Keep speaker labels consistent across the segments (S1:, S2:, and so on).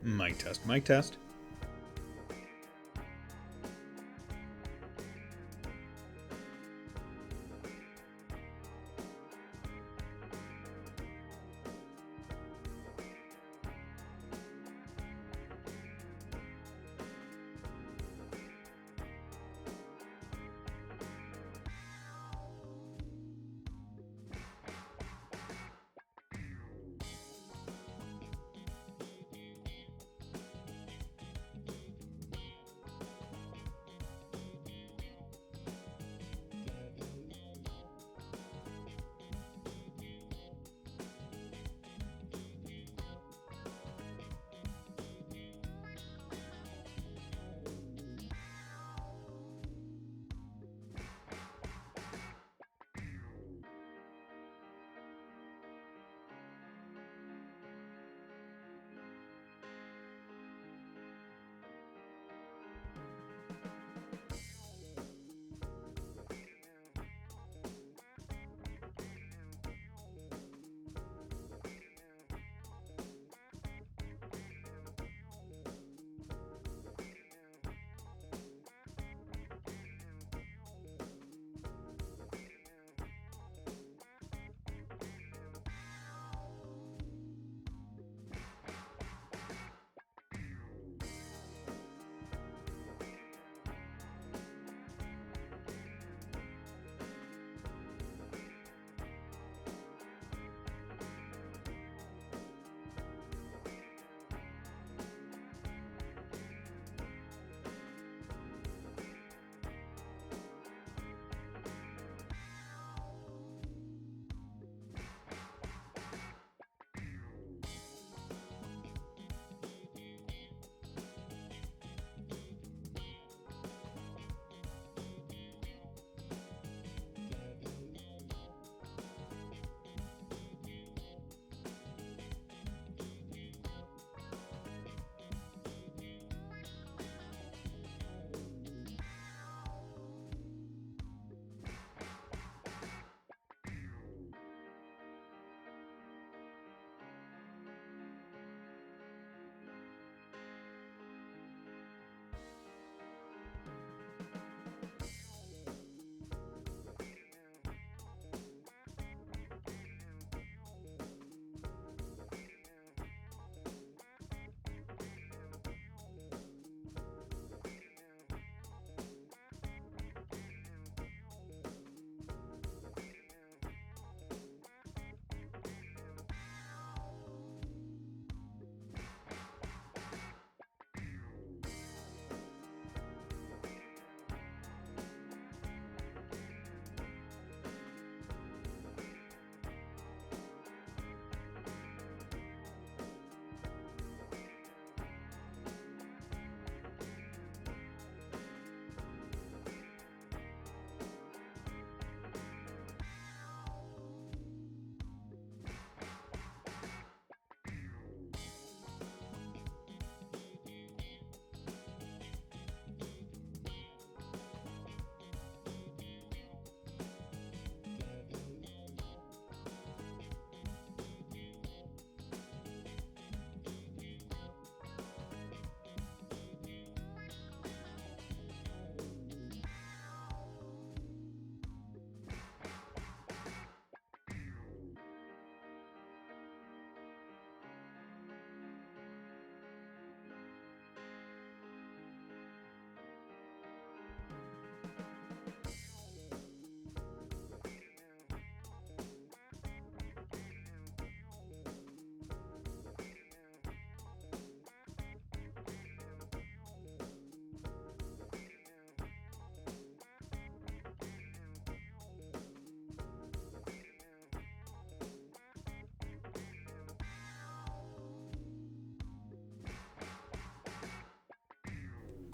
S1: Mic test, mic test.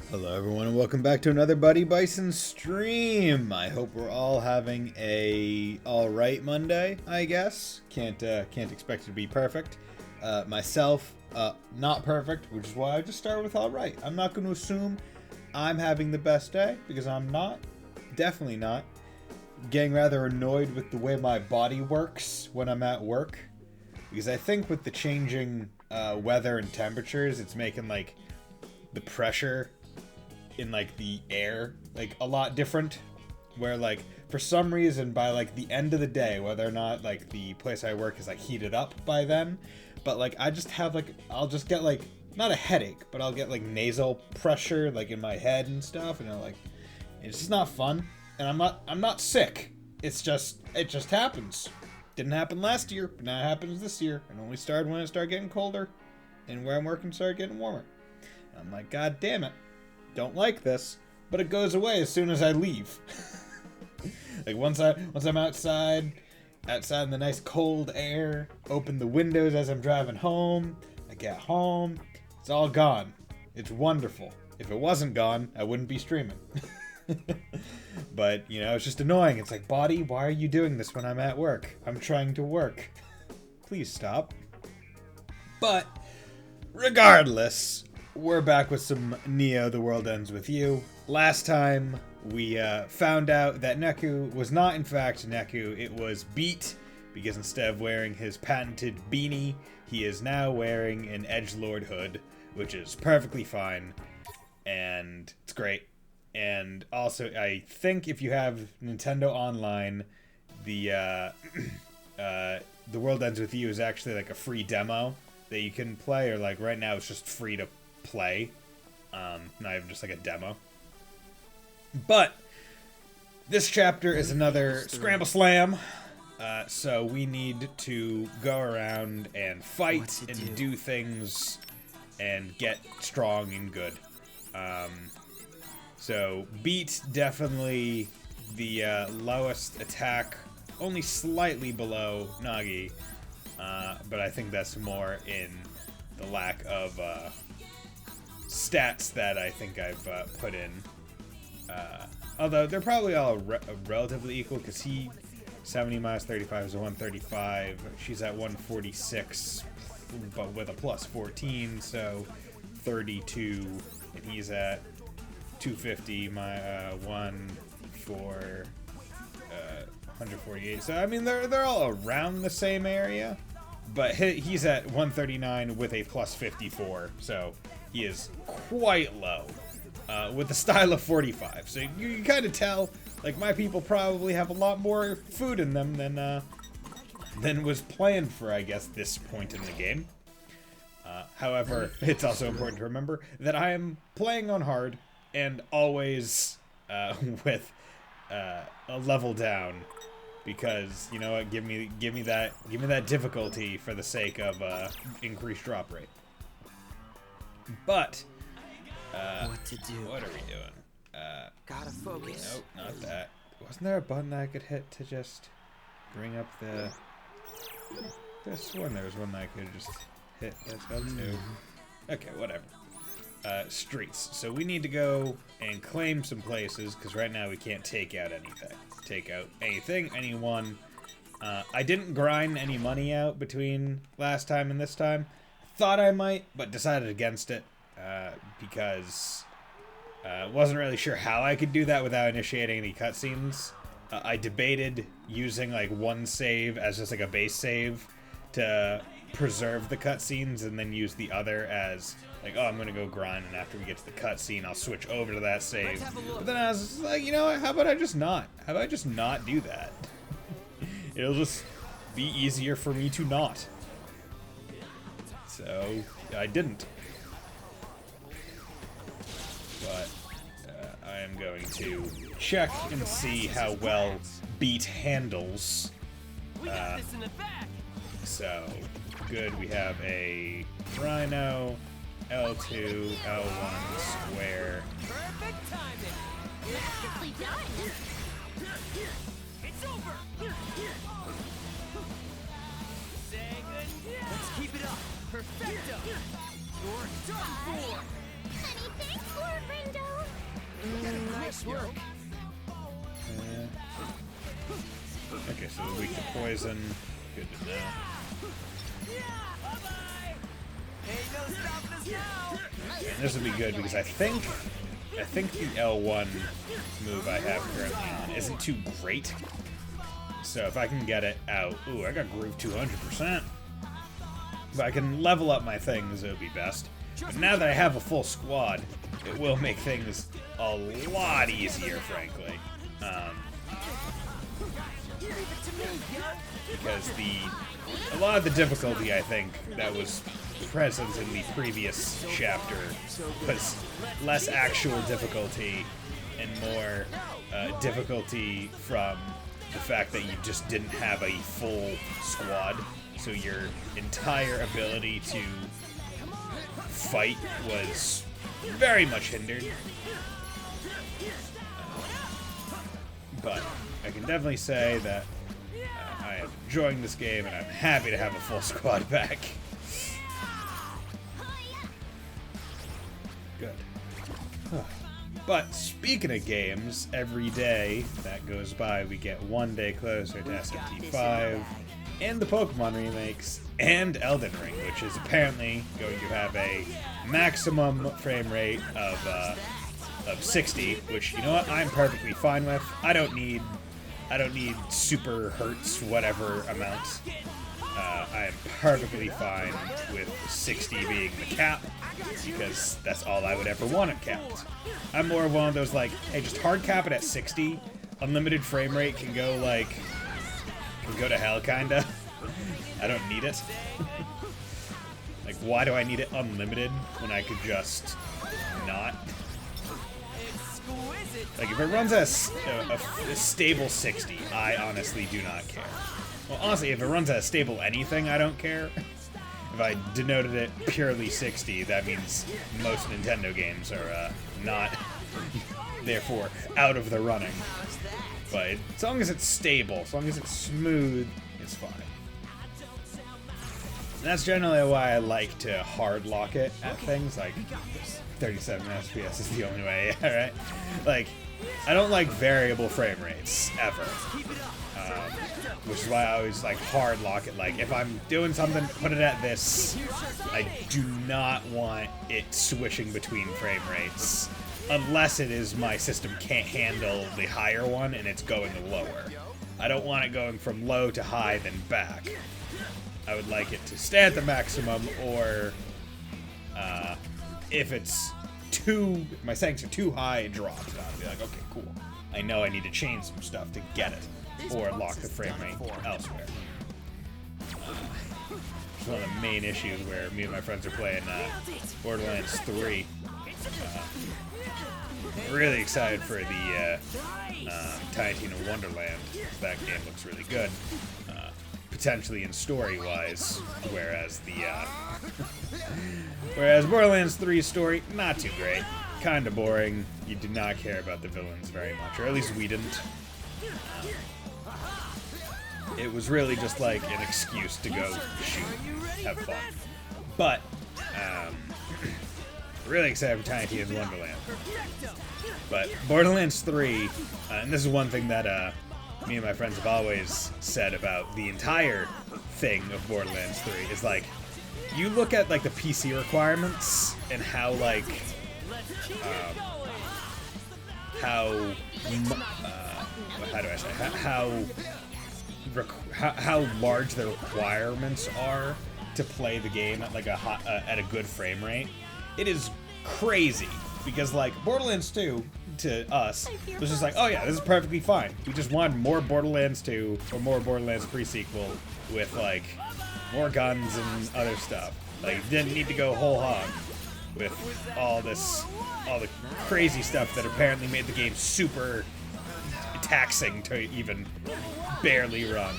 S1: Hello everyone and welcome back to another Buddy Bison stream. I hope we're all having a alright Monday, I guess. Can't expect it to be perfect. Myself, not perfect, which is why I just started with alright. I'm not going to assume I'm having the best day, because I'm not. Definitely not. Getting rather annoyed with the way my body works when I'm at work. Because I think with the changing weather and temperatures, it's making like the pressure in like the air like a lot different, where like for some reason by like the end of the day, whether or not like the place I work is like heated up by then, but like I just have like, I'll just get like not a headache, but I'll get like nasal pressure like in my head and stuff, and like it's just not fun. And I'm not sick, it just happens. Didn't happen last year, but now it happens this year. It only started when it started getting colder and where I'm working started getting warmer. I'm like, God damn it, don't like this, but it goes away as soon as I leave. Like once I'm outside in the nice cold air, open the windows as I'm driving home, I get home, it's all gone. It's wonderful. If it wasn't gone, I wouldn't be streaming. But, you know, it's just annoying. It's like, body, why are you doing this when I'm at work? I'm trying to work. Please stop. But, regardless, we're back with some Neo, The World Ends With You. Last time, we found out that Neku was not, in fact, Neku. It was Beat, because instead of wearing his patented beanie, he is now wearing an edgelord hood, which is perfectly fine, and it's great. And also, I think if you have Nintendo Online, the World Ends With You is actually like a free demo that you can play, or like right now it's just free to play, not even just like a demo. But this chapter is another Scramble Slam, so we need to go around and fight and do things and get strong and good. So, Beat, definitely the lowest attack, only slightly below Nagi, but I think that's more in the lack of stats that I think I've put in. Although they're probably all relatively equal, because he 70 minus 35 is a 135, she's at 146, but with a plus 14, so 32, and he's at 250, my 148. So I mean they're all around the same area, but he's at 139 with a plus 54, so he is quite low, with a style of 45. So you can kind of tell, like, my people probably have a lot more food in them than was planned for, I guess, this point in the game. However, it's also important to remember that I am playing on hard, and always with a level down, because you know what, give me that difficulty for the sake of increased drop rate. But
S2: what to do?
S1: What are we doing?
S2: Gotta focus.
S1: Nope, not that. Wasn't there a button that I could hit to just bring up the? This one, there was one that I could just hit. That's L2. Okay, whatever. Streets. So we need to go and claim some places, because right now we can't take out anything. Anyone. I didn't grind any money out between last time and this time. Thought I might, but decided against it, because wasn't really sure how I could do that without initiating any cutscenes. I debated using like one save as just like a base save to preserve the cutscenes, and then use the other as like, oh, I'm gonna go grind, and after we get to the cutscene, I'll switch over to that save. But then I was like, you know what? How about I just not? How about I just not do that? It'll just be easier for me to not. So I didn't. But I am going to check and see how well Beat handles. So good. We have a Rhino, L2, L1, square.
S3: Perfect timing. Nicely done. It's over. Let's keep it up. Perfecto. You're done for.
S4: Many thanks, Lord Rindo.
S3: Nice work.
S1: Okay, so we're weak to poison. Good to know.
S3: Bye-bye. Ain't no stopping us now.
S1: And this would be good because I think the L1 move I have currently on isn't too great. So if I can get it out, ooh, I got groove 200%. If I can level up my things, it would be best. But now that I have a full squad, it will make things a lot easier, frankly. Because a lot of the difficulty, I think, that was present in the previous chapter was less actual difficulty and more difficulty from the fact that you just didn't have a full squad. So your entire ability to fight was very much hindered. But I can definitely say that I am enjoying this game, and I'm happy to have a full squad back. Good. But speaking of games, every day that goes by, we get one day closer to SMT5, and the Pokemon remakes, and Elden Ring, which is apparently going to have a maximum frame rate of 60, which, you know what, I'm perfectly fine with. I don't need super hertz whatever amounts. I am perfectly fine with 60 being the cap, because that's all I would ever want it capped. I'm more of one of those, like, hey, just hard cap it at 60. Unlimited frame rate can go to hell, kinda. I don't need it. Like, why do I need it unlimited when I could just not? Like, if it runs at a stable 60, I honestly do not care. Well, honestly, if it runs at a stable anything, I don't care. If I denoted it purely 60, that means most Nintendo games are not, therefore, out of the running. But as long as it's stable, as long as it's smooth, it's fine. And that's generally why I like to hard lock it at things, like 37 FPS is the only way, alright? Like, I don't like variable frame rates, ever. Which is why I always, like, hard lock it. Like, if I'm doing something, put it at this. I do not want it switching between frame rates. Unless it is my system can't handle the higher one and it's going lower. I don't want it going from low to high, then back. I would like it to stay at the maximum, or if it's if my settings are too high, it drops. And I'll be like, okay, cool. I know I need to change some stuff to get it, or lock the frame rate elsewhere. It's one of the main issues where me and my friends are playing Borderlands 3. Really excited for the Tiny Tina Wonderland. That game looks really good, potentially in story-wise, whereas whereas Borderlands 3's story, not too great. Kind of boring. You do not care about the villains very much, or at least we didn't. It was really just like an excuse to go shoot, have fun. But really excited for Tiny Tina's Wonderland. But Borderlands 3, and this is one thing that me and my friends have always said about the entire thing of Borderlands 3, is like, you look at like the PC requirements and how like how do I say how large the requirements are to play the game at like at a good frame rate. It is crazy, because like Borderlands 2 to us was just like, oh yeah, this is perfectly fine. We just wanted more Borderlands 2 or more Borderlands pre-sequel with like more guns and other stuff. Like, didn't need to go whole hog with all the crazy stuff that apparently made the game super taxing to even barely run.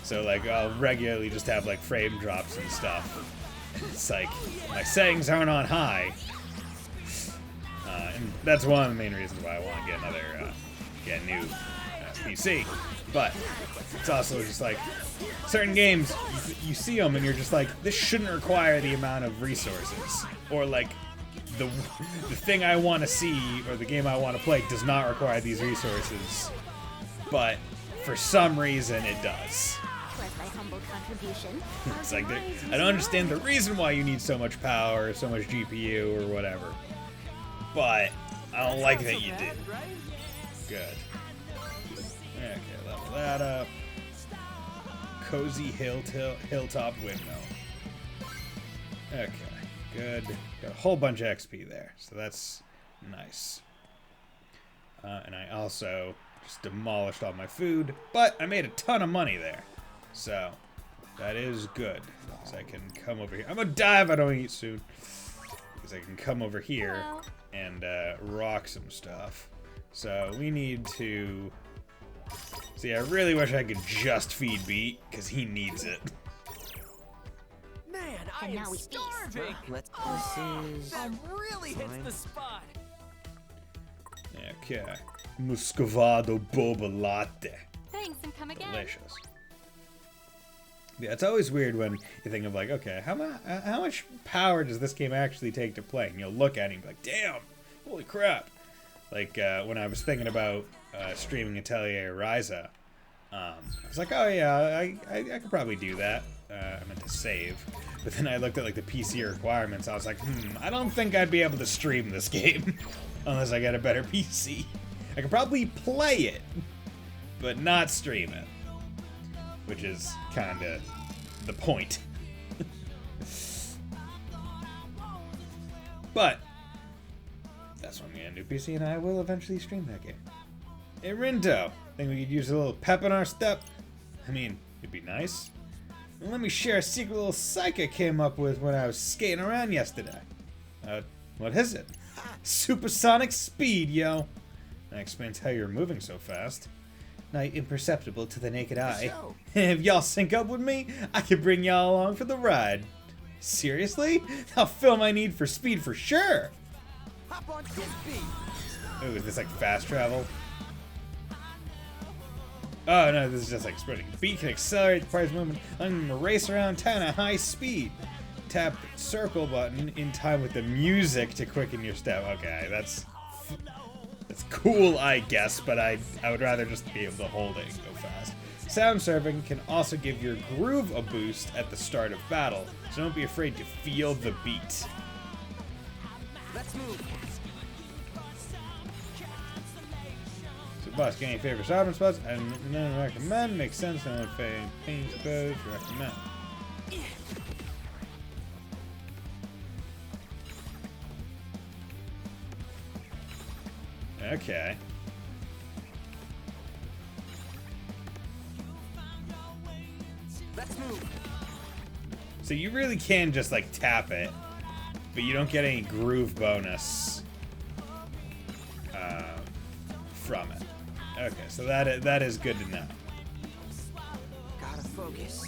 S1: So like, I'll regularly just have like frame drops and stuff. It's like, my settings aren't on high. And that's one of the main reasons why I want to get a new PC. But it's also just like, certain games, you see them and you're just like, this shouldn't require the amount of resources. Or like, the thing I want to see, or the game I want to play, does not require these resources. But for some reason, it does. It's like, I don't understand the reason why you need so much power, so much GPU, or whatever. But I don't like that you did. Good. Okay, level that up. cozy hilltop windmill. Okay, good. Got a whole bunch of XP there, so that's nice. And I also just demolished all my food, but I made a ton of money there. So that is good. So I can come over here. I'm gonna die if I don't eat soon. Because I can come over here and rock some stuff. So we need to... See, I really wish I could just feed Beat, because he needs it.
S3: Man, I
S4: And
S3: am
S4: now we feast.
S3: starving.
S2: Let's
S3: That really hits the spot.
S1: Okay. Muscovado boba latte.
S4: Thanks, and come again.
S1: Delicious. Yeah, it's always weird when you think of like, okay, how much power does this game actually take to play? And you'll look at it and be like, damn, holy crap. Like, when I was thinking about streaming Atelier Ryza, I was like, oh yeah, I could probably do that. I meant to save. But then I looked at like the PC requirements. I was like, I don't think I'd be able to stream this game unless I get a better PC. I could probably play it, but not stream it. Which is kind of the point. But that's when we get a new PC, and I will eventually stream that game. Hey, Rinto, think we could use a little pep in our step? I mean, it'd be nice. And let me share a secret little psych I came up with when I was skating around yesterday. What is it? Supersonic speed, yo. That explains how you're moving so fast. Not imperceptible to the naked eye. If y'all sync up with me, I can bring y'all along for the ride. Seriously? I'll fill my need for speed for sure.
S3: Hop on this beat.
S1: Ooh, is this like fast travel? Oh no, this is just like sprinting. Beat can accelerate the party's movement, letting them race around town at high speed. Tap the circle button in time with the music to quicken your step. Okay, that's cool, I guess, but I would rather just be able to hold it and go fast. Sound surfing can also give your groove a boost at the start of battle, so don't be afraid to feel the beat.
S3: Let's move.
S1: So, boss, get any favorite shopping spots? I don't recommend. Makes sense. No one pain exposed. Recommend. Okay.
S3: Let's move.
S1: So you really can just like tap it, but you don't get any groove bonus from it. Okay, so that is good to know.
S2: Gotta focus.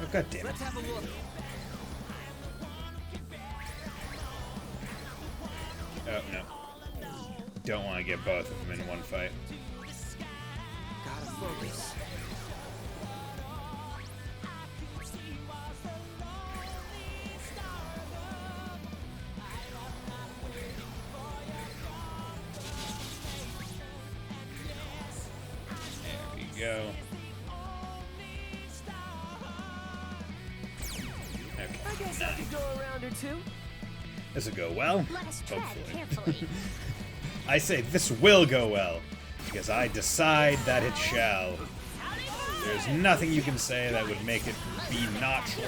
S1: Oh, God damn it.
S3: Let's have a look.
S1: Oh, no. Don't want to get both of them in one fight.
S2: Gotta focus.
S1: There we go.
S3: I guess I could go a round or two.
S1: This will go well.
S4: Let us tread
S1: Hopefully.
S4: carefully.
S1: I say this will go well, because I decide that it shall. There's nothing you can say that would make it be not true.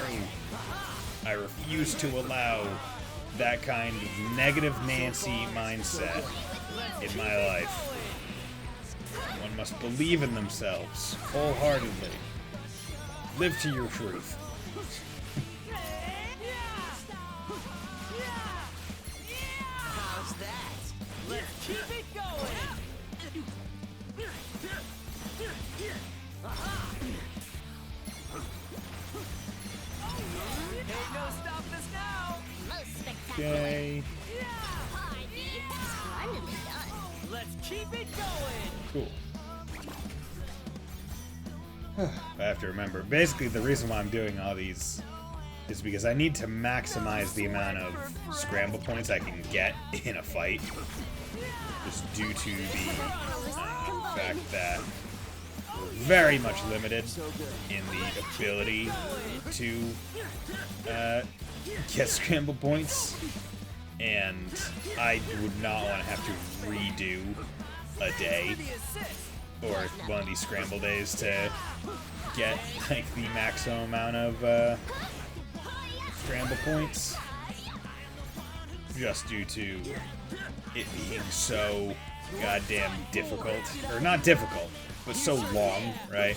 S1: I refuse to allow that kind of negative Nancy mindset in my life. One must believe in themselves wholeheartedly. Live to your truth.
S3: How's that? Let's keep it going. Ain't no stopping us now.
S4: Most spectacular.
S1: Okay.
S4: Hi, Bee. Splendidly done.
S3: Let's keep it going.
S1: Cool. I have to remember. Basically, the reason why I'm doing all these is because I need to maximize the amount of scramble points I can get in a fight. Just due to the fact that we're very much limited in the ability to get scramble points. and I would not want to have to redo a day or one of these scramble days to get like the maximum amount of scramble points, just due to it being so goddamn difficult, or not difficult, but so long, right?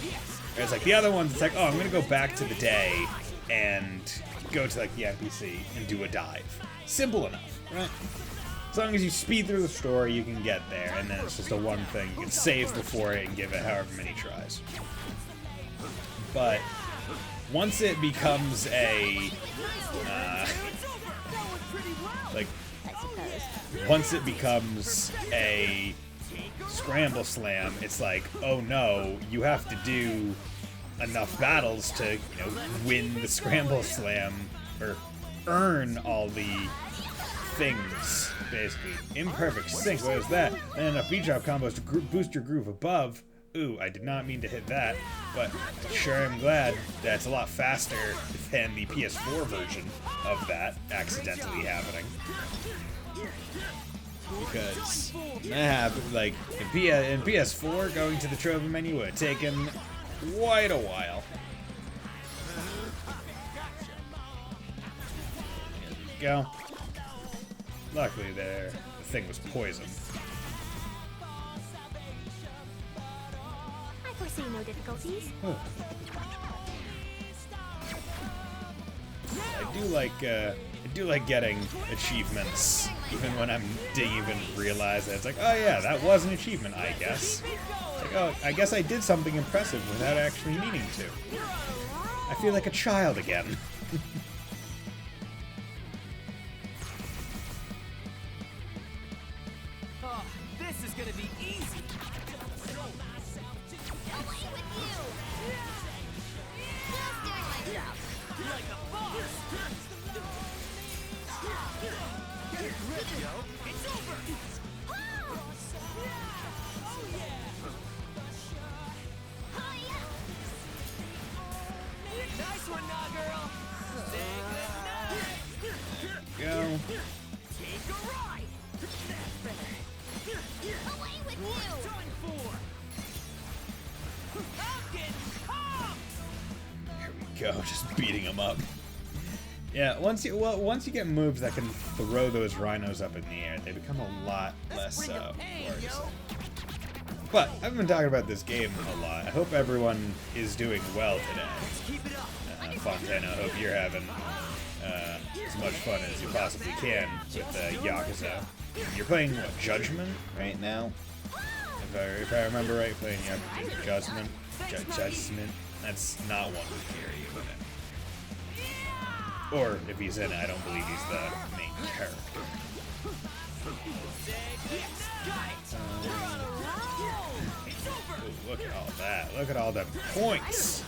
S1: It's like the other ones, it's like, oh, I'm gonna go back to the day and go to like the NPC and do a dive. Simple enough, right? As long as you speed through the story, you can get there, and then it's just a one thing. You can save before it and give it however many tries. But once it becomes a like, once it becomes a scramble slam, it's like, oh no, you have to do enough battles to, you know, win the scramble slam or earn all the things, basically. Imperfect sync, what is that? And enough beat drop combos to boost your groove above. Ooh, I did not mean to hit that, but sure am glad that's a lot faster than the PS4 version of that accidentally happening. Because I have, like, in PS4, going to the trophy menu would have taken quite a while. There we go. Luckily the thing was poisoned.
S4: I foresee no difficulties.
S1: I do like getting achievements, even when I didn't even realize that. It's like, oh yeah, that was an achievement, I guess. Like, oh, I guess I did something impressive without actually meaning to. I feel like a child again.
S3: Oh, this is gonna be easy. Like a boss. It's over. Nice one, nah, girl. Say goodnight.
S1: Go.
S3: Take a ride.
S4: Away with you!
S3: Done for. I'm getting calm.
S1: Here we go, just beating him up. Yeah, once you get moves that can throw those rhinos up in the air, they become a lot less worrisome. But I've been talking about this game a lot. I hope everyone is doing well today.
S3: Keep it up.
S1: Fontana, I hope you're having as much fun as you possibly can with Yakuza. You're playing what, Judgment right now? If I remember right, playing Yakuza Judgment. Judgment. That's not one with Gary, isn't it? Or if he's in it, I don't believe he's the main character. Ooh, look at all that. Look at all them points.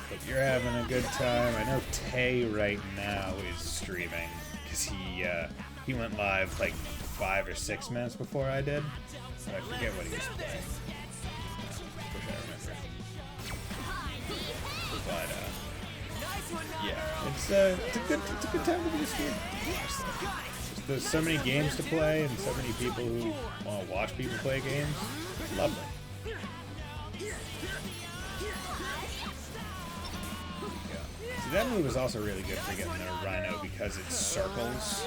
S1: Hope you're having a good time. I know Tay right now is streaming because he went live like 5 or 6 minutes before I did. But I forget what he was playing. Wish I remember. But yeah, it's a good time to be a streamer. There's so many games to play and so many people who want to watch people play games. It's lovely. See, that move is also really good for getting the Rhino because it circles,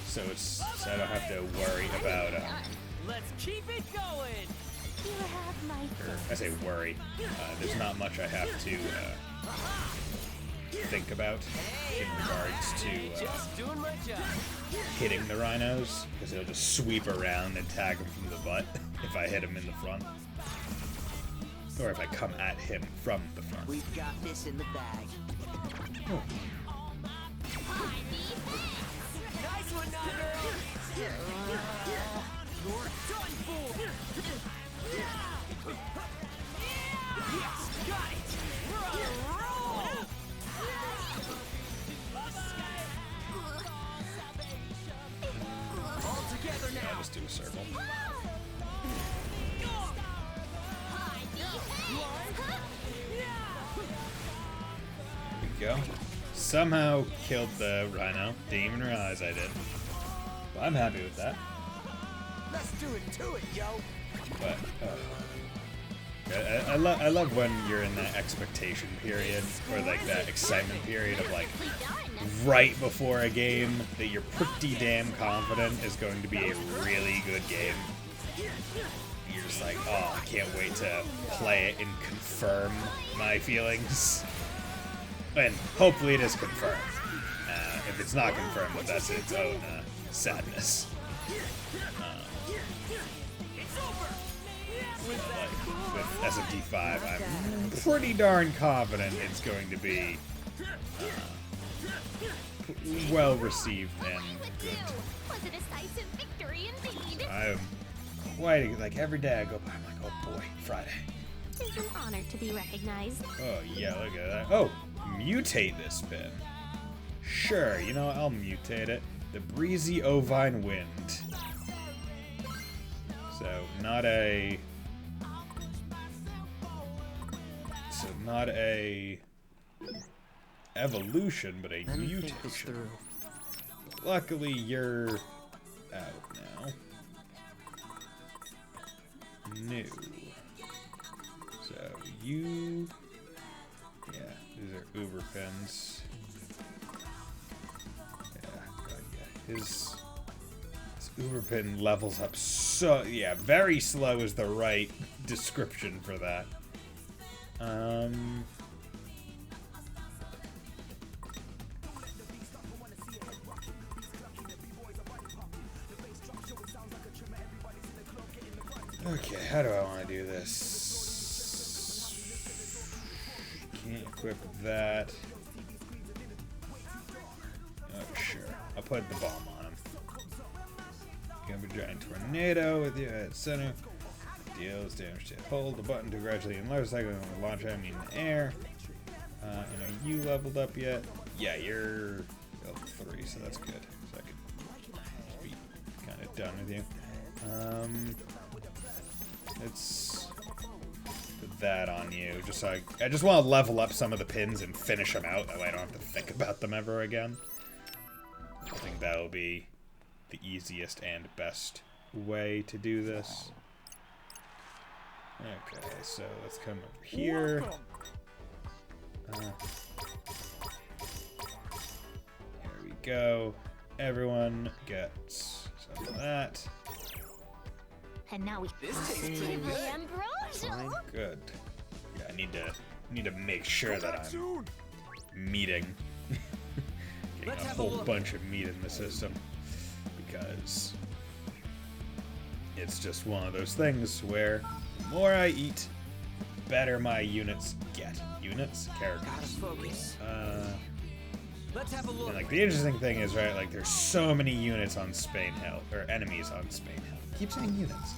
S1: so I don't have to worry about.
S3: Let's keep it going.
S4: You have my
S1: Or I say worry. There's not much I have to think about in regards to
S3: Just doing my job.
S1: hitting the rhinos, because it'll just sweep around and tag him from the butt if I hit him in the front. Or if I come at him from the front.
S2: We've got this in the bag.
S1: Oh.
S3: Nice one, nah, girl. You're done for. Yes, got it. We're on a roll. All together
S1: I'll
S3: now.
S1: just do a circle. There we go. somehow killed the rhino. Didn't even realize I did. But I'm happy with that.
S2: Let's do it to it, yo.
S1: But I love when you're in that expectation period, or like that excitement period of like right before a game that you're pretty damn confident is going to be a really good game. You're just like, oh, I can't wait to play it and confirm my feelings. And hopefully it is confirmed. If it's not confirmed, then that's its own sadness. With SMT5, I'm pretty darn confident it's going to be well received and good.
S4: Was a decisive victory indeed.
S1: I'm quite, like, every day I go by, I'm like, oh boy, Friday.
S4: It's an honor to be recognized.
S1: Oh yeah, look at that. Oh, mutate this pin. Sure, you know, I'll mutate it. The Breezy Ovine Wind. So, not a evolution, but a
S2: Let me think this
S1: mutation.
S2: through.
S1: Luckily, you're out now. New. So, you... Yeah, these are Uber pins. Yeah. His Uber pin levels up so... Yeah, very slow is the right description for that. Okay, how do I want to do this? Can't equip that. Oh, sure. I'll put the bomb on him. Gonna be a giant tornado with you at center. Deals damage to hold the button to gradually enlarge cycle and launch enemy in the air. And are you leveled up yet? Yeah, you're level 3, so that's good. So I could just be kind of done with you. Let's put that on you. Just so I just want to level up some of the pins and finish them out. That way I don't have to think about them ever again. I think that will be the easiest and best way to do this. Okay, so let's come over here. There we go. Everyone gets some of that.
S4: And now we
S2: tastes
S4: ambrosial.
S1: Good. Yeah, I need to make sure that I'm meeting. Getting a whole bunch of meat in the system. Because it's just one of those things where the more I eat, the better my units get. Units? Characters.
S2: Gotta focus. Let's have a look.
S1: And like the interesting thing is, right, like there's so many units on Spain Hill, or enemies on Spain Hill. I keep saying units.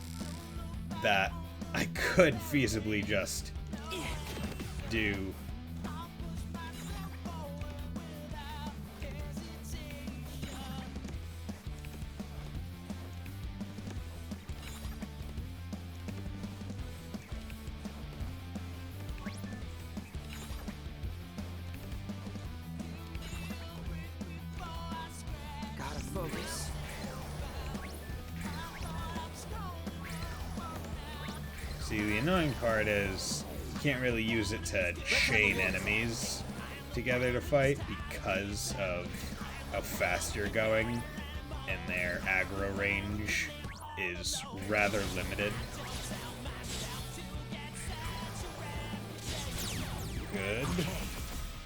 S1: That I could feasibly just do.
S2: Gotta focus.
S1: See, the annoying part is you can't really use it to chain enemies together to fight because of how fast you're going, and their aggro range is rather limited. Good.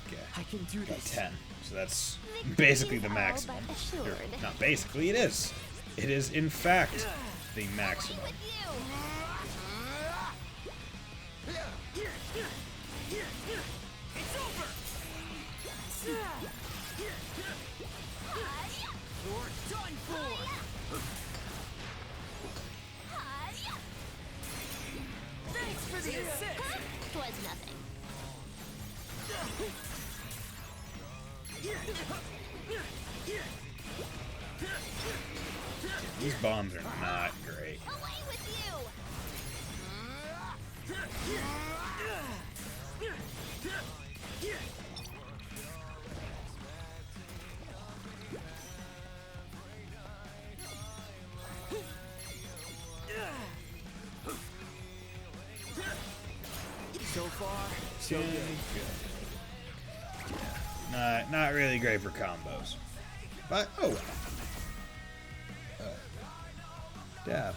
S1: Okay.
S2: I can do
S1: Got
S2: this.
S1: 10. So that's basically the maximum. Or, not basically, it is. It is, in fact, the maximum.
S3: You're done for! Thanks for the assist!
S4: Was nothing.
S1: These bombs are not great.
S4: Away with you!
S2: So far, so good.
S1: Not really great for combos. But, oh well. Dab.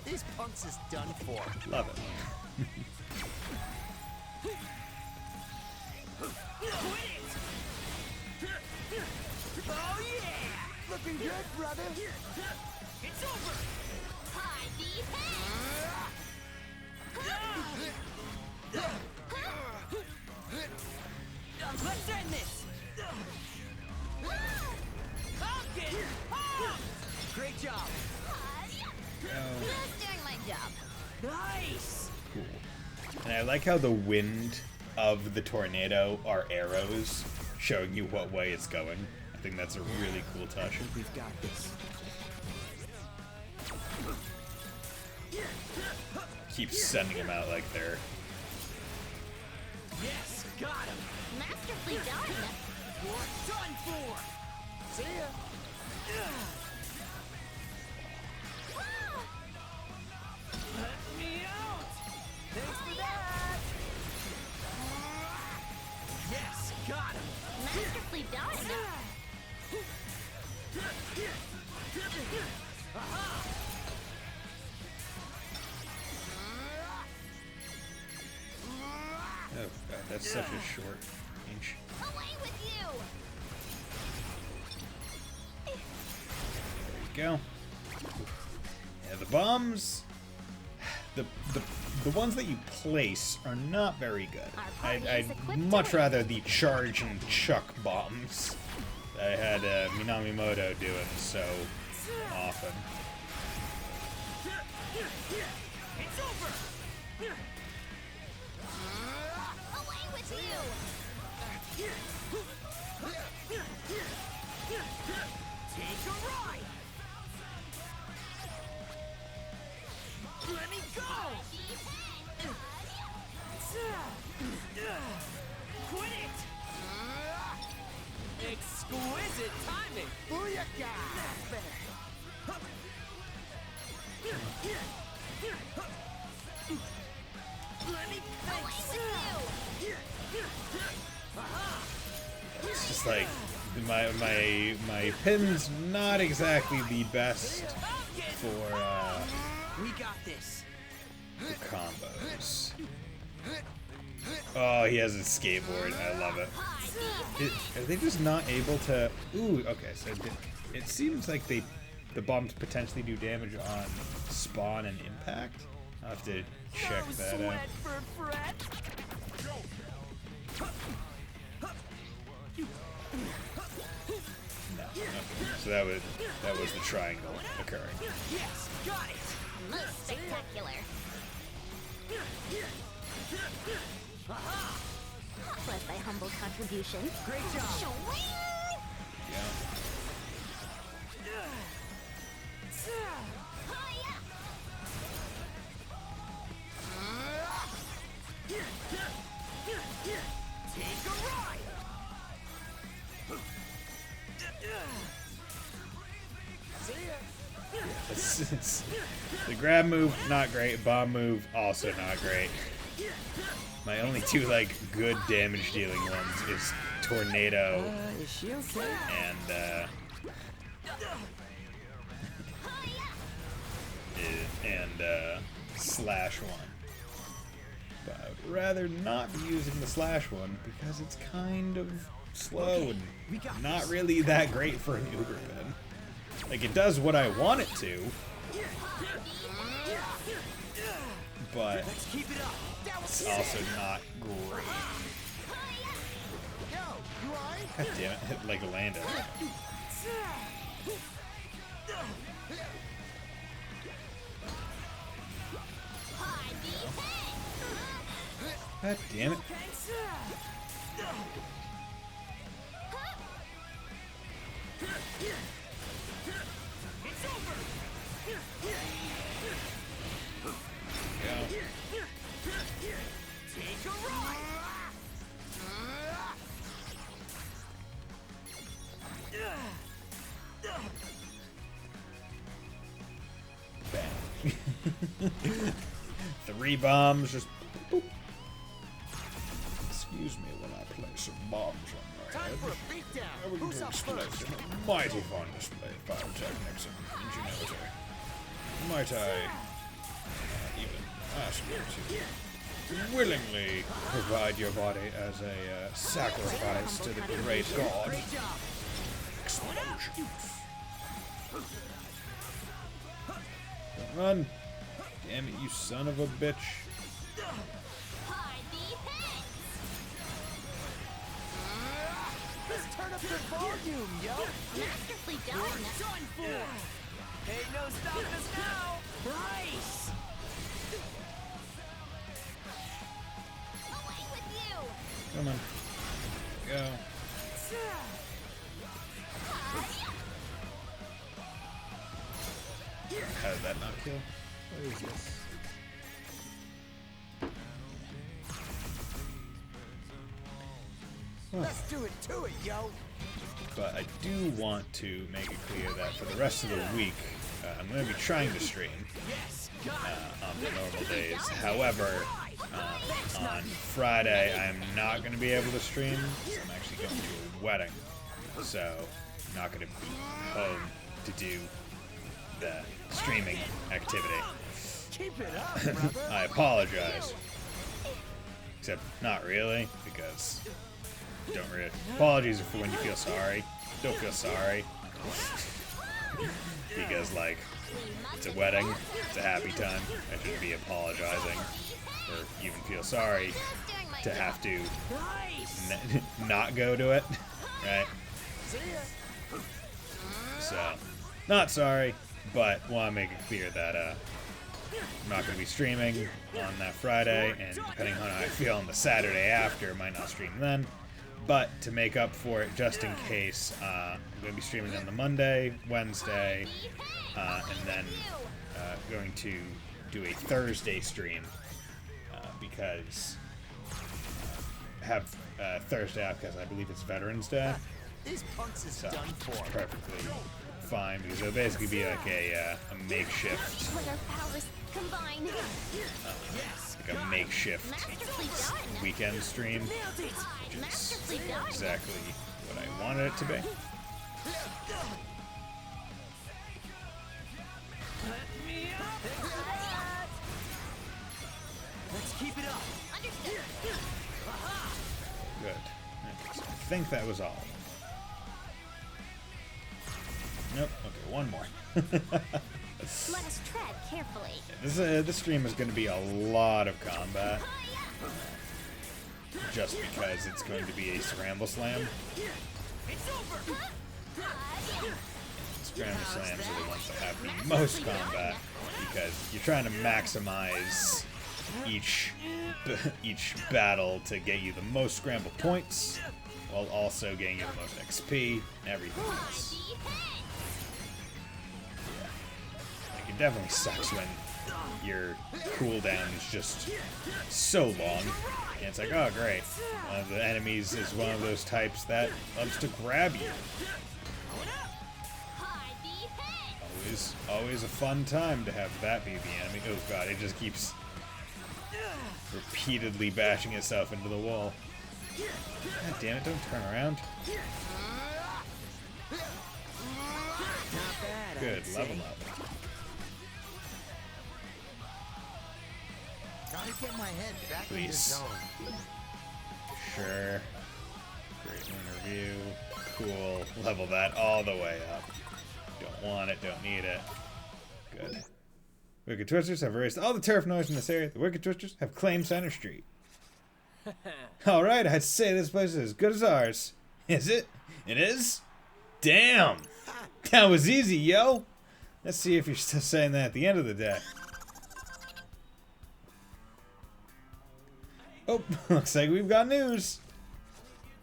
S2: These punks is done for.
S1: Love it.
S2: Oh yeah! Looking good, brother. It's over.
S4: Hi, Bison.
S3: Let's end this.
S4: Pumpkin.
S2: Great job.
S4: Just doing my job.
S2: Nice.
S1: Cool. And I like how the wind of the tornado are arrows showing you what way it's going. I think that's a really cool touch.
S2: We've got this.
S1: Keeps sending them out like they're...
S2: Yes, got him.
S4: Masterfully done.
S2: You're done for. See ya. Let me out. Thanks for that. Yes, got him.
S4: Masterfully done.
S1: Oh god, that's such a short range.
S4: Away with you.
S1: There you go. Yeah, the bombs... The ones that you place are not very good. I'd much rather the charge and chuck bombs that I had Minamimoto doing so often.
S2: It's over.
S4: Away with you.
S2: Take a ride. Let me go. Quit it. Exquisite timing. Booyaka. That's better. Let me
S4: Away with you.
S1: It's just like my pin's not exactly the best for
S2: We got this.
S1: the combos. Oh, he has a skateboard. I love it. Are they just not able to? Ooh, okay. So it seems like the bombs potentially do damage on spawn and impact. I'll have to check that out.
S2: Sweat for Fred.
S1: No, okay. So that was the triangle occurring.
S2: Yes, got it.
S4: Most spectacular. Was thy humble contribution.
S2: Great job.
S4: Shwing!
S1: Yeah.
S4: Hiya!
S2: Take a ride. See ya.
S1: The grab move, not great. Bomb move, also not great. My only two like good damage dealing ones is tornado
S2: Is she okay?
S1: and slash one. But I would rather not be using the slash one because it's kind of slow and not really that great for an Uber pin. Like it does what I want it to, but
S2: Let's keep it up. That was
S1: it's also not great.
S2: Yo, you alright?
S1: God damn it, hit like a Lando.
S4: Hi, Bison!
S1: God damn it.
S2: It's over.
S1: Go.
S2: Take a ride.
S1: Bam. 3 bombs, just boop. Excuse me when I place some bombs on your
S2: Time
S1: head.
S2: for a beatdown.
S1: I will
S2: Who's up
S1: explode
S2: first?
S1: in a mighty fine display of pyrotechnics and ingenuity. Might I even ask you to willingly provide your body as a sacrifice to the great god?
S2: Great job.
S1: Explosions. Don't run. Damn it, you son of a bitch.
S4: Hide the heads.
S2: Let's turn up the volume, yo.
S4: Masterfully done.
S2: Done for. Ain't no stopping us now. Nice.
S4: Away with you.
S1: Come on. Go. How did that not kill? What is this?
S2: Let's do it to it, yo.
S1: But I do want to make it clear that for the rest of the week, I'm going to be trying to stream
S2: Yes.
S1: on the normal days. However, on Friday, I'm not going to be able to stream. I'm actually going to a wedding. So, I'm not going to be home to do the streaming activity.
S2: Keep it up, brother.
S1: I apologize. Except, not really, because don't really. Apologies are for when you feel sorry. Don't feel sorry. Because, like, it's a wedding, it's a happy time. I shouldn't be apologizing or even feel sorry
S4: Just doing my
S1: to
S4: job.
S1: have to
S2: Nice.
S1: not go to it, right?
S2: See ya.
S1: So, not sorry, but want to make it clear that I'm not going to be streaming on that Friday, and depending on how I feel on the Saturday after, I might not stream then. But to make up for it, just in case, I'm going to be streaming on the Monday, Wednesday, and then going to do a Thursday stream because have Thursday off because I believe it's Veterans Day.
S2: These punks is
S1: So
S2: done
S1: it's
S2: for.
S1: perfectly fine because it'll basically be like a makeshift,
S4: When our powers combine.
S2: Yes.
S1: like a makeshift
S4: Masterfully done.
S1: weekend stream,
S2: Nailed it.
S1: which is
S4: Masterfully done.
S1: exactly what I wanted it to be.
S2: Let me up. Let's keep it up.
S4: Understood.
S1: Good. Okay, so I think that was all. Nope. Okay, one more.
S4: Let us tread carefully.
S1: This stream is going to be a lot of combat, just because it's going to be a scramble slam.
S2: It's over.
S1: Scramble slams are the ones that have the most combat because you're trying to maximize each battle to get you the most scramble points while also getting you the most XP and everything else. Like, it definitely sucks when your cooldown is just so long and it's like, oh great, one of the enemies is one of those types that loves to grab you.
S4: Hide the head.
S1: Always a fun time to have that be the enemy. Oh god, it just keeps repeatedly bashing itself into the wall. God damn it, don't turn around.
S2: Not bad.
S1: Good,
S2: I'd
S1: level
S2: say.
S1: up.
S2: Gotta get my head back in the
S1: Please.
S2: zone.
S1: Sure. Great interview. Cool. Level that all the way up. Don't want it, don't need it. Good. Wicked Twisters have erased all the turf noise in this area. The Wicked Twisters have claimed Center Street. Alright, I'd say this place is as good as ours. Is it? It is? Damn! That was easy, yo! Let's see if you're still saying that at the end of the day. Oh, looks like we've got news.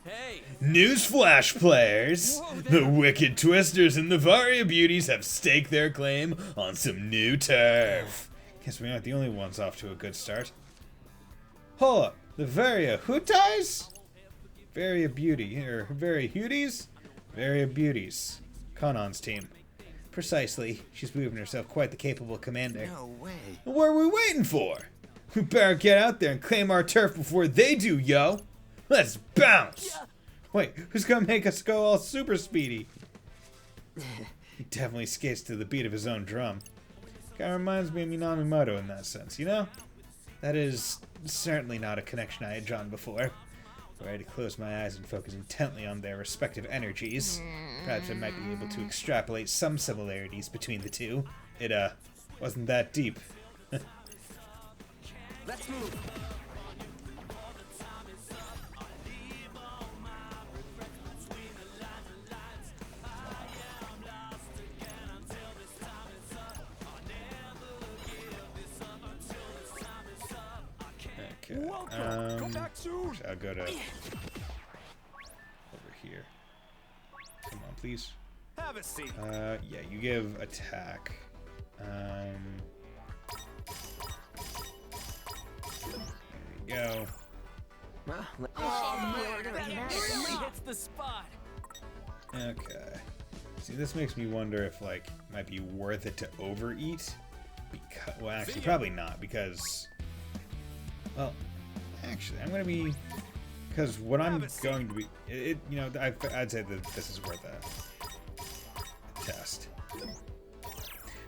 S2: Hey.
S1: Newsflash, players!
S2: Whoa
S1: The
S2: there.
S1: Wicked Twisters and the Varia Beauties have staked their claim on some new turf. Guess we aren't the only ones off to a good start. Hold up, the Varia Hutais? Varia Beauty, or Varia Huties? Varia Beauties. Kanon's team. Precisely, she's proven herself quite the capable commander.
S2: No way.
S1: What are we waiting for? We better get out there and claim our turf before they do, yo! Let's bounce! Wait, who's gonna make us go all super speedy? He definitely skates to the beat of his own drum. Kinda reminds me of Minamimoto in that sense, you know? That is certainly not a connection I had drawn before. If I had to close my eyes and focus intently on their respective energies, perhaps I might be able to extrapolate some similarities between the two. It, wasn't that deep.
S2: Let's move.
S1: Okay.
S2: Come back soon.
S1: I'll go to over here. Come on, please.
S2: Have a seat.
S1: Yeah, you give attack. There we go.
S2: Really hits the spot.
S1: Okay. See, this makes me wonder if, like, it might be worth it to overeat. Because, well, actually, probably not, because... Well, actually, I'm going to be... Because what I'm going to be... you know, I'd say that this is worth a test.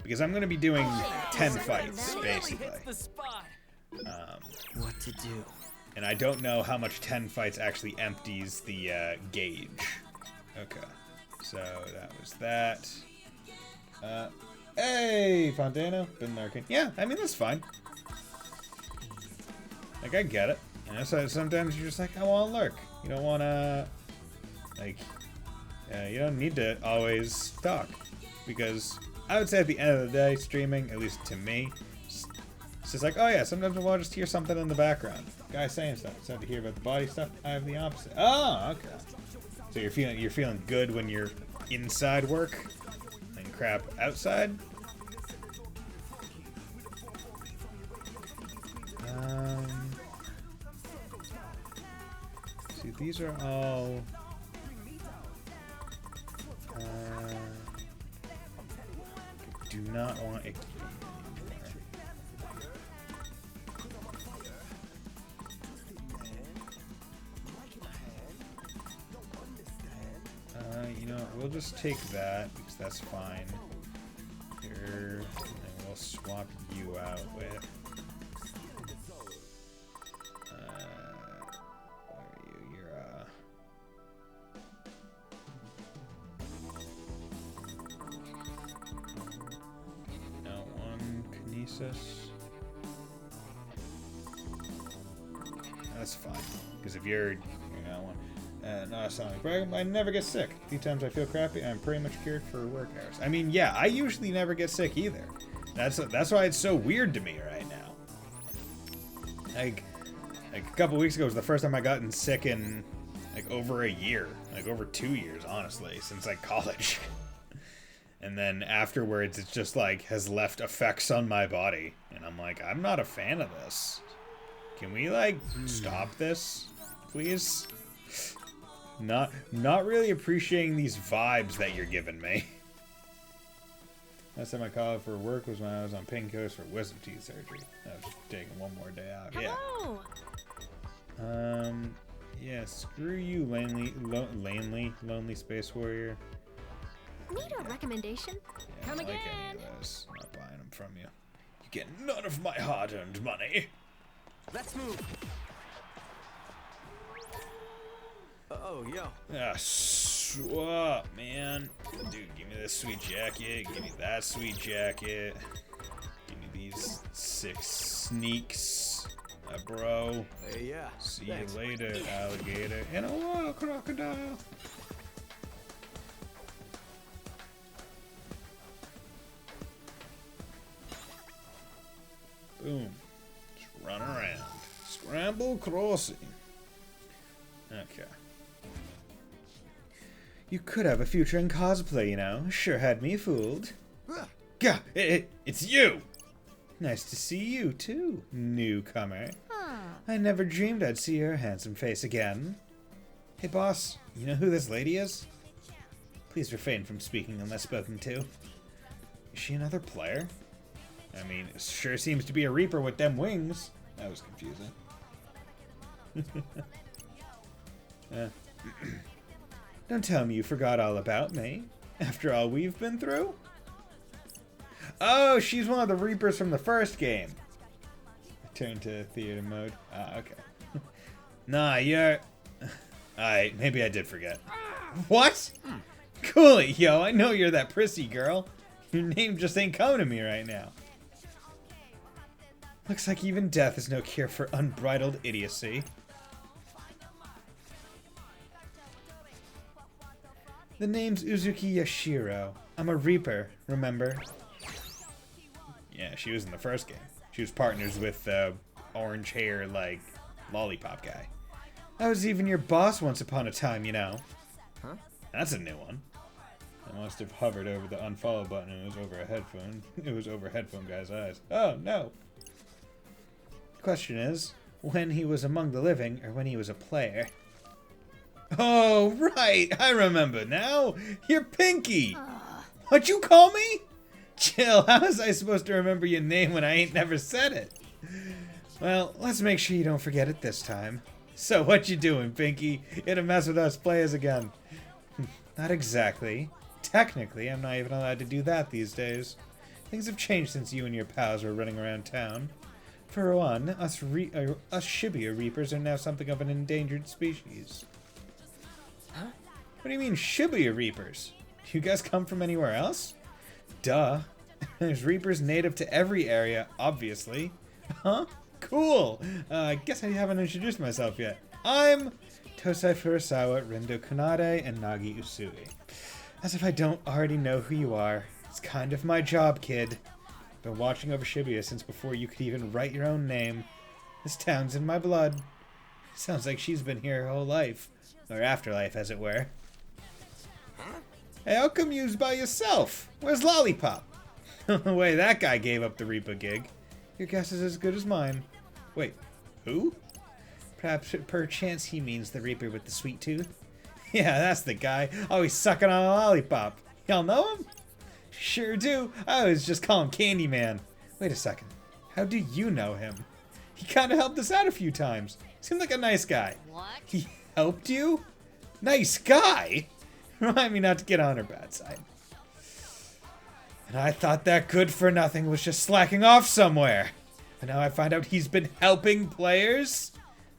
S1: Because I'm going to be doing 10 fights, basically.
S2: What to do?
S1: And I don't know how much 10 fights actually empties the gauge. Okay. So, that was that. Hey, Fontano. Been lurking. Yeah, I mean, that's fine. Like, I get it. You know, so sometimes you're just like, I want to lurk. You don't want to, like, you don't need to always talk. Because I would say at the end of the day, streaming, at least to me, it's just like, oh yeah, sometimes I want to just hear something in the background. Guy saying stuff. Instead to hear about the body stuff, I have the opposite. Oh, okay. So you're feeling good when you're inside work and crap outside? See, these are all... do not want a... you know, we'll just take that, because that's fine. Here, and then we'll swap you out with... where are you? You're, no, one Kinesis. That's fine, because if you're... one. Not a sonic brag, I never get sick. A few times I feel crappy, I'm pretty much cured for work hours. I mean, yeah, I usually never get sick either. That's why it's so weird to me right now. Like a couple weeks ago was the first time I gotten sick in like over a year, like over 2 years, honestly, since like college. And then afterwards, it's just like has left effects on my body, and I'm like, I'm not a fan of this. Can we like stop this, please? Not really appreciating these vibes that you're giving me. Last time I called for work was when I was on Painkillers for wisdom teeth surgery. I was just taking one more day out.
S4: Hello.
S1: Yeah. Yeah. Screw you, lonely space warrior.
S4: Need a recommendation?
S1: Yeah,
S4: Come
S1: I don't like
S4: again.
S1: any of those. I'm not buying them from you. You get none of my hard-earned money.
S2: Let's move. Oh, yo.
S1: Ah, swap, man. Dude, give me this sweet jacket. Give me that sweet jacket. Give me these 6 sneaks, bro.
S2: Hey, yeah.
S1: See
S2: Thanks.
S1: you later, alligator. And a wild crocodile. Boom. Just run around. Scramble crossing. Okay. You could have a future in cosplay, you know. Sure had me fooled. Gah! It's you! Nice to see you, too, newcomer. I never dreamed I'd see your handsome face again. Hey, boss, you know who this lady is? Please refrain from speaking unless spoken to. Is she another player? I mean, it sure seems to be a Reaper with them wings. That was confusing. Don't tell me you forgot all about me, after all we've been through? Oh, she's one of the Reapers from the first game. Turn to theater mode. Ah, okay. Nah, you're... Alright, maybe I did forget. What? Cool it, yo, I know you're that prissy girl. Your name just ain't coming to me right now. Looks like even death is no cure for unbridled idiocy. The name's Uzuki Yashiro. I'm a Reaper, remember? Yeah, she was in the first game. She was partners with orange hair, like, lollipop guy. I was even your boss once upon a time, you know.
S2: Huh?
S1: That's a new one. I must have hovered over the unfollow button and it was over a headphone. It was over a headphone guy's eyes. Oh, no. The question is, when he was among the living or when he was a player? Oh, right. I remember now. You're Pinky. What'd you call me? Chill. How was I supposed to remember your name when I ain't never said it? Well, let's make sure you don't forget it this time. So what you doing, Pinky? You gonna mess with us players again? Not exactly. Technically, I'm not even allowed to do that these days. Things have changed since you and your pals were running around town. For one, us Shibuya Reapers are now something of an endangered species.
S2: Huh?
S1: What do you mean, Shibuya Reapers? Do you guys come from anywhere else? Duh. There's Reapers native to every area, obviously. Huh? Cool. I guess I haven't introduced myself yet. I'm Tosai Furusawa, Rindo Kunade, and Nagi Usui. As if I don't already know who you are. It's kind of my job, kid. Been watching over Shibuya since before you could even write your own name. This town's in my blood. Sounds like she's been here her whole life. Or afterlife, as it were. Hey, how come you's by yourself? Where's Lollipop? The way that guy gave up the Reaper gig. Your guess is as good as mine. Wait, who? Perchance he means the Reaper with the sweet tooth? Yeah, that's the guy. Always sucking on a lollipop. Y'all know him? Sure do. I always just call him Candyman. Wait a second. How do you know him? He kind of helped us out a few times. Seemed like a nice guy.
S3: What?
S1: He helped you? Nice guy? Remind me not to get on her bad side. And I thought that good for nothing was just slacking off somewhere. And now I find out he's been helping players?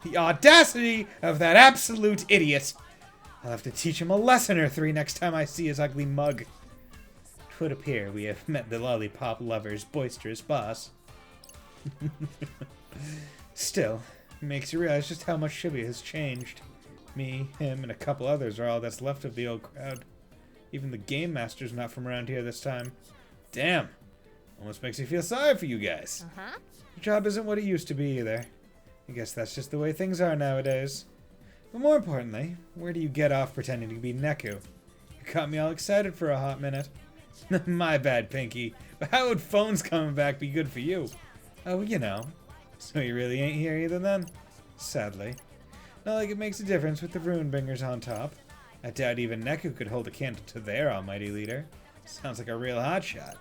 S1: The audacity of that absolute idiot. I'll have to teach him a lesson or three next time I see his ugly mug. It would appear we have met the lollipop lover's boisterous boss. Still, it makes you realize just how much Shibuya has changed. Me, him, and a couple others are all that's left of the old crowd. Even the game master's not from around here this time. Damn. Almost makes me feel sorry for you guys.
S3: Uh-huh.
S1: Your job isn't what it used to be either. I guess that's just the way things are nowadays. But more importantly, where do you get off pretending to be Neku? You got me all excited for a hot minute. My bad, Pinky. But how would phones coming back be good for you? Oh, you know. So you really ain't here either then? Sadly. Not like it makes a difference with the Runebringers on top. I doubt even Neku could hold a candle to their almighty leader. Sounds like a real hotshot.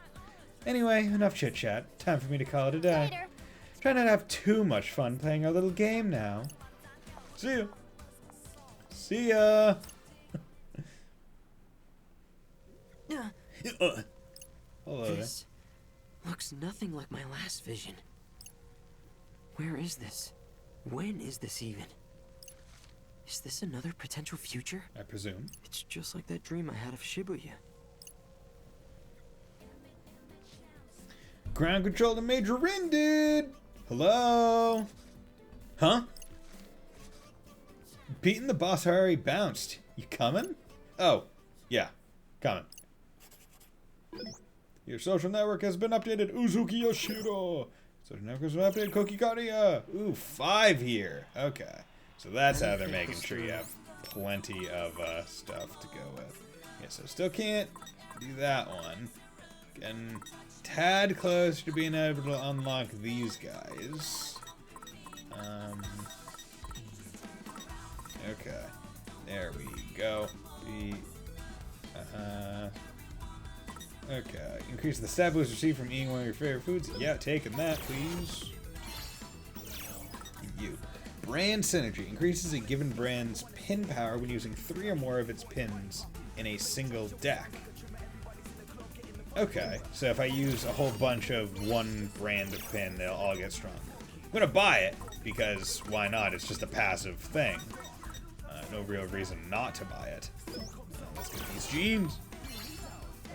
S1: Anyway, enough chit-chat. Time for me to call it a day.
S3: Later.
S1: Try not to have too much fun playing our little game now. See ya. See ya. Hello there.
S2: This looks nothing like my last vision. Where is this? When is this even? Is this another potential future?
S1: I presume.
S2: It's just like that dream I had of Shibuya.
S1: Ground control to Major Rin, dude. Hello? Huh? Beating the boss already bounced. You coming? Oh, yeah. Coming. Your social network has been updated. Uzuki Yoshiro. Social network has been updated. Koki Kariya. Ooh, 5 here. Okay. So that's how they're making sure you have plenty of stuff to go with. Yeah, so still can't do that one. Getting tad close to being able to unlock these guys. Okay. There we go. Okay. Increase the stat boost received from eating one of your favorite foods. Yeah, taking that, please. You. Brand synergy increases a given brand's pin power when using 3 or more of its pins in a single deck. Okay, so if I use a whole bunch of one brand of pin, they'll all get stronger. I'm gonna buy it, because why not? It's just a passive thing. No real reason not to buy it. Let's get these jeans.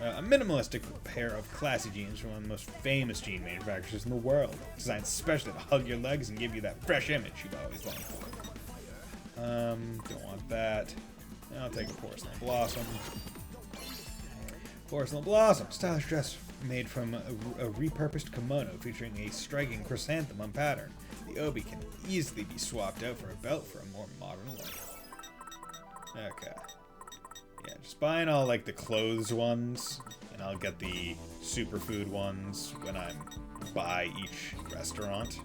S1: A minimalistic pair of classy jeans from one of the most famous jean manufacturers in the world. Designed especially to hug your legs and give you that fresh image you've always longed for. Don't want that. I'll take a Porcelain Blossom. Porcelain Blossom, stylish dress made from a repurposed kimono featuring a striking chrysanthemum pattern. The obi can easily be swapped out for a belt for a more modern look. Okay. Yeah, just buying all like the clothes ones, and I'll get the superfood ones when I'm by each restaurant.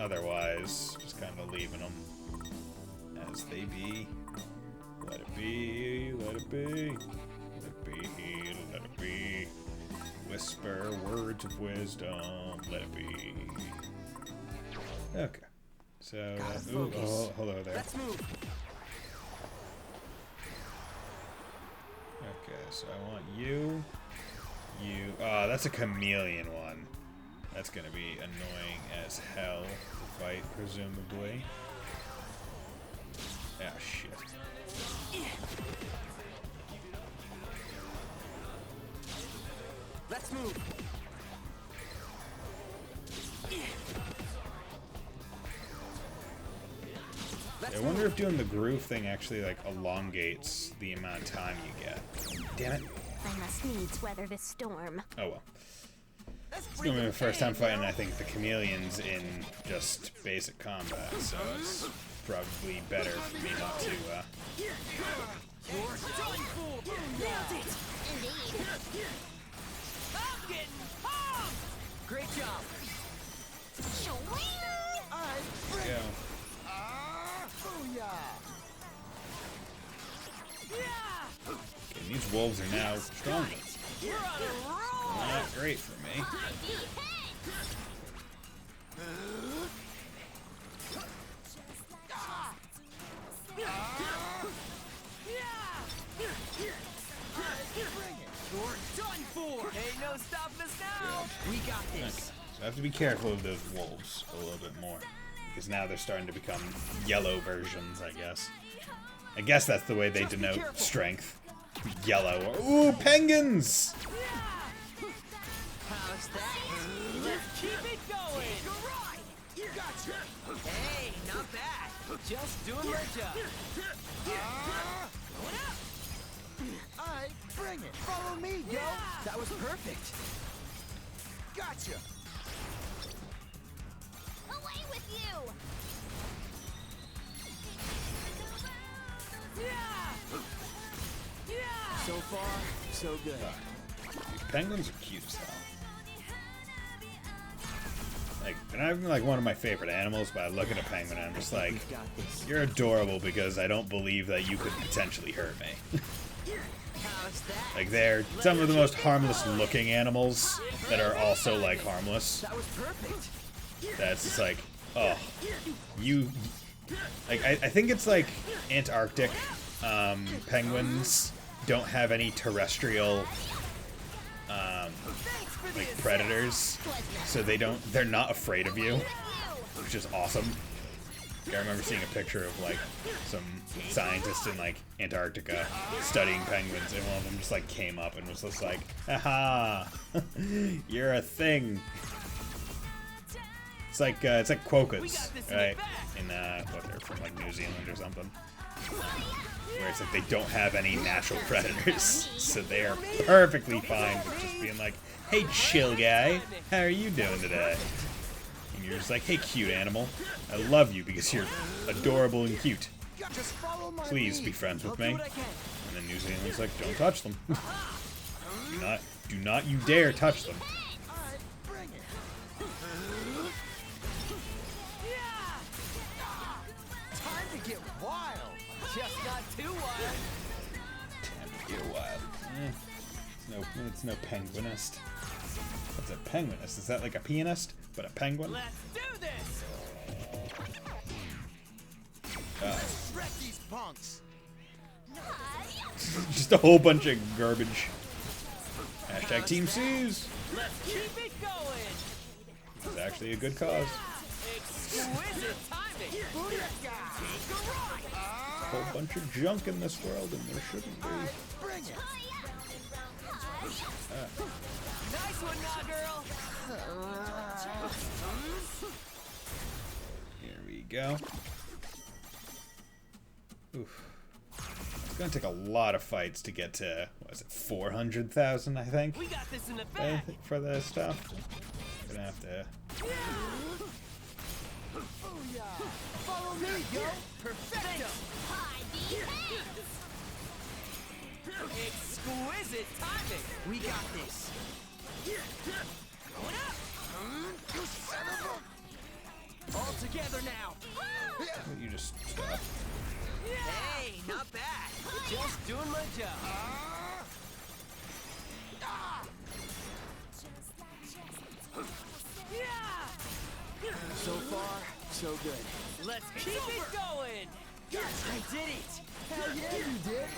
S1: Otherwise, just kind of leaving them as they be. Let it be, let it be, let it be, let it be. Whisper words of wisdom, let it be. Okay. So, oh, hello there.
S3: Let's move.
S1: Okay, so I want you. That's a chameleon one. That's gonna be annoying as hell to fight, presumably. Ah, shit.
S3: Let's move.
S1: I wonder if doing the groove thing actually like elongates the amount of time you get. Damn it.
S4: I must needs weather this storm.
S1: Oh well. It's gonna be my first time fighting, I think, the chameleons in just basic combat, so it's probably better for me not to,
S3: I'm getting pumped! Great job.
S1: go. Okay, these wolves are now stronger. Not great for me.
S3: You're done for! Ain't no stopping us now! We got this!
S1: Okay. So I have to be careful of those wolves a little bit more. Because now they're starting to become yellow versions, I guess. I guess that's the way they denote strength. Yellow. Ooh, penguins!
S3: How's that? Let's keep it going! You gotcha! Hey, not bad! Just doing my job! Going up! Alright, bring it! Follow me, yo! That was perfect! Gotcha!
S4: Away with you!
S3: So far, so good.
S1: These penguins are cute as hell. Like, they're not even like one of my favorite animals, but I look at a penguin and I'm just like, you're adorable because I don't believe that you could potentially hurt me.
S3: How's that?
S1: Like, they're some of the most harmless looking animals that are also like harmless.
S3: That was perfect!
S1: That's just like, oh, you, like, I think it's like Antarctic penguins don't have any terrestrial like predators, so they're not afraid of you, which is awesome. I remember seeing a picture of like some scientists in like Antarctica studying penguins, and one of them just like came up and was just like, haha, you're a thing. It's like quokkas, right? In what, they're from like New Zealand or something. Where it's like they don't have any natural predators, so they are perfectly fine with just being like, hey chill guy, how are you doing today? And you're just like, hey cute animal, I love you because you're adorable and cute. Please be friends with me. And then New Zealand's like, don't touch them. do not you dare touch them.
S3: Time to get wild! Just not too wild!
S1: Time to get wild. It's no penguinist. What's a penguinist? Is that like a pianist, but a penguin?
S3: Let's do this! punks.
S1: Just a whole bunch of garbage. Hashtag Team C's.
S3: Let's keep it going.
S1: It's actually a good cause.
S3: Exquisite timing. Booyaka. Take a ride.
S1: A whole bunch of junk in this world, and there shouldn't be.
S3: Bring it. Nice one, now, girl.
S1: Here we go. Oof. It's gonna take a lot of fights to get to, what is it, 400,000, I think?
S3: We got this in the bag.
S1: For the stuff. Gonna have to.
S3: Follow me, yo. Perfecto. Exquisite timing. We got this. Going up. All together now.
S1: You just stop.
S3: Hey, not bad. Just doing my job. So far, so good. Let's keep it going. I did it. Hell yeah, you did.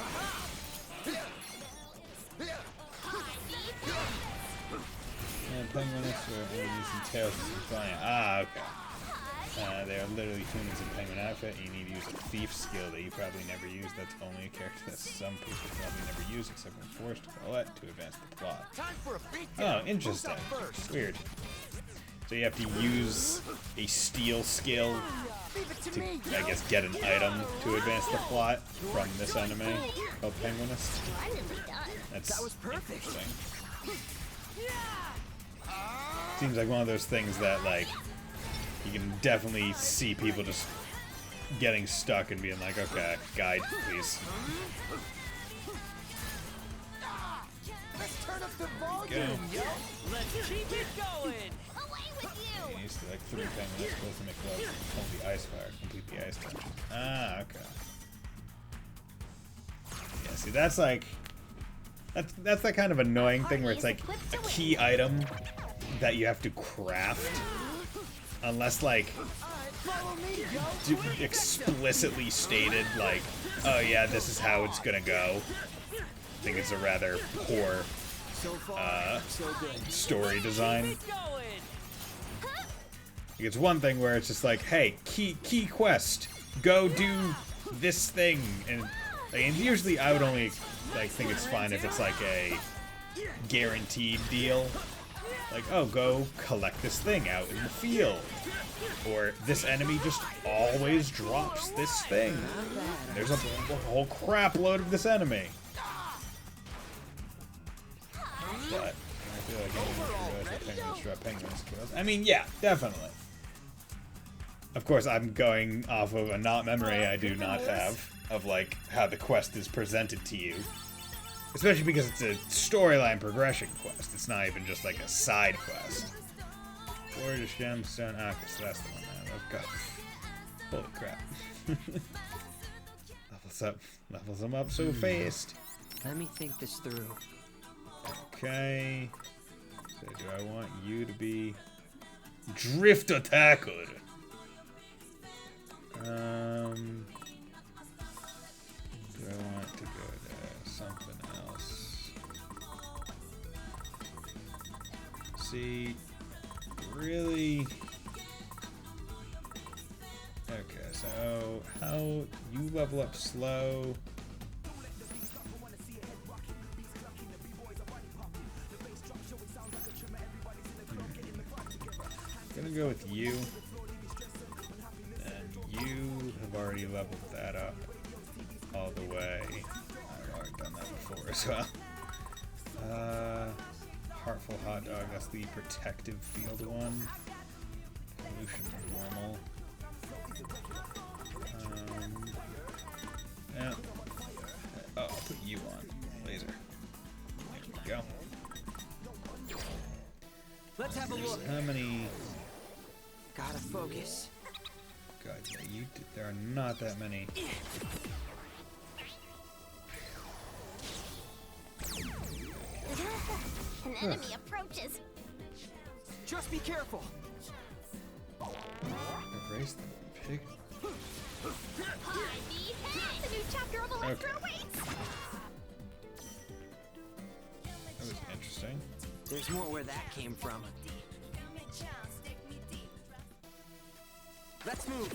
S1: And penguinists are using tails as flying. Ah, okay. They are literally tuned as a penguin outfit. You need to use a thief skill that you probably never use. That's only a character that some people probably never use except when forced to call it to advance the plot.
S3: Time for a beat
S1: Oh,
S3: down.
S1: interesting.
S3: Who's up first?
S1: Weird. So you have to use a steal skill
S3: Leave it to
S1: to,
S3: me.
S1: I guess, get an item to advance the plot from this anime called Penguinist.
S4: Splendidly done.
S1: That's
S3: That was perfect.
S1: interesting. Seems like one of those things that, like, you can definitely see people just getting stuck and being like, okay, guide, please.
S3: Let's turn up the
S1: Go.
S3: volume, yo. Let's keep it going.
S4: Away with you!
S1: You used to, like, 3 penguins close to make love and hold the ice fire, complete the ice dungeon. Ah, okay. Yeah, see, that's like... That's that kind of annoying thing where it's like a key item that you have to craft. Unless, like, explicitly stated, like, oh yeah, this is how it's gonna go. I think it's a rather poor story design. It's one thing where it's just like, hey, key quest, go do this thing, and usually I would only like think it's fine if it's like a guaranteed deal. Like, oh, go collect this thing out in the field. Or this enemy just always drops this thing. There's a whole crap load of this enemy. But I feel like penguins drop penguin skills. I mean, yeah, definitely. Of course, I'm going off of a not memory I do not have of like how the quest is presented to you. Especially because it's a storyline progression quest. It's not even just like a side quest. Gorgeous gemstone. Ah, okay, so that's the one now. Let's go. Holy crap. Levels them up so fast.
S2: Let me think this through.
S1: Okay. So do I want you to be Drift Attacker? Do I want to go to something else? See, really? Okay, so how you level up slow? I'm gonna go with you. And you have already leveled that up all the way. I've already done that before as well. Heartful Hot Dog, that's the protective field one. Pollution normal. Yeah. Oh, I'll put you on. Laser. There we go.
S3: Let's have a look.
S1: How many...
S2: Gotta focus.
S1: God, yeah, there are not that many.
S4: An enemy approaches.
S3: Just be careful.
S1: Erase the pig.
S4: High behave! new chapter of Electro
S1: Okay.
S4: waits.
S1: That was interesting.
S3: There's more where that came from. Let's move.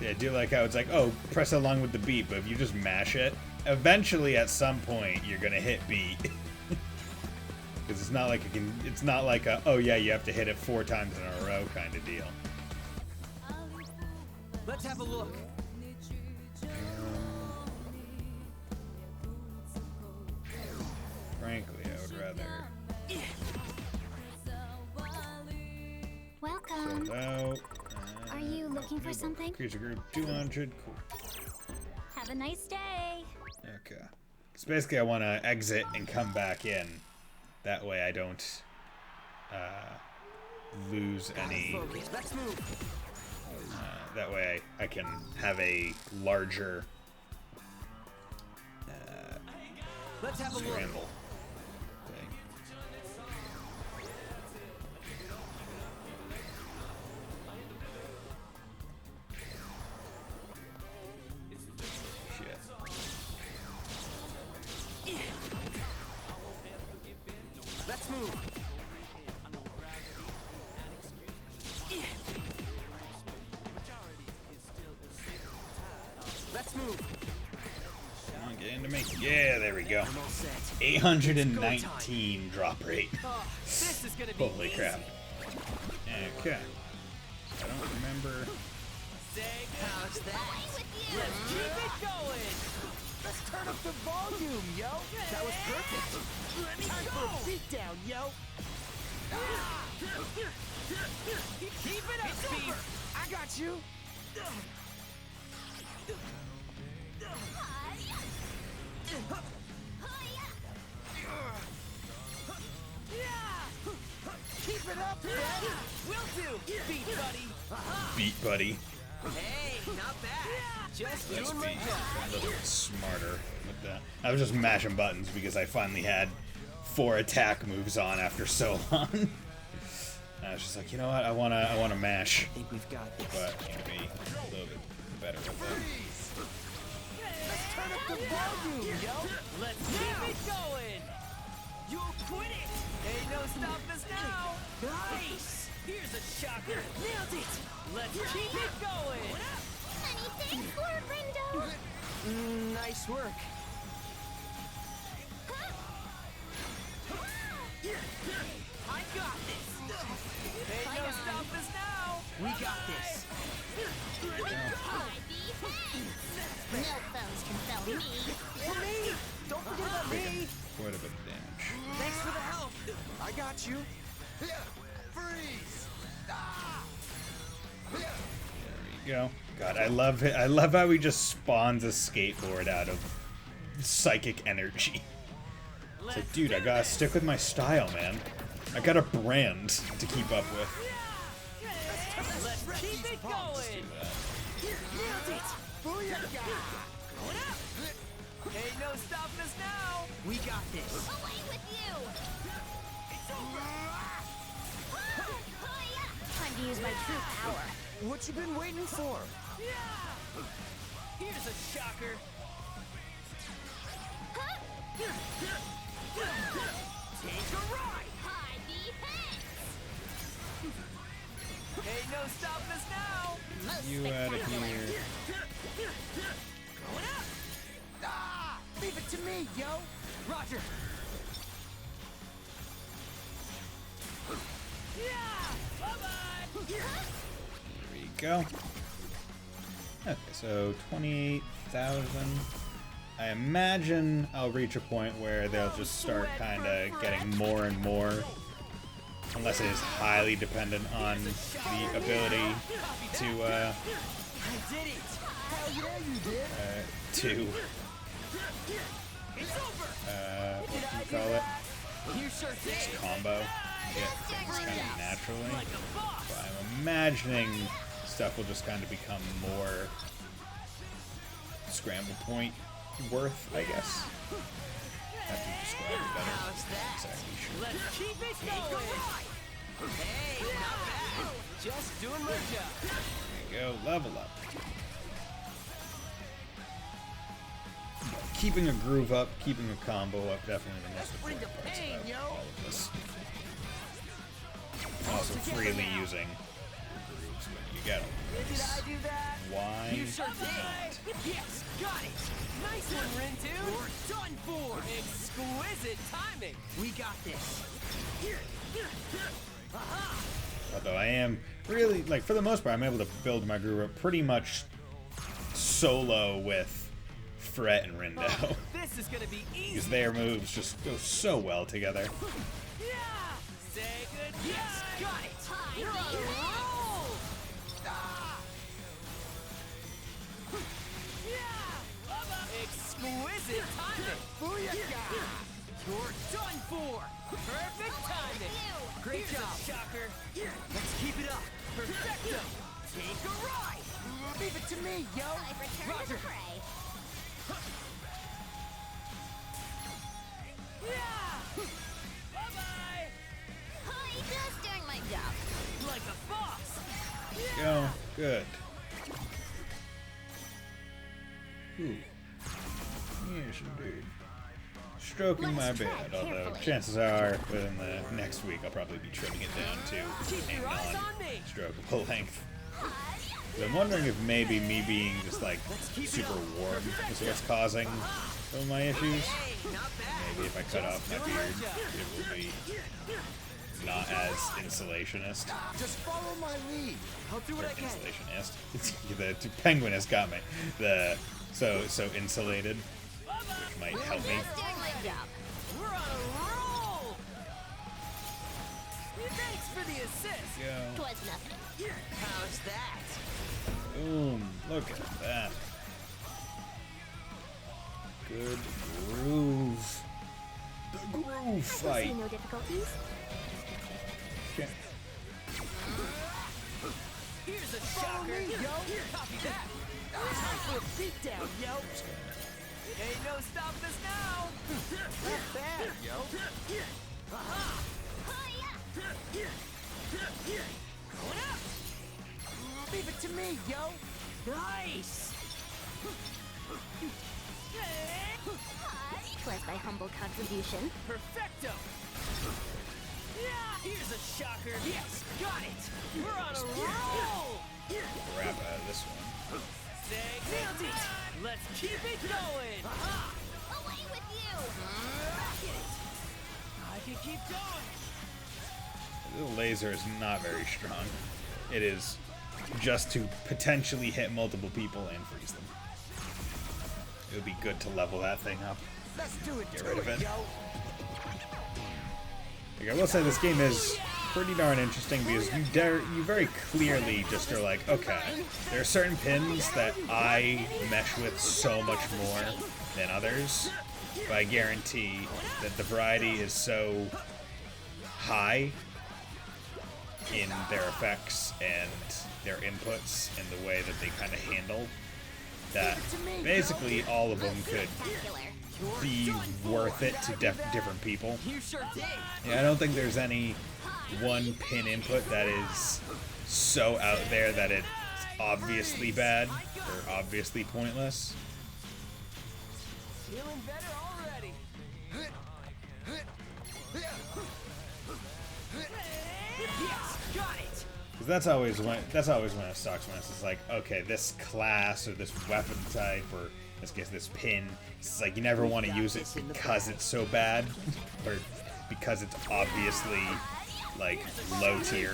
S1: Yeah, I do like how it's like, oh, press along with the beat, but if you just mash it, eventually at some point you're gonna hit beat. Because it's not like it's not like a, oh yeah, you have to hit it 4 times in a row kind of deal.
S3: Let's have a look.
S1: Frankly, I would rather
S4: Welcome.
S1: sold out.
S4: Are you looking for something?
S1: Creature group 200. Cool.
S4: Have a nice day.
S1: Okay. Because basically I want to exit and come back in. That way I don't lose any.
S3: Focus. Let's move.
S1: That way I can have a larger
S3: Let's have a look.
S1: scramble thing. Shit.
S3: Let's move. Let's move.
S1: Come on, get into me. Yeah, there we go.
S3: I'm all set.
S1: 819 drop rate.
S3: Oh, this is gonna be
S1: Holy
S3: easy.
S1: crap. Okay. I don't remember.
S3: How's that?
S4: With you.
S3: Let's keep it going. Let's turn up the volume, yo. That was perfect. Let me Time for a beatdown, yo. Keep it up, Steve. I got you. Keep it up, man. Will do, beat buddy.
S1: Beat buddy.
S3: Hey, not bad. Just
S1: Let's
S3: doing
S1: be
S3: my job.
S1: a little smarter with that. I was just mashing buttons because I finally had 4 attack moves on after so long. I was just like, you know what? I wanna mash,
S3: I think we've got this.
S1: but I can be a little bit better with it.
S3: Let's turn up the volume, yo. Let's keep it going. You'll quit it. Ain't no stopping us now. Nice. Here's a shocker. Nailed it. Let's keep it going.
S4: Many thanks, Lord Rindo.
S3: Nice work. I got this. Ain't no stopping us now. We got this.
S4: I be thanks. No foes can fell me.
S3: For me. Don't forget about me.
S1: Quite a bit of damage.
S3: Thanks for the help. I got you. Freeze.
S1: There we go. God, I love it. I love how he just spawns a skateboard out of psychic energy. It's like, dude, I gotta stick with my style, man. I got a brand to keep up with.
S3: Let's keep it going. Nailed it. Booyah. Going up. Ain't no stopping us now. We got this.
S4: Away with you.
S3: It's over.
S4: Time to use my true power.
S3: What you been waiting for? Here's a shocker. Take a ride.
S4: I be thanks.
S3: Ain't no stopping us now.
S4: Most
S1: You out of
S4: spectacular.
S1: here.
S3: Going up. Ah! Leave it to me, yo. Roger. Yeah. Bye-bye.
S1: There we go. Okay, so 28,000. I imagine I'll reach a point where they'll just start kind of getting more and more, unless it is highly dependent on the ability to
S3: I did it. Hell yeah, you did. It's over.
S1: what do you call it?
S3: You sure did.
S1: Combo. Get things kind of naturally.
S3: Like a boss.
S1: But I'm imagining stuff will just kind of become more scramble point worth, I guess. I have to describe it better.
S3: How's that?
S1: Exactly sure.
S3: Let's keep it going. Hey, not bad. Just doing my job.
S1: There you go, level up. Keeping a groove up, keeping a combo up, definitely the most
S3: Bring the
S1: important parts
S3: pain,
S1: about
S3: yo.
S1: all of this. Also freely using grooves when you get them.
S3: Did I do that?
S1: Why
S3: You sure
S1: not?
S3: did. Yes, got it. Nice one, Rintu. You're done for. Exquisite timing. We got this.
S1: Although I am really, like, for the most part, I'm able to build my groove up pretty much solo with Fret and Rindo.
S3: Oh, this is gonna be easy.
S1: Because their moves just go so well together.
S3: Yeah. Say good. Yes, got it. You're on a roll. Ah. Yeah. Exquisite timing. Booyah. You're done for. Perfect timing. Great job, Shocker. Let's keep it up. Perfecto. Take a ride. Leave it to me, yo.
S4: I've returned to the fray.
S3: Yeah. Bye-bye.
S4: Hi, just doing my job.
S3: Like a boss.
S1: Go. Good. Ooh. Yes, indeed. Stroking my
S4: Let's
S1: beard,
S4: tread
S1: although
S4: carefully.
S1: chances are within the next week I'll probably be trimming it down to
S3: Keep
S1: a
S3: your eyes on me.
S1: non-strokable length. I'm wondering if maybe me being just like super warm is what's causing some of my issues.
S3: Hey, not bad.
S1: Maybe if I cut off my beard, it will be not as insulationist.
S3: Just follow my lead. I'll do what I can.
S1: Insulationist. The penguin has got me. So insulated, which might help me.
S4: Just doing my job.
S3: We're on a roll. Thanks for the assist.
S1: Go.
S4: Twas nothing.
S3: How's that?
S1: Boom. Look at that. Good groove. The groove
S4: See
S1: fight.
S4: no difficulties?
S1: Okay.
S3: Here's a shocker, yo. Copy that. Time for a beatdown, yo. Ain't no stopping us now. Not bad, yo. Aha. Going up. Leave it to me, yo. Nice.
S4: Twas thy humble contribution.
S3: Perfecto. Yeah. Here's a shocker. Yes, got it. We're on a roll.
S1: Grab out of this one.
S3: Nailed it. Let's keep it going. Aha.
S4: Away with you!
S3: Rocket it. I can keep going.
S1: The laser is not very strong. It is just to potentially hit multiple people and freeze them. It would be good to level that thing up.
S3: Let's do it.
S1: Get
S3: do
S1: rid of it.
S3: Yo.
S1: Like, I will say this game is pretty darn interesting because you very clearly just are like, okay, there are certain pins that I mesh with so much more than others, but I guarantee that the variety is so high in their effects and their inputs and the way that they kind of handle that basically all of them could
S4: Spectacular.
S1: be worth it to different people.
S3: You sure did.
S1: Yeah, I don't think there's any one pin input that is so out there that it's obviously bad or obviously pointless.
S3: Feeling better already. Yes, got it.
S1: Because that's always when it sucks, when it's just like, okay, this class or this weapon type or in this case this pin, it's like you never want to use it because it's so bad or because it's obviously like low tier.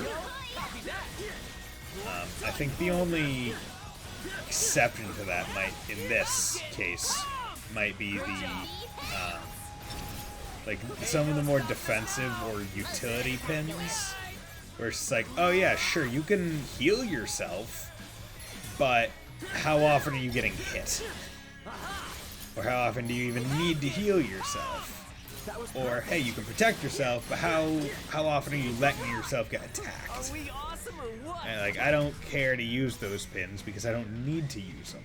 S3: Copy that.
S1: I think the only exception to that might, in this case, might be the like some of the more defensive or utility pins, where it's just like, oh yeah, sure, you can heal yourself, but how often are you getting hit? Or how often do you even need to heal yourself? Or, hey, you can protect yourself, but how often are you letting yourself get
S3: Are
S1: attacked?
S3: we awesome or what?
S1: And, like, I don't care to use those pins because I don't need to use them.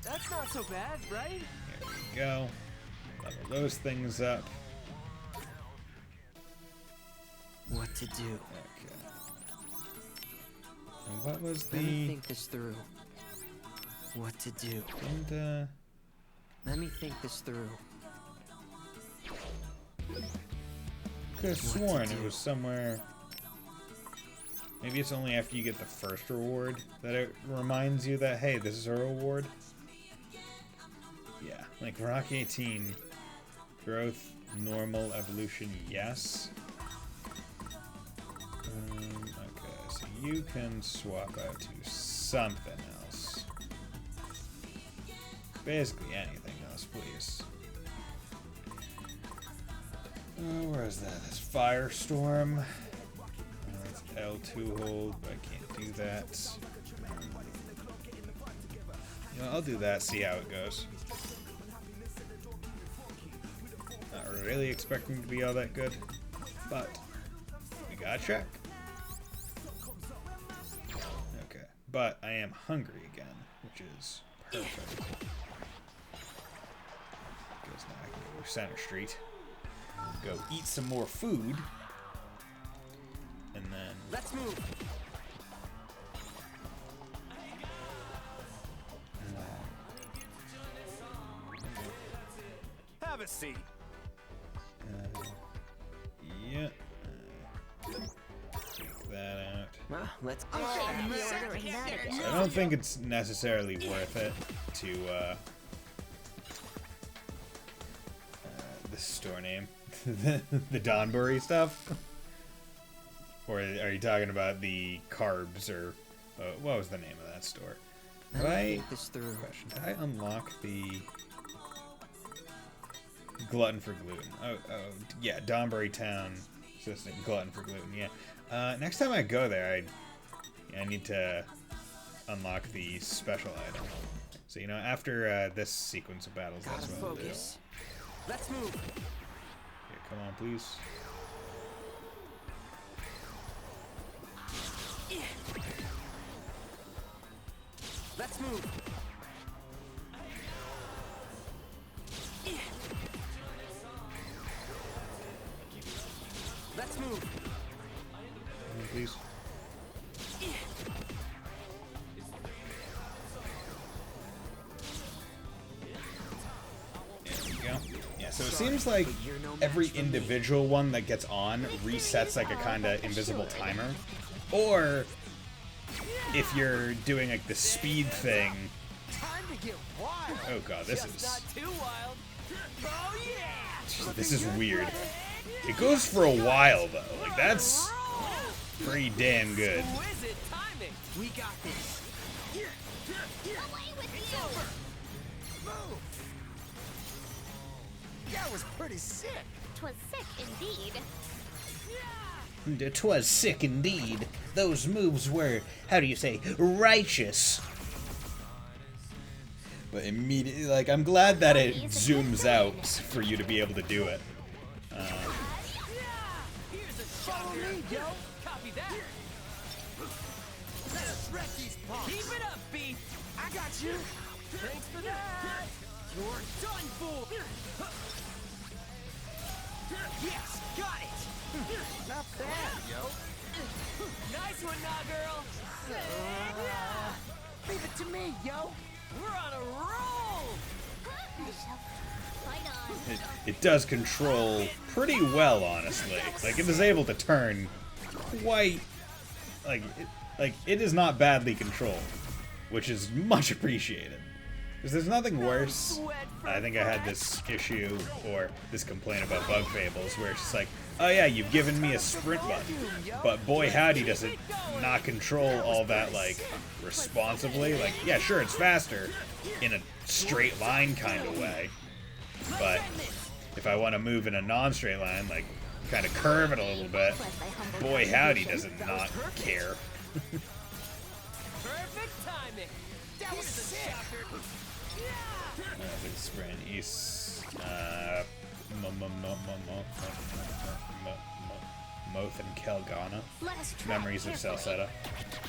S3: That's not so bad, right?
S1: There we go. Level those things up.
S2: What to do?
S1: Okay. And what was
S2: Let me
S1: the...
S2: think this through. What to do?
S1: And,
S2: Let me think this through.
S1: could have sworn it was somewhere... Maybe it's only after you get the first reward that it reminds you that, hey, this is a reward. Yeah, like Rock 18. Growth, normal, evolution, yes. Okay, so you can swap out to something else. Basically anything else, please. Where is that? That's Firestorm. That's L2 hold, but I can't do that. You know, I'll do that, see how it goes. Not really expecting to be all that good, but we gotta check. Okay, but I am hungry again, which is perfect. Because now I can go to Center Street, go eat some more food, and then...
S3: Let's move. Have a seat.
S1: Yeah. Take that out.
S2: Well, let's.
S4: I'm ordering that again.
S1: I don't think it's necessarily worth it to, the store name. The Donbury stuff? Or are you talking about the carbs, or, what was the name of that store?
S2: Let
S1: Did
S2: me
S1: I,
S2: think this through.
S1: question, did I unlock the Glutton for Gluten? Oh, yeah, Donbury Town Assistant Glutton for Gluten, yeah. Next time I go there, I need to unlock the special item. So, you know, after this sequence of battles,
S2: Gotta
S1: that's what I'll do.
S2: focus.
S3: Let's move.
S1: Here, come on, please.
S3: Let's move. Let's move.
S1: Come on, please. There we go. Yeah, so it seems like every individual one that gets on resets like a kind of invisible timer. Or if you're doing like the speed thing.
S3: Time to get wild.
S1: Oh god, this
S3: Just
S1: is
S3: not too wild. Oh yeah.
S1: this is weird. It goes for a while though. Like that's pretty damn good.
S3: Exquisite timing. We got this.
S4: Away with you!
S3: Move. That was pretty sick.
S4: 'Twas sick indeed.
S1: 'Twas sick indeed. Those moves were, how do you say, righteous. But immediately, like, I'm glad that it zooms out for you to be able to do it.
S3: Here's a
S2: Follow me, yo.
S3: Copy that.
S2: Let's wreck these punks.
S3: Keep it up, B.
S2: I got you.
S3: Thanks for that.
S2: You're done for.
S3: Yes, got it.
S2: Not bad, yo.
S3: Nice one, nah, girl.
S2: Leave it to me, yo.
S3: We're on a roll.
S4: I shall fight on.
S1: It does control pretty well, honestly. Like, it is able to turn quite... Like, it is not badly controlled, which is much appreciated. Because there's nothing worse. I think I had this issue, or this complaint about Bug Fables, where it's just like, oh yeah, you've given me a sprint button, but boy howdy does it not control all that, like, responsively. Like, yeah, sure, it's faster in a straight line kind of way, but if I want to move in a non-straight line, like, kind of curve it a little bit, boy howdy does it not care.
S3: Perfect timing. That was a shocker.
S1: Big sprint east. Moth and Kelgana.
S4: Let us try
S1: Memories of Cell
S4: carefully.
S1: Setup.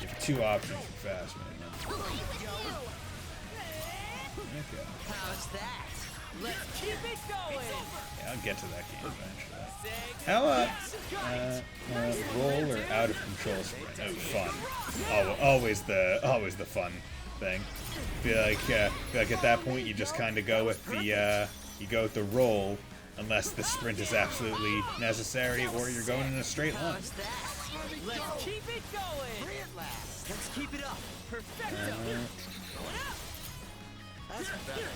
S1: You have 2 options for fast movement. Okay.
S3: How's that? Let's keep it going.
S1: Yeah, I'll get to that game eventually. How roll or out of control sprint? Oh, fun. Always the fun thing. Feel like at that point you just kind of go with the roll, unless the sprint is absolutely necessary or you're going in a straight line.
S3: How's that? Let's keep it going. Free at last. Let's keep it up. Perfecto. Going up. That's better.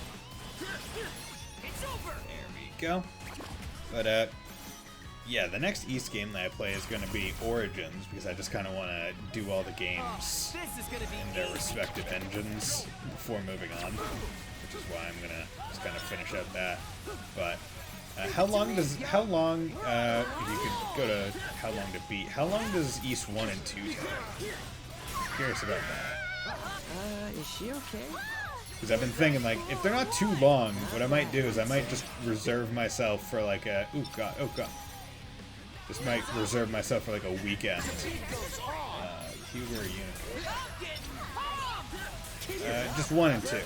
S3: It's over.
S1: There we go. But yeah, the next East game that I play is going to be Origins, because I just kind of want to do all the games
S3: This is gonna be
S1: in their
S3: easy.
S1: respective engines before moving on, which is why I'm gonna just kind of finish out that. But how long if you could go to how long to beat, how long does East 1 and 2 take? Curious about that.
S3: Is she okay?
S1: Because I've been thinking, like, if they're not too long, what I might do is I might just reserve myself for like a oh god. Just might reserve myself for like a weekend. Huber or Unicorn. Just 1 and 2.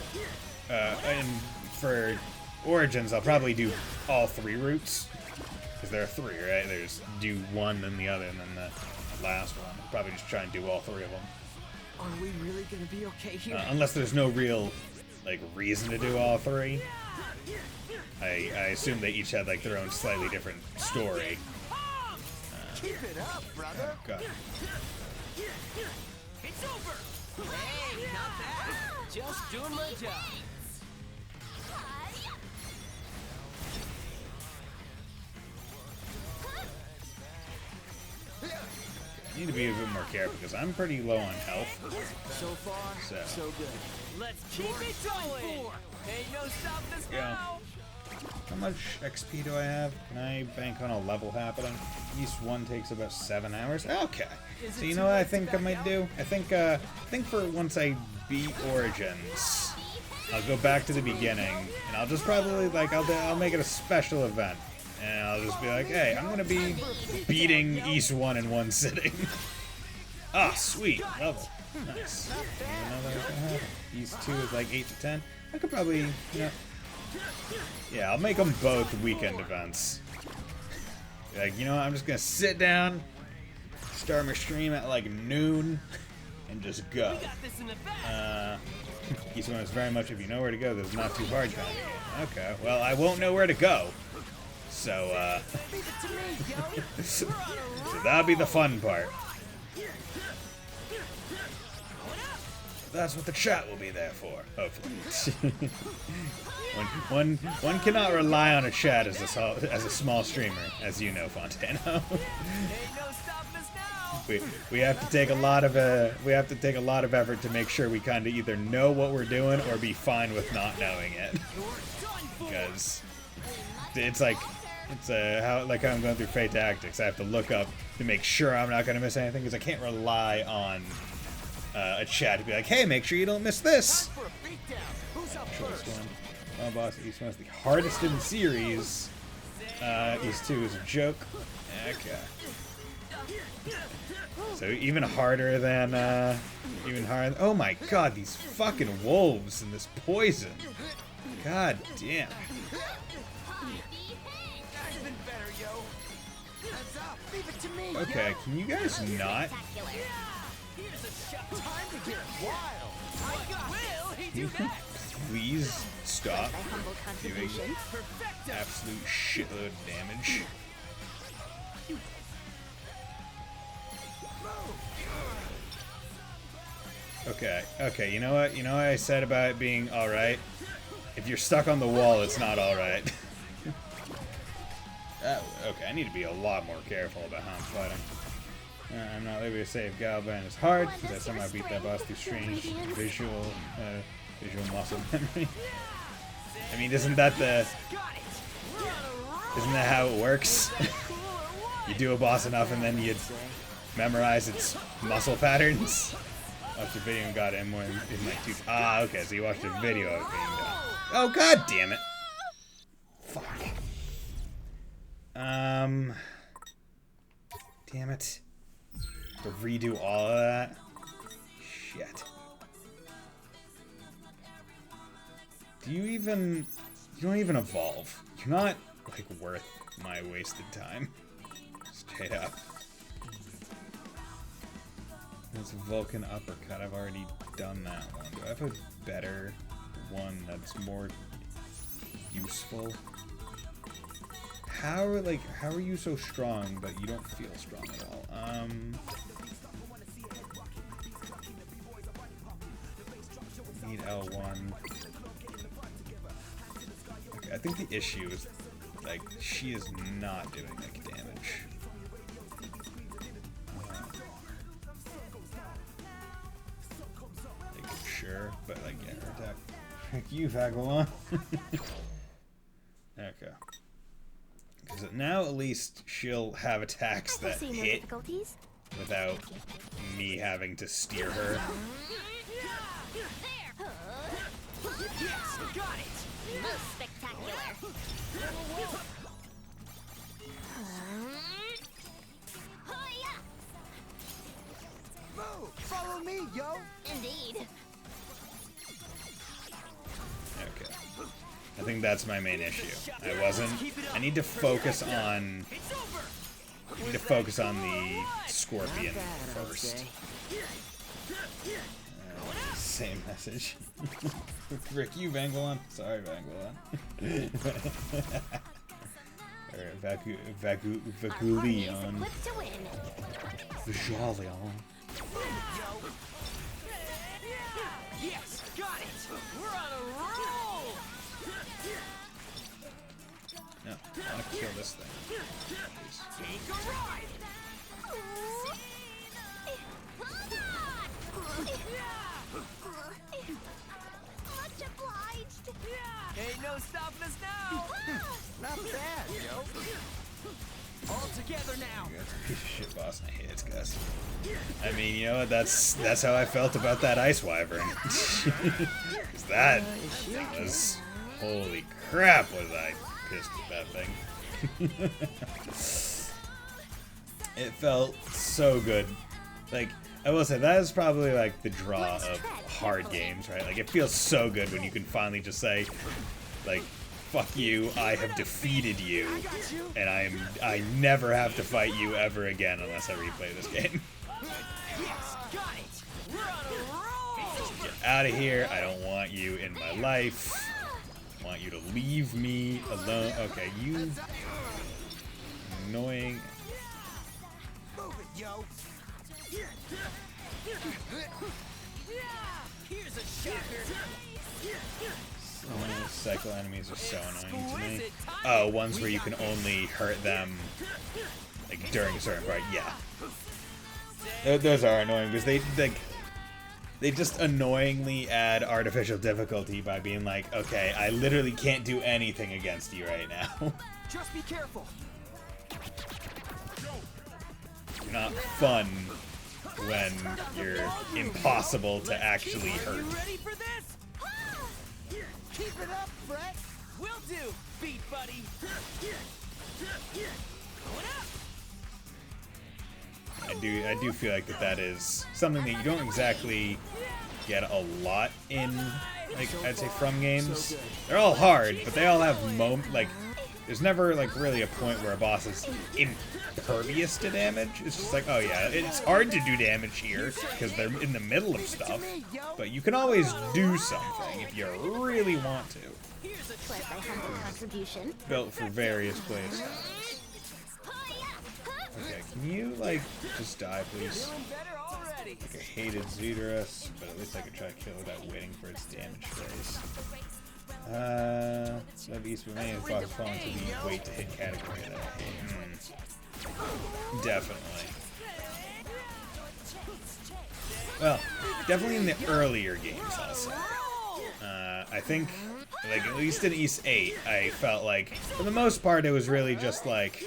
S1: And for Origins, I'll probably do all 3 routes. Because there are 3, right? There's do 1, then the other, and then the last one. I'll probably just try and do all 3 of them.
S3: Are we really gonna be okay here?
S1: Unless there's no real, like, reason to do all 3. I assume they each had, like, their own slightly different story.
S3: Keep it up, brother.
S1: God.
S3: It's over. Hey, not bad. Just doing my job.
S1: I need to be a bit more careful because I'm pretty low on health.
S3: So far,
S1: So.
S3: so good. Let's keep it going. Ain't no stopping us
S1: Yeah.
S3: now.
S1: How much XP do I have? Can I bank on a level happening? East 1 takes about 7 hours. Okay. So you know what I think I might do? I think for once I beat Origins, I'll go back to the beginning and I'll just probably like I'll make it a special event. And I'll just be like, hey, I'm gonna be beating East 1 in 1 sitting. Ah, sweet. Level. Nice. I didn't know that was gonna happen. East 2 is like 8 to 10. I could probably, yeah, I'll make them both weekend events. Like, you know what, I'm just gonna sit down, start my stream at like noon, and just go.
S3: We got this in the bag.
S1: East 1 is very much if you know where to go, there's not too hard kind of game. Okay, well, I won't know where to go. So,
S3: Leave it to me, yo.
S1: so
S3: We're on a roll.
S1: that'll be the fun part. That's what the chat will be there for, hopefully. one cannot rely on a chat as a small streamer, as you know, Fontano.
S3: Ain't no stopping us now.
S1: we have to take a lot of effort to make sure we kind of either know what we're doing or be fine with not knowing it, because it's how I'm going through Fate Tactics. I have to look up to make sure I'm not going to miss anything, because I can't rely on a chat to be like, hey, make sure you don't miss this.
S3: For a beatdown. Who's up
S1: Choice
S3: first?
S1: 1. Oh, boss, East 1 is the hardest in the series. East 2 is a joke. Okay. So even harder than, oh my god, these fucking wolves and this poison. God damn.
S3: That's been better, yo. Heads up. Leave it to me,
S1: Okay, can you guys not?
S3: Here's a shot. Time to get wild. I got will he do that?
S1: Please stop
S4: My humble
S1: doing
S4: contribution.
S3: Perfecto.
S1: absolute shitload of damage. Okay, you know what? You know what I said about it being alright? If you're stuck on the wall, it's not alright. Okay, I need to be a lot more careful about how I'm fighting. I'm not able to save Galvan is hard, because I somehow beat that boss through strange visual muscle memory. I mean, isn't that how it works? You do a boss enough and then you memorize its muscle patterns? Watched a video and got it in more in like 2. Ah, okay, so you watched a video of it being done. Oh, god damn it! Fuck. Damn it. To redo all of that? Shit. You don't even evolve. You're not, like, worth my wasted time. Straight up. That's a Vulcan uppercut. I've already done that one. Do I have a better one that's more useful? How are you so strong, but you don't feel strong at all? Need L1. Okay, I think the issue is, like, she is not doing, like, damage. Like, sure, but, like, yeah, her attack. Thank you, Vagabond. Okay. Because now at least she'll have attacks that hit without me having to steer her.
S3: Yes, got it.
S4: Most spectacular.
S3: Move! Follow me, yo!
S4: Indeed.
S1: Okay. I think that's my main issue. I need to focus on... I need to focus on the Scorpion first. Same message. Frick you, Vangalon. Sorry, Vangalon. Alright, Vaguleon. Vajalion.
S3: Yes, got it! We're on a roll!
S1: No, I want to kill this thing.
S3: Take a ride!
S4: Much obliged.
S3: Ain't no stopping us now! Not bad, yo! All together now!
S1: That's a piece of shit boss and I hate its guts. I mean, you know what? That's how I felt about that Ice Wyvern. Because that thing was... Holy crap, was I pissed at that thing. It felt so good. Like, I will say, that is probably, like, the draw of hard games, right? Like, it feels so good when you can finally just say, like, fuck you, I have defeated you, and I never have to fight you ever again unless I replay this game.
S3: Yes, got it! We're on a roll!
S1: Get out of here, I don't want you in my life. I want you to leave me alone. Okay, you... Annoying...
S3: Move it, yo! Here's a shocker!
S1: Cycle enemies are so annoying to me. Oh, ones where you can only hurt them like during a certain part. Yeah, those are annoying because they just annoyingly add artificial difficulty by being like, okay, I literally can't do anything against you right now.
S3: Just be careful.
S1: You're not fun when you're impossible to actually hurt.
S3: You ready for this? Keep it up, Brett. Will do, beat buddy. Going up.
S1: I do feel like that is something that you don't exactly get a lot in, like, I'd say from games. They're all hard, but they all have like, there's never like really a point where a boss is impervious to damage. It's just like, oh yeah, it's hard to do damage here because they're in the middle of stuff, but you can always do something if you really want to.
S4: Twas thy humble contribution.
S1: Built for various playstyles. Okay, can you like just die, please?
S3: Feeling better already.
S1: Like I hated Zedrus, but at least I could try to kill it without waiting for its damage phase. Love East of May and Fox fall into the wait to hit category that I hate. Definitely. Well, definitely in the earlier games, I'll say. I think, like, at least in East 8, I felt like, for the most part, it was really just like,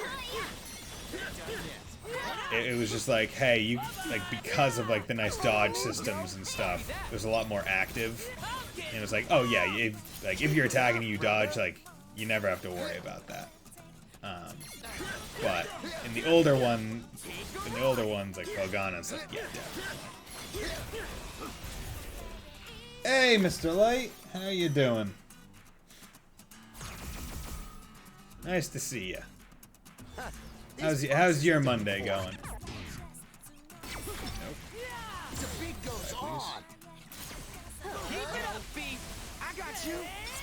S1: it was just like, hey, you, like, because of, like, the nice dodge systems and stuff, it was a lot more active. And it was like, oh yeah, if you're attacking and you dodge, like, you never have to worry about that. But in the older ones, like Pogana and stuff, yeah, definitely. Hey, Mr. Light, how you doing? Nice to see you. How's your Monday going? Nope.
S3: The beat goes on. Keep it up, beat. I got you.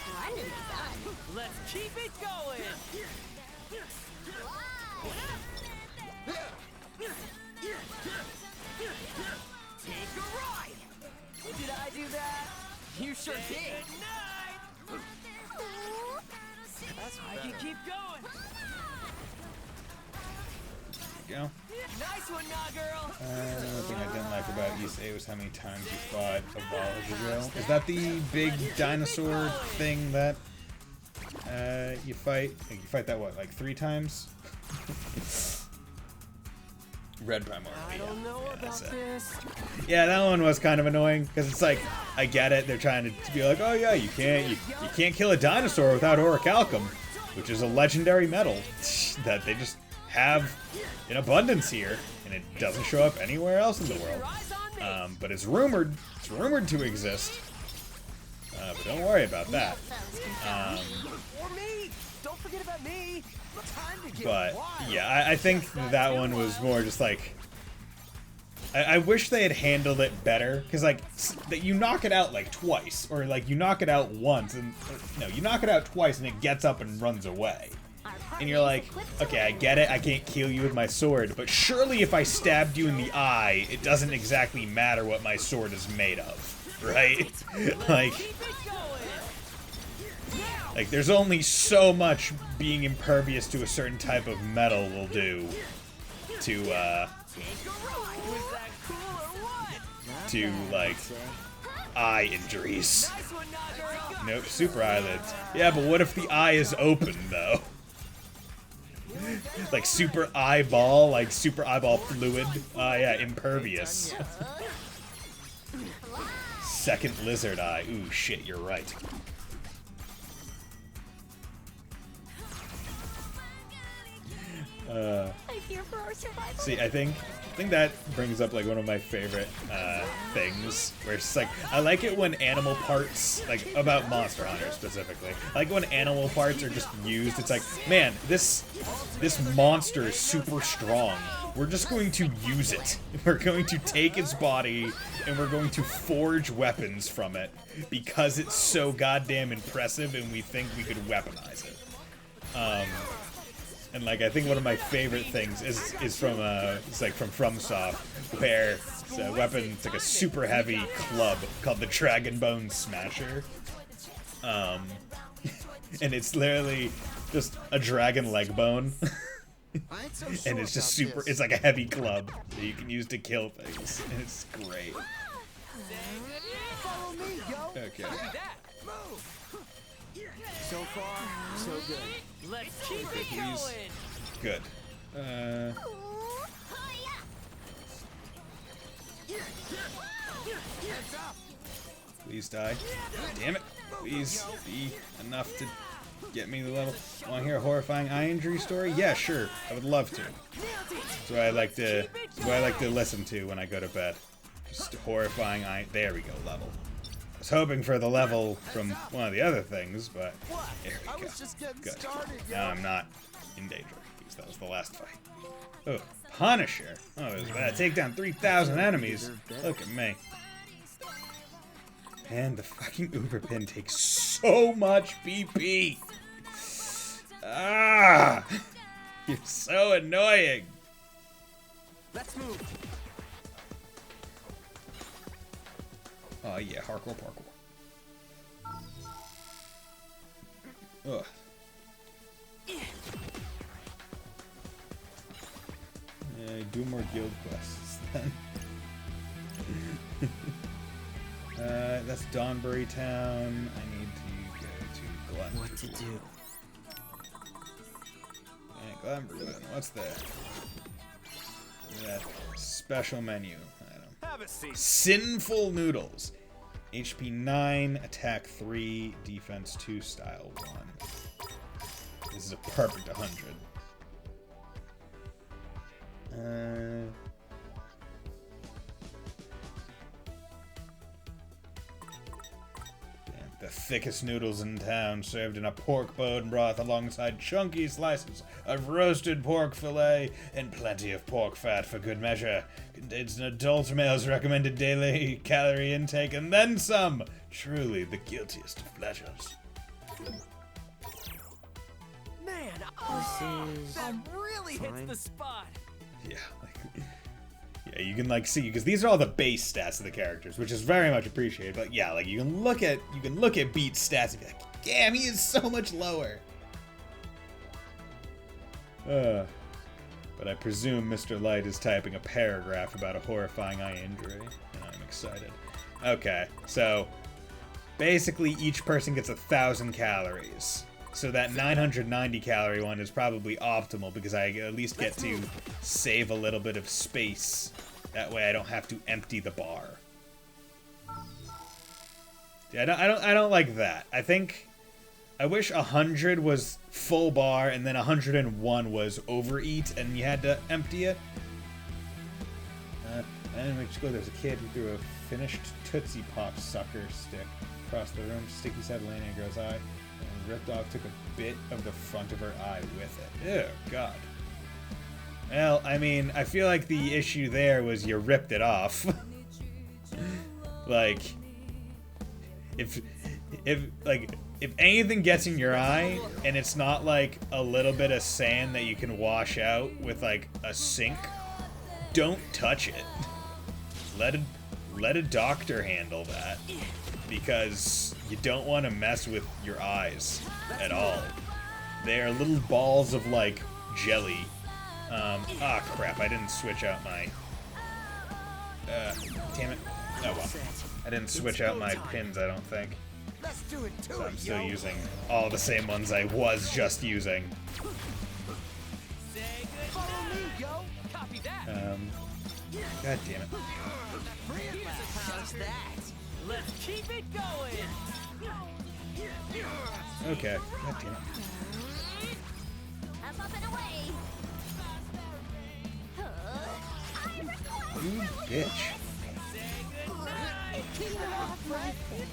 S4: Splendidly done.
S3: Let's keep it going. Take a ride. Did I do that? You sure did. That's I can keep going.
S1: There you go.
S3: Nice one, nah, girl.
S1: The thing I didn't like about East 8 was how many times you fought a Ball. Is that the big dinosaur thing that you fight? Like, you fight that, what, like 3 times? Red Primordial.
S3: I don't know about this.
S1: Yeah, that one was kind of annoying because it's like, I get it. They're trying to be like, oh yeah, you can't kill a dinosaur without Orichalcum, which is a legendary metal that they just have in abundance here, and it doesn't show up anywhere else in the world. But it's rumored to exist. But don't worry about that.
S3: Or me. Don't forget about me. Time to get
S1: But
S3: wild.
S1: yeah, I think that one was more just like, I wish they had handled it better, because like that you knock it out like twice, or like you knock it out once, and no, you knock it out twice and it gets up and runs away. And you're like, okay, I get it, I can't kill you with my sword, but surely if I stabbed you in the eye, it doesn't exactly matter what my sword is made of, right? Like there's only so much being impervious to a certain type of metal will do to, like, eye injuries. Nope, super eyelids. Yeah, but what if the eye is open, though? Like super eyeball fluid. Yeah, impervious. Second lizard eye. Ooh, shit, you're right.
S4: I fear for our survival.
S1: See, I think that brings up like one of my favorite things, where it's like, I like it when animal parts, like about Monster Hunter specifically, I like when animal parts are just used. It's like, man, this monster is super strong. We're just going to use it. We're going to take its body and we're going to forge weapons from it because it's so goddamn impressive and we think we could weaponize it. And like, I think one of my favorite things is from it's like from FromSoft, where it's a weapon, it's like a super heavy club called the Dragon Bone Smasher, and it's literally just a dragon leg bone, and it's just super. It's like a heavy club that you can use to kill things, and it's great.
S3: Follow me, yo.
S1: Okay.
S3: So far, so good. Let's keep it going.
S1: Good. Please die. Damn it. Please be enough to get me the level. Want to hear a horrifying eye injury story? Yeah, sure. I would love to. That's what I like to listen to when I go to bed. Just horrifying eye. There we go. Level. I was hoping for the level from one of the other things, but there we go. Good. Now I'm not in danger, because that was the last fight. Oh, Punisher. Oh, it was bad. Take down 3,000 enemies. Look at me. And the fucking Uber Pin takes so much BP. Ah! You're so annoying.
S3: Let's move.
S1: Oh yeah, hardcore parkour. Ugh. Do more guild quests then. That's Donbury Town. I need to go to Glenbrook.
S2: What to do?
S1: Glenbrook then. What's that? That special menu item.
S3: Have a seat.
S1: Sinful Noodles. HP 9, attack 3, defense 2, style 1. This is a perfect 100. The thickest noodles in town, served in a pork bone broth alongside chunky slices of roasted pork fillet and plenty of pork fat for good measure. Contains an adult male's recommended daily calorie intake and then some. Truly the guiltiest of pleasures.
S3: Man, that really hits the spot.
S1: Yeah, yeah, you can like see because these are all the base stats of the characters, which is very much appreciated. But yeah, like you can look at Beat's stats and be like, damn, he is so much lower. But I presume Mr. Light is typing a paragraph about a horrifying eye injury, and I'm excited. Okay, so basically each person gets 1,000 calories. So that 990 calorie one is probably optimal because I at least get to save a little bit of space. That way I don't have to empty the bar. Yeah, I don't like that. I wish 100 was full bar and then 101 was overeat and you had to empty it. And in school there's a kid who threw a finished Tootsie Pop sucker stick across the room, sticky said landing in a girl's eye. And ripped off, took a bit of the front of her eye with it. Ew, God. Well, I mean, I feel like the issue there was you ripped it off. Like, if anything gets in your eye and it's not like a little bit of sand that you can wash out with like a sink, don't touch it. Let a doctor handle that. Because you don't want to mess with your eyes at all. They are little balls of, like, jelly. Crap, I didn't switch out my... damn it. Oh, well. I didn't switch out my pins, I don't think. So I'm still using all the same ones I was just using. God damn it.
S3: How's that? Let's keep it going.
S1: Okay, God damn it.
S4: I'm up and away.
S1: You bitch.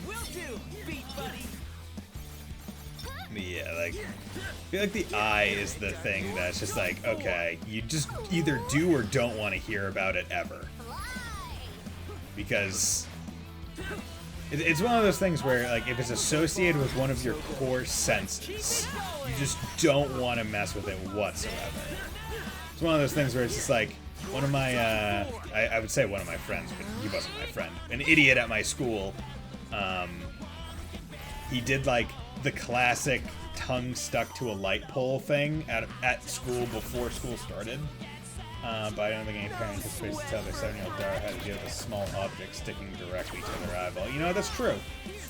S3: Will do, beat buddy.
S1: Yeah, like, I feel like the eye is the thing that's just like, okay, you just either do or don't want to hear about it ever. Because it's one of those things where, like, if it's associated with one of your core senses, you just don't want to mess with it whatsoever. It's one of those things where it's just like, one of my, I would say one of my friends, but he wasn't my friend, an idiot at my school, he did, like, the classic tongue stuck to a light pole thing at school before school started. But I don't think any parent has supposed to tell their 7-year-old daughter how to deal with a small object sticking directly to their eyeball. You know, that's true.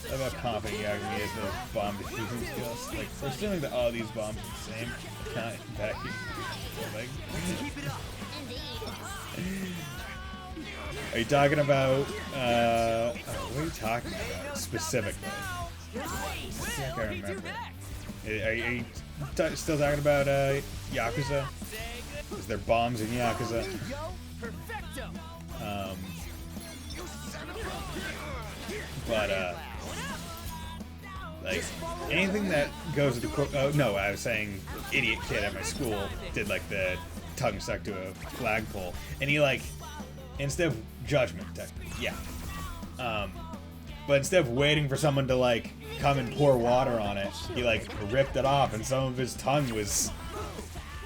S1: What about confident Yagami is the bomb diffusing skills? Like, we're assuming that all these bombs are the same. Not impact you. Like, are you talking about, what are you talking about specifically? I can't remember. Are you still talking about, Yakuza? Is there bombs in Yakuza? Like, anything that goes to the... Oh, no, I was saying idiot kid at my school did, like, the tongue stuck to a flagpole. And he, like, instead of judgment, technically, yeah. But instead of waiting for someone to, like, come and pour water on it, he, like, ripped it off, and some of his tongue was,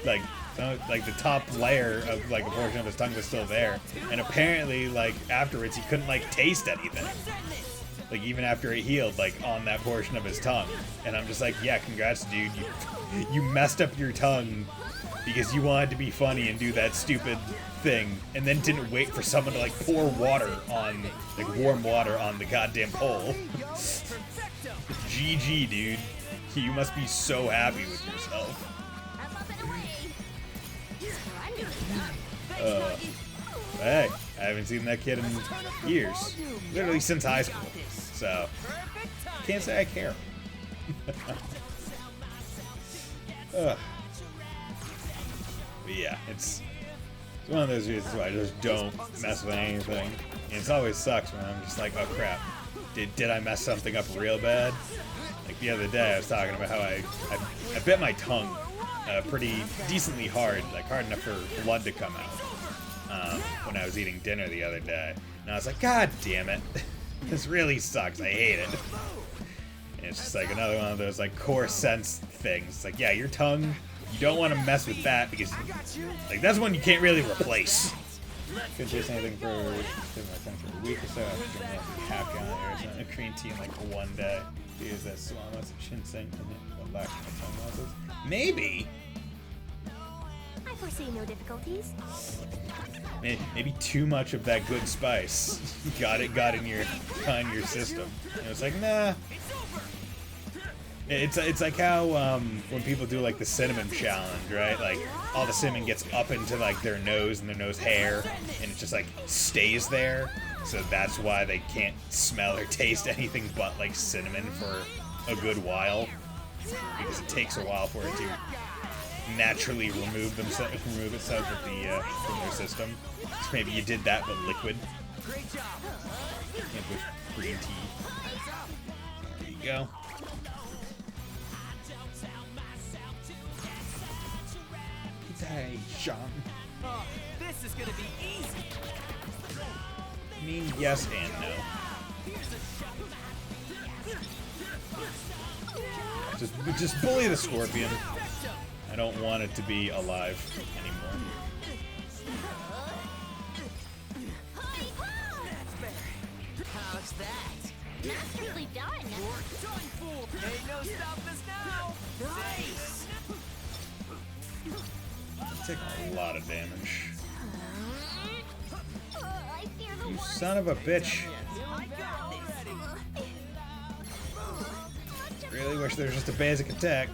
S1: like the top layer of, like, a portion of his tongue was still there. And apparently, like, afterwards, he couldn't, like, taste anything. Like, even after it healed, like, on that portion of his tongue. And I'm just like, yeah, congrats, dude. You messed up your tongue because you wanted to be funny and do that stupid thing, and then didn't wait for someone to, like, pour water on, like, warm water on the goddamn pole. GG, dude. You must be so happy with yourself. Hey, I haven't seen that kid in years. Literally since high school. So, can't say I care. Ugh. But yeah, it's one of those reasons why I just don't mess with anything. And it always sucks when I'm just like, oh crap, did I mess something up real bad? Like the other day I was talking about how I bit my tongue pretty decently hard, like hard enough for blood to come out when I was eating dinner the other day. And I was like, God damn it, this really sucks, I hate it. And it's just like another one of those like core sense things. It's like, yeah, your tongue, you don't want to mess with that because like that's one you can't really replace. Couldn't taste anything for a week or so after drinking like half gallon of Arizona green tea in like one day. Use that swallow lots of ginseng and it lacked my tongue muscles. Maybe.
S4: I foresee no difficulties.
S1: Maybe too much of that good spice got in your system. And it was like, nah. It's like how when people do like the cinnamon challenge, right? Like all the cinnamon gets up into like their nose and their nose hair, and it just like stays there. So that's why they can't smell or taste anything but like cinnamon for a good while, because it takes a while for it to naturally remove itself from their system. So maybe you did that with liquid. And with green tea. There you go. Hey, Sean.
S3: Oh, this is gonna be easy.
S1: I mean, yes and no. Just bully the scorpion. I don't want it to be alive anymore.
S3: How's that?
S4: Masterfully done.
S3: You're done, fool. Ain't no stopping us now. Nice.
S1: Take a lot of damage.
S4: I fear the
S1: You
S4: worst.
S1: son of a bitch.
S3: I got this.
S1: Really wish there was just a basic attack.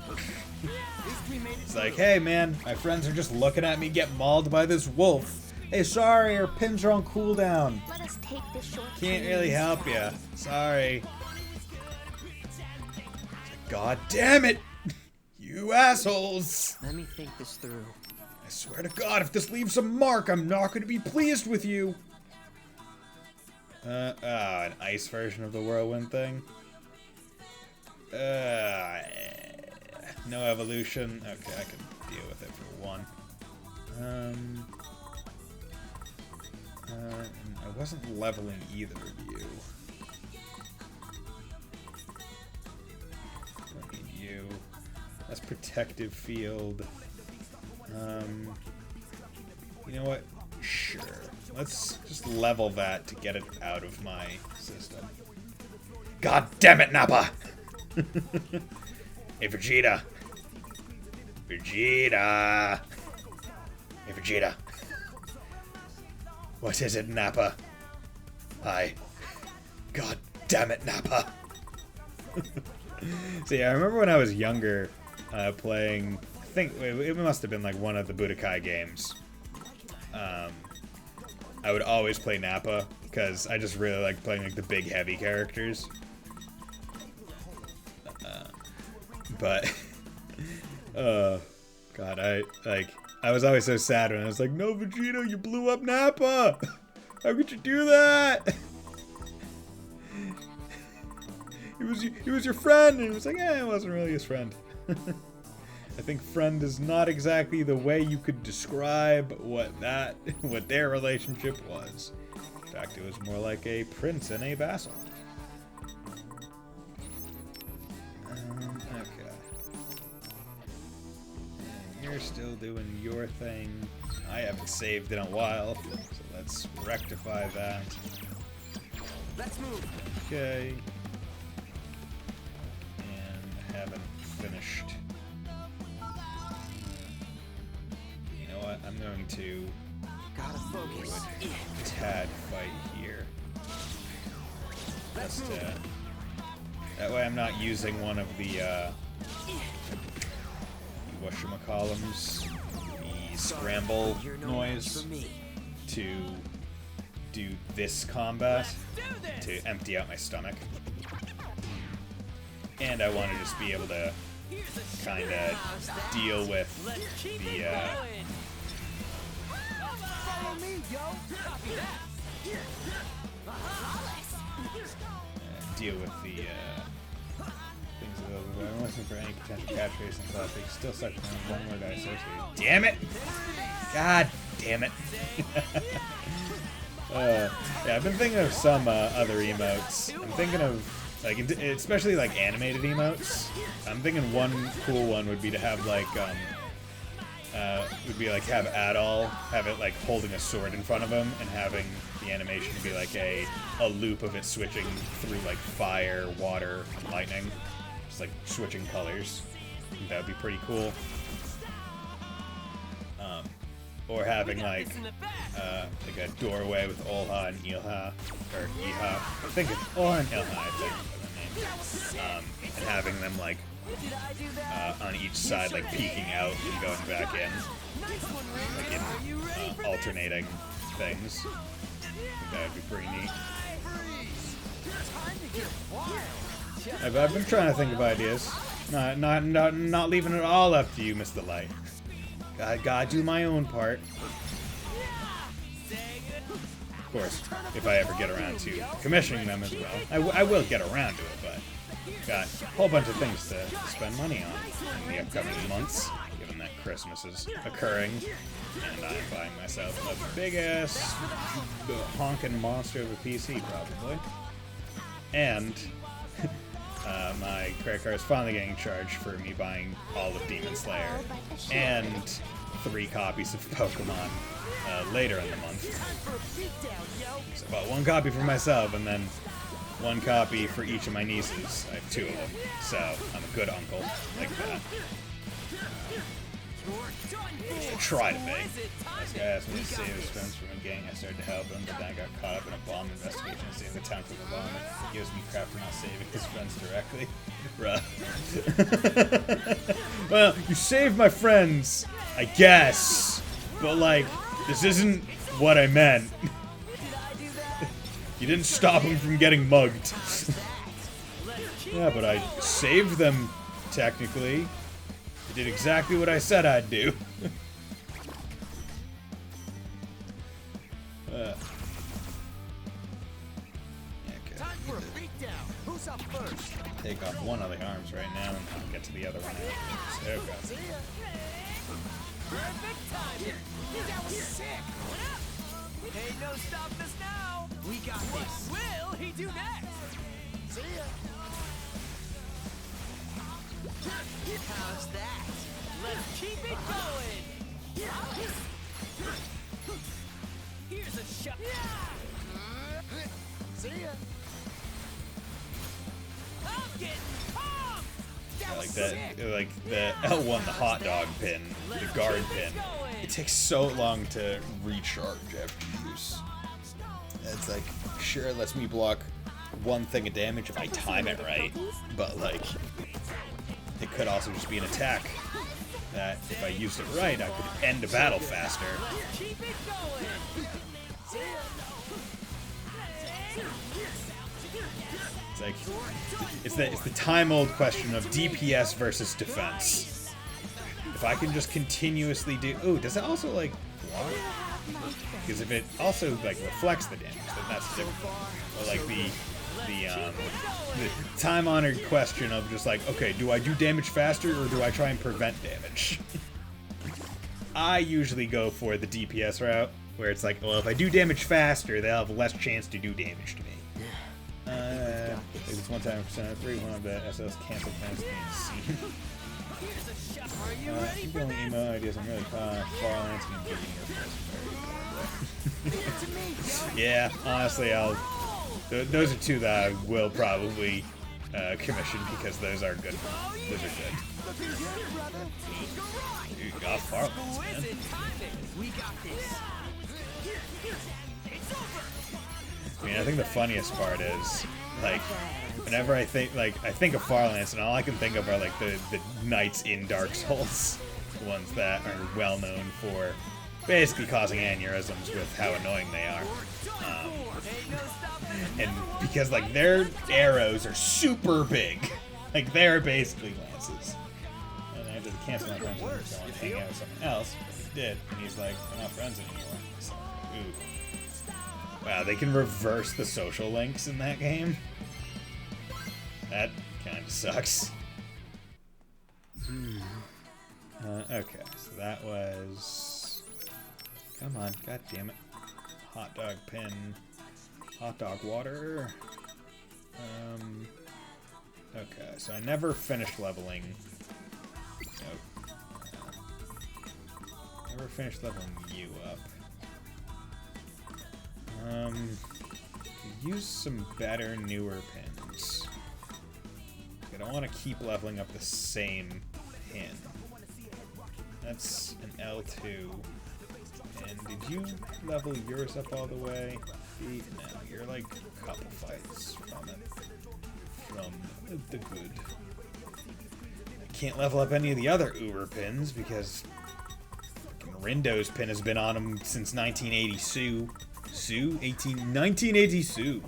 S1: It's like, hey man, my friends are just looking at me get mauled by this wolf. Hey, sorry, our pins are on cooldown.
S4: Let us take this short.
S1: Can't really help ya. Sorry. God damn it! You assholes!
S2: Let me think this through.
S1: I swear to God, if this leaves a mark, I'm not going to be pleased with you. An ice version of the whirlwind thing. No evolution. Okay, I can deal with it for one. I wasn't leveling either of you. Don't need you. That's protective field. You know what? Sure. Let's just level that to get it out of my system. God damn it, Nappa! Hey, Vegeta. Vegeta. Hey, Vegeta. What is it, Nappa? God damn it, Nappa. See, I remember when I was younger, playing, I think it must have been like one of the Budokai games. I would always play Nappa because I just really like playing like the big heavy characters. But God, I was always so sad when I was like, no, Vegeta, you blew up Nappa! How could you do that? He was your friend, and he was like, it wasn't really his friend. I think friend is not exactly the way you could describe what their relationship was. In fact, it was more like a prince and a vassal. Okay. And you're still doing your thing. I haven't saved in a while, so let's rectify that.
S3: Let's move.
S1: Okay. And haven't finished. You know what? I'm going to
S2: Gotta
S1: do
S2: focus.
S1: a tad fight here. Just that way I'm not using one of the whatchamacallums, the scramble
S2: You're no match
S1: noise
S2: for me.
S1: to do this combat to empty out my stomach. And I want to just be able to kind of deal with the
S3: Follow me, yo. Copy that.
S1: deal with the things available. I'm listening for any potential catchphrase in class. They still suck from one word I associate. Damn it! God damn it! Yeah, I've been thinking of some other emotes. I'm thinking of like, especially like animated emotes. I'm thinking one cool one would be to have like have Adol have it like holding a sword in front of him and having the animation be like a loop of it switching through like fire, water, and lightning, just like switching colors. I think that would be pretty cool. Or having like a doorway with Olha and Ilha, or Iha. I think it's Olha and Ilha, I think are the names. And having them like on each side, like peeking out and going back in, like in alternating things. I think that would be pretty neat. I've been trying to think of ideas. Not leaving it all up to you, Mr. Light. Gotta do my own part. Of course, if I ever get around to commissioning them as well. I will get around to it, but got a whole bunch of things to spend money on in the upcoming months, given that Christmas is occurring, and I'm buying myself a big-ass honking monster of a PC, probably. And my credit card is finally getting charged for me buying all of Demon Slayer and 3 copies of Pokemon later in the month. So I bought 1 copy for myself and then 1 copy for each of my nieces. I have 2 of them, so I'm a good uncle like that. I try to be. This guy asked me to save his friends from a gang. I started to help him, but then I got caught up in a bomb investigation and saved the town from the bomb. He gives me crap for not saving his friends directly. Bruh. Well, you saved my friends, I guess. But, like, this isn't what I meant. You didn't stop him from getting mugged. Yeah, but I saved them, technically. I did exactly what I said I'd do.
S3: Time for a beatdown. Who's up first?
S1: Take off one of the arms right now and I'll get to the other one after. There we go.
S3: Perfect timing. That was sick. Ain't no stopping us now. We got this. What will he do next? See ya. How's that? Let's keep it going. Here's a shot. See ya. I'm getting pumped.
S1: Yeah, like that, like the L1, the hot dog pin, the guard pin. It takes so long to recharge after use. It's like, sure, it lets me block 1 thing of damage if I time it right, but like, it could also just be an attack that if I used it right, I could end a battle faster.
S3: Keep it going.
S1: It's like, it's the time-old question of DPS versus defense. If I can just continuously do... Ooh, does it also, like, block? Because if it also, like, reflects the damage, then that's different. Or, like, the time-honored question of just like, okay, do I do damage faster or do I try and prevent damage? I usually go for the DPS route, where it's like, well, if I do damage faster, they'll have less chance to do damage to me. If it's 1 time percent 3, one of the SL's cancel plans being seen. Keep going emo ideas. I'm really far lancing and giving your first. Yeah, honestly, those are 2 that I will probably commission because those are good. Those are good. You got far lance, man. I mean, I think the funniest part is, like, whenever I think of Farlance, and all I can think of are, like, the knights in Dark Souls. The ones that are well known for basically causing aneurysms with how annoying they are. And because, like, their arrows are super big. Like, they're basically lances. to cancel my friends and go and hang out with someone else. But he did, and he's like, we're not friends anymore. So, ooh. Wow, they can reverse the social links in that game? That kind of sucks. Okay, so that was... Come on, god damn it. Hot dog pin. Hot dog water. Okay, so I never finished leveling. Nope. Never finished leveling you up. Use some better, newer pins. I don't want to keep leveling up the same pin. That's an L2. And did you level yours up all the way? No, you're like a couple fights from it. From the good. I can't level up any of the other Uber pins because Rindo's pin has been on him since 1980 1980 Sue.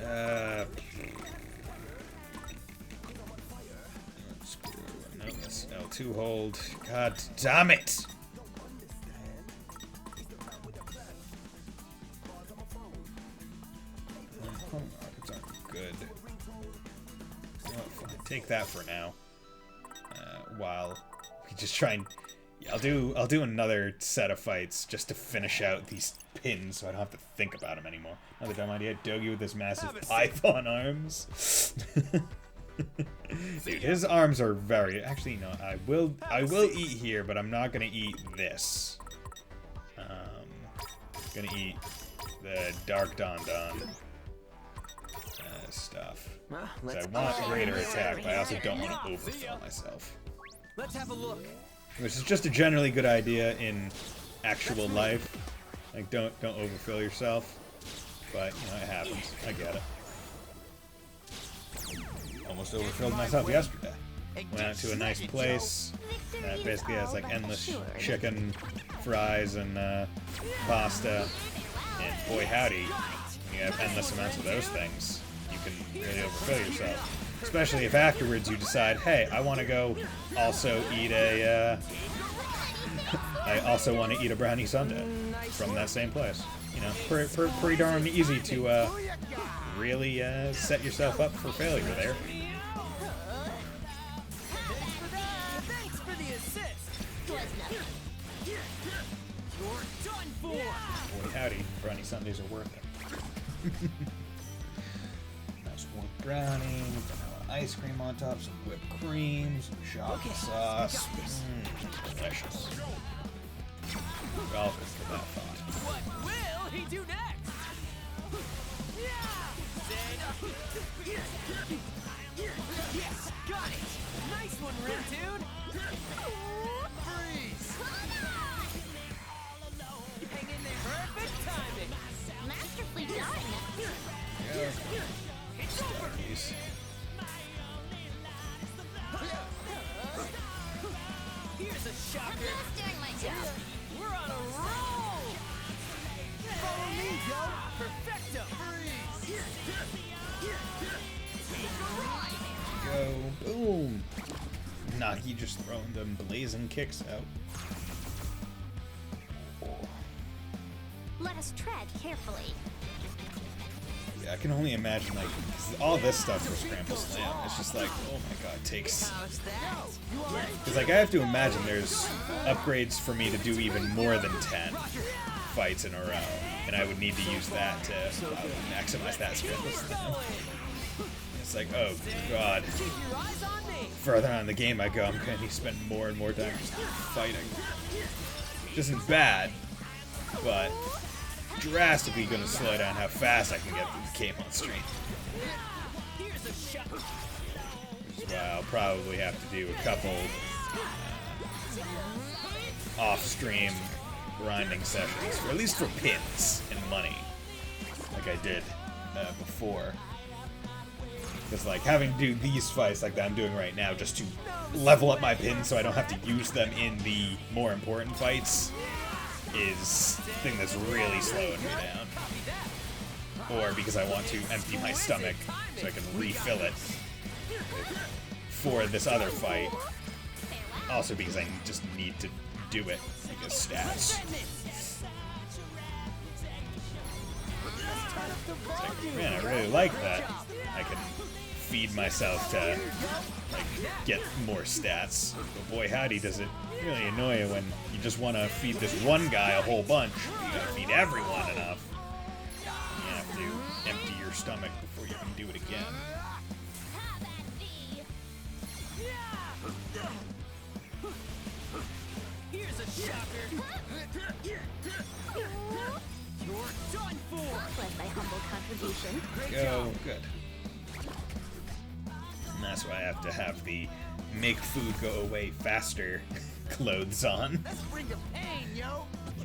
S1: No, that's L2 hold. God damn it! Rockets aren't good. Oh, fine. Take that for now. While we just try and... Yeah, I'll do another set of fights just to finish out these pins so I don't have to think about them anymore. Another dumb idea. Dogi with his massive python arms. Dude, his arms are very... Actually, no, I will eat here, but I'm not gonna eat this. Gonna eat the Dark Don stuff. So I want greater attack, but I also don't want to overfill myself.
S3: Let's have a look.
S1: Which is just a generally good idea in actual life. Like, don't overfill yourself. But, you know, it happens. I get it. Almost overfilled myself yesterday. Went out to a nice place that basically has, like, endless chicken, fries, and pasta. And boy howdy, when you have endless amounts of those things, you can really overfill yourself. Especially if afterwards you decide, hey, I want to go also eat a, I also want to eat a brownie sundae from that same place. You know, pretty darn easy to really set yourself up for failure there.
S3: Thanks for the assist. You're done for.
S1: Boy howdy, brownie sundaes are worth it. Nice warm brownie. Ice cream on top, some whipped cream, some chocolate sauce. Delicious. Welcome to that thought.
S3: What will he do next? Yes, got it. Nice one, Rim Dude. Freeze. Hang in there. Perfect timing.
S4: Masterfully done.
S1: Yeah.
S3: It's over.
S1: Jeez.
S3: Here's a shocker.
S4: Just doing my job.
S3: We're on a roll. Follow me, yo. Perfecto. Freeze.
S1: Go. Boom. Nagi just throwing them blazing kicks out.
S4: Let us tread carefully.
S1: Yeah, I can only imagine, like, 'cause all this stuff for Scramble Slam, it's just like, oh my god, it takes... Because, like, I have to imagine there's upgrades for me to do even more than 10 fights in a row, and I would need to use that to maximize that Scramble Slam. It's like, oh god. Further on in the game I go, I'm going to need to spend more and more time just fighting. Which isn't bad, but drastically going to slow down how fast I can get through the game on stream. Which is why I'll probably have to do a couple off-stream grinding sessions, or at least for pins and money, like I did before. Because, like, having to do these fights like that I'm doing right now just to level up my pins so I don't have to use them in the more important fights is the thing that's really slowing me down. Or because I want to empty my stomach so I can refill it with before this other fight. Also because I just need to do it because stats. Man, I really like that. I can feed myself to like get more stats. But boy howdy does it really annoy you when you just want to feed this one guy a whole bunch. You gotta feed everyone enough. You have to empty your stomach before you can do it again.
S3: Here's a shocker. You're done for.
S4: Was my humble contribution.
S1: Go, good. And that's why I have to have the make food go away faster clothes on.
S3: Let's bring the pain, yo.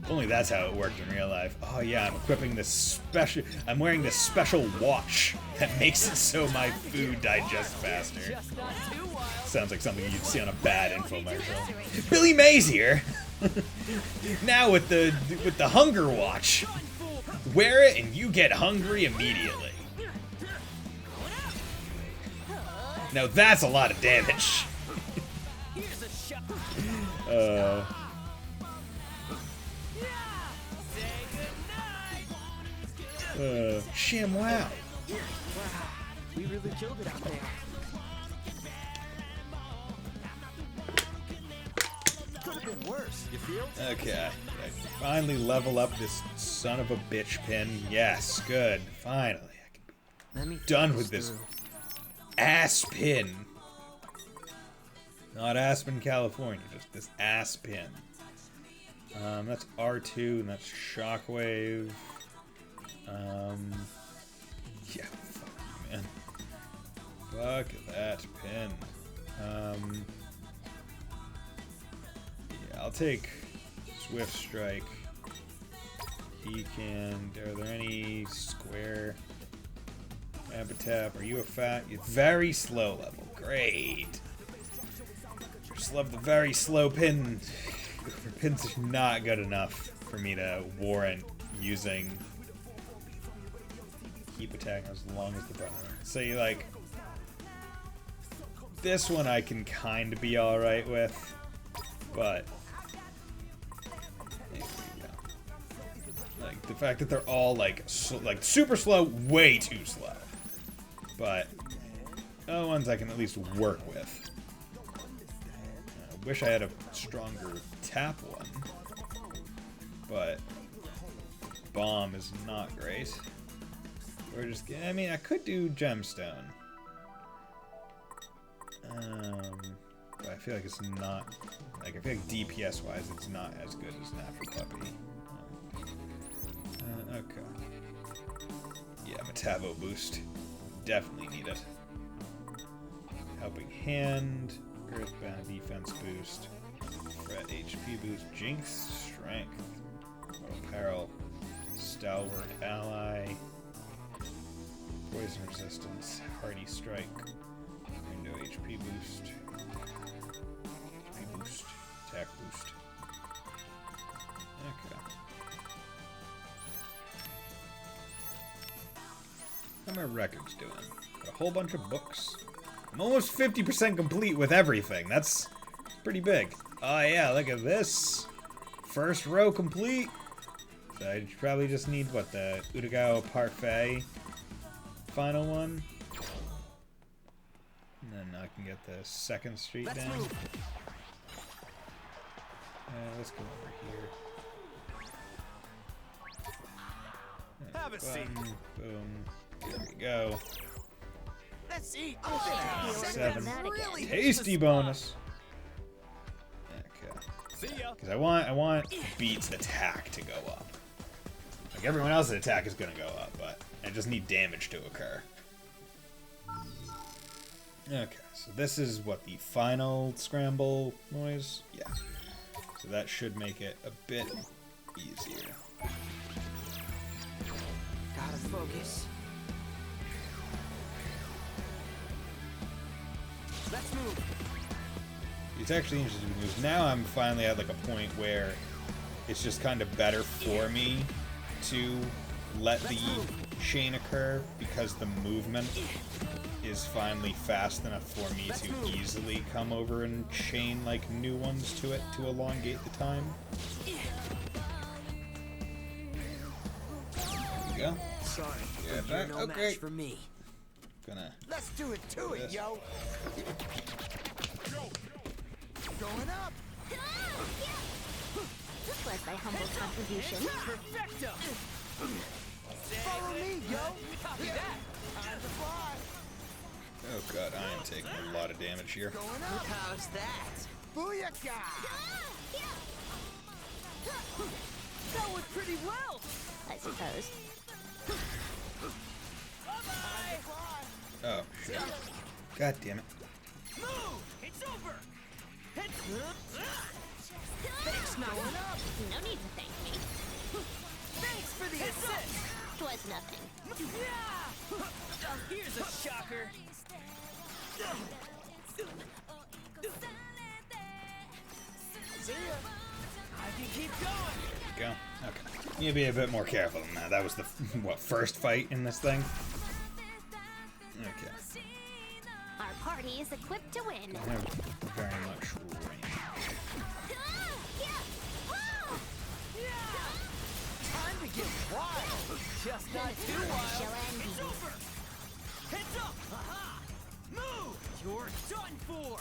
S1: Only that's how it worked in real life. Oh yeah, I'm equipping this special... I'm wearing this special watch that makes it so my food digests faster.
S3: Just not too wild.
S1: Sounds like something you'd see on a bad infomercial. Billy Mays here! Now with the hunger watch. Wear it and you get hungry immediately. Now that's a lot of damage.
S3: Here's a shot. Say goodnight.
S1: Shim, wow.
S3: We really killed it out there. Could have been worse. You feel?
S1: Okay, I finally level up this son of a bitch pin. Yes, good. Finally, I can
S2: Let me
S1: be done
S2: think
S1: with this
S2: through.
S1: ass pin. Not Aspen, California, just this ass pin. That's R2, and that's Shockwave. Yeah, fuck you, man. Fuck that pin. Yeah, I'll take Swift Strike. He can... Are there any square... Habitat? Are you a fat? You're very slow level. Great. Just love the very slow pin. Your pin's just not good enough for me to warrant using... Keep attacking as long as the button. So you like... This one I can kind of be alright with, but... There we go. Like, the fact that they're all, like, super slow, way too slow. But, other ones I can at least work with. I wish I had a stronger tap one. But, bomb is not great. Or just, I mean, I could do gemstone. But I feel like it's not, like, I feel like DPS wise it's not as good as Natural Puppy. Okay. Yeah, Metabo boost. Definitely need it. Helping Hand, Earthbound defense boost, Fret HP boost, Jinx strength, Apparel, Stalwart ally, Poison resistance, Hardy strike, window HP boost, HP boost, attack boost. Okay. How are my records doing? Got a whole bunch of books. I'm almost 50% complete with everything. That's pretty big. Oh yeah, look at this. First row complete. So I probably just need, what, the Utagawa Parfait final one? And then I can get the 2nd Street
S3: Let's
S1: down.
S3: move.
S1: Let's go over here.
S3: Have a seat.
S1: Button, boom. There we go.
S3: Let's eat.
S4: Oh,
S1: 7.
S3: Really
S1: Tasty bonus. Okay.
S3: See ya.
S1: Because I want Beat's attack to go up. Like everyone else's attack is gonna go up, but I just need damage to occur. Okay, so this is what, the final scramble noise? Yeah. So that should make it a bit easier.
S2: Gotta focus.
S3: Let's move.
S1: It's actually interesting because now I'm finally at like a point where it's just kind of better for me to let the chain occur because the movement is finally fast enough for me to easily come over and chain like new ones to it to elongate the time. There we go.
S3: Sorry,
S1: Yeah,
S3: but you're no
S1: okay.
S3: match for me.
S1: Gonna.
S5: Let's do it to it, yo. Going up.
S4: This was my humble contribution.
S3: Perfecto.
S5: Follow me, yo.
S3: Copy that.
S5: Time to fly.
S1: Oh god, I am taking a lot of damage here.
S5: Going up.
S3: How's that?
S5: Booyaka.
S3: Going pretty well.
S4: I suppose.
S3: Bye-bye.
S1: Oh shit. God damn it.
S3: Move. It's over. Thanks,
S4: No
S3: Mountain.
S4: need to thank me.
S3: Thanks for the assist.
S4: Twas nothing.
S3: Yeah. Here's a shocker.
S5: See ya.
S3: I can keep going.
S1: Go. Okay. You need to be a bit more careful than that. That was the what, first fight in this thing? Okay.
S4: Our party is equipped to win.
S1: I have very much range.
S5: Time to get wild.
S3: Just not too
S4: Shall
S3: wild.
S4: end.
S3: It's over. Heads up. Aha. Move. You're done for.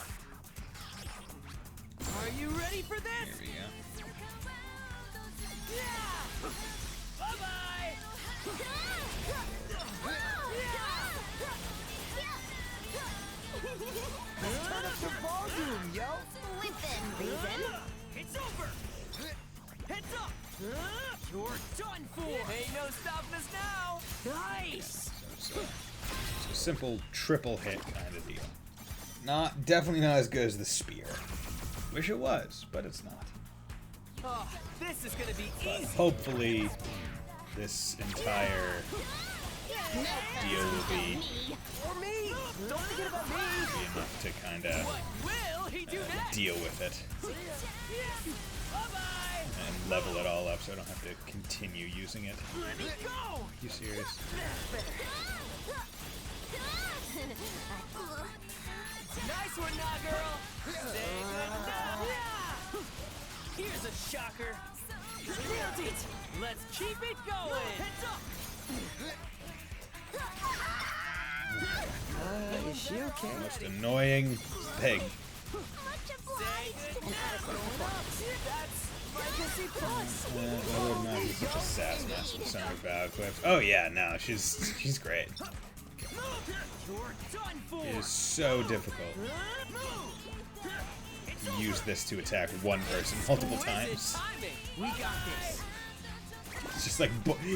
S3: Are you ready for
S1: Here
S3: this?
S1: we go.
S3: Yeah. Bye-bye.
S5: Turn up the volume, yo.
S4: Within reason.
S3: It's over. Heads up. You're done for. Ain't no stopping us now. Nice.
S1: So it's a simple triple hit kind of deal. Definitely not as good as the spear. Wish it was, but it's not.
S3: Oh, this is gonna be
S1: But
S3: easy.
S1: hopefully, this entire deal will be
S4: Me.
S3: For me. Don't forget about me.
S1: enough to kind of
S3: What will he do next?
S1: deal with it
S3: Bye-bye.
S1: and level it all up so I don't have to continue using it.
S3: Let me go.
S1: You serious?
S3: Nice one, now, girl. Say good night. Yeah. Here's a shocker. Nailed it. Let's keep it going. Heads up. Is she okay?
S1: Most annoying thing.
S4: Much
S3: Say
S4: obliged.
S3: good
S4: An adequate performance.
S3: That's my Disney Plus.
S1: I would not be such a sass master with some of bad clips. Oh yeah, no, she's great.
S3: You're done for.
S1: It is so difficult to use this to attack one person multiple times.
S3: Timing. We got this.
S1: It's just like